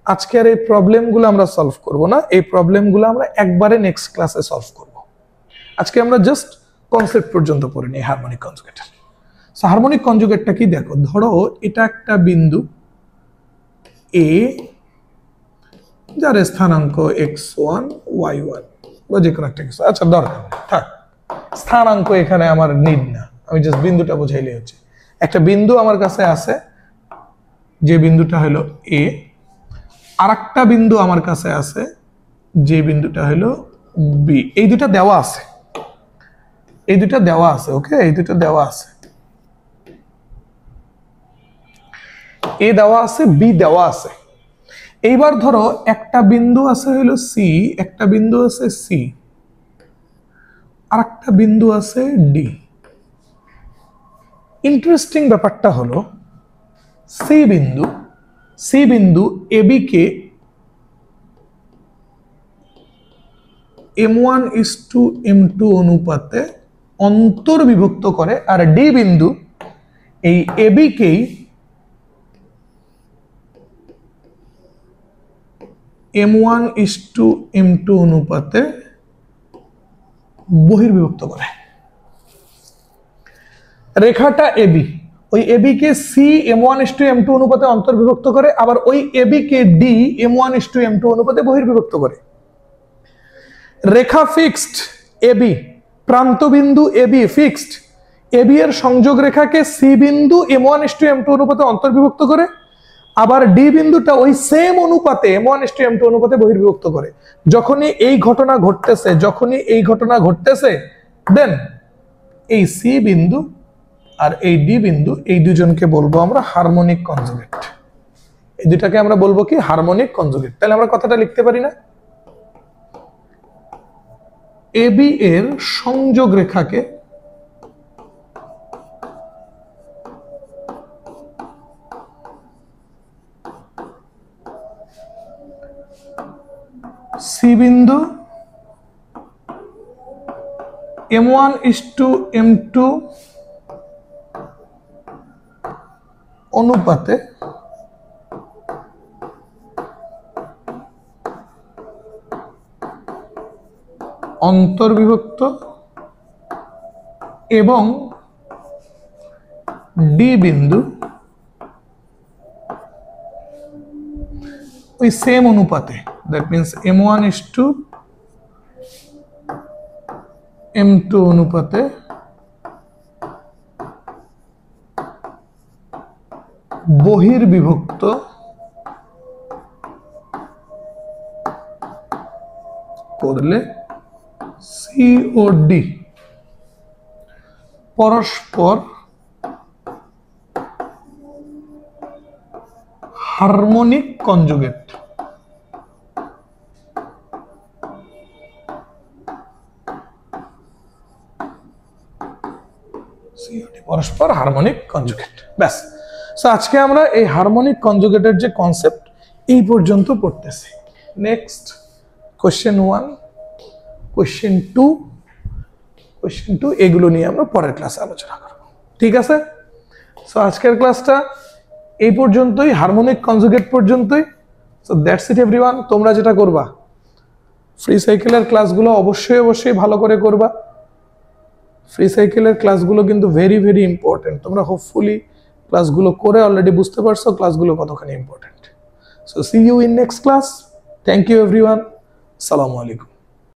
আজকে আর এই প্রবলেমগুলো আমরা সলভ করব না, এই প্রবলেমগুলো আমরা একবারে নেক্সট ক্লাসে সলভ করব। আজকে আমরা জাস্ট কনসেপ্ট পর্যন্ত পড়ে নিই হারমোনিক কনজুগেটের। সো হারমোনিক কনজুগেটটা কি দেখো, ধরো এটা একটা বিন্দু এ যার স্থানাঙ্ক x1 y1 বা যে কোনো একটা কিছু, আচ্ছা দরকার থাক, স্থানাঙ্ক এখানে আমার নিড না, আমি জাস্ট বিন্দুটা বোঝাইলেই হচ্ছে। একটা বিন্দু আমার কাছে আছে, যে বিন্দুটা হলো এ, আর একটা বিন্দু আমার কাছে আছে, যে বিন্দুটা হলো বি। এই দুটা দেওয়া আছে, ওকে, এই দুটো দেওয়া আছে, এ দেওয়া আছে, বি দেওয়া আছে। এইবার ধরো একটা বিন্দু আছে হলো সি, একটা বিন্দু আছে সি, আর একটা বিন্দু আছে ডি। ইন্টারেস্টিং ব্যাপারটা হলো সি বিন্দু এবি কে m1:m2 অনুপাতে অন্তর্বিভক্ত করে, আর ডি বিন্দু এই এবি কেই m1:m2 অনুপাতে বহির্বিভক্ত করে। রেখাটা এবি, ওই এবি কে সি m1:m2 অনুপাতে অন্তর্বিভক্ত করে, আবার ওই এবি কে ডি m1:m2 অনুপাতে বহির্বিভক্ত করে। রেখা ফিক্সড এবি, প্রান্ত বিন্দু এবি ফিক্সড, এবি এর সংযোগ রেখাকে সি বিন্দু m1:m2 অনুপাতে অন্তর্বিভক্ত করে, আবার ডি বিন্দুটা ওই সেম অনুপাতে m1:m2 অনুপাতে বহির্বিভক্ত করে। যখনই এই ঘটনা ঘটতেছে দেন এই সি বিন্দু আর এই ডি বিন্দু, এই দুজনকে বলবো আমরা হারমোনিক কনজুগেট। এই দুটাকে আমরা বলবো কি? Harmonic conjugate. তাহলে আমরা কথাটা লিখতে পারি না, এবি এর সংযোগ রেখাকে সি বিন্দু m1:m2 অনুপাতে অন্তর্বিভক্ত এবং ডি বিন্দু ওই সেম অনুপাতে, দ্যাট মিন্স m1:m2 অনুপাতে বহির্বিভক্ত করলে সি ও ডি পরস্পর হারমোনিক কনজুগেট। পরস্পর হারমোনিক কনজুগেট, ব্যাস। সো আজকে আমরা এই হারমোনিক কনজুগেটের যে কনসেপ্ট এই পর্যন্ত পড়তেছি। নেক্সট কোশ্চেন 1, কোশ্চেন 2 এগুলো নিয়ে আমরা পরের ক্লাসে আলোচনা করব, ঠিক আছে? সো আজকের ক্লাসটা এই পর্যন্তই, হারমোনিক কনজুগেট পর্যন্তই। So that's it everyone. তোমরা যেটা করবা, ফ্রি সাইকেলের ক্লাসগুলো অবশ্যই ভালো করে করবা। ফ্রি সাইকেলের ক্লাসগুলো কিন্তু ভেরি ভেরি ইম্পর্টেন্ট। তোমরা হোপফুলি ক্লাসগুলো করে অলরেডি বুঝতে পারছো ক্লাসগুলো কতখানি important. So see you in next class. Thank you everyone. আসসালামু আলাইকুম।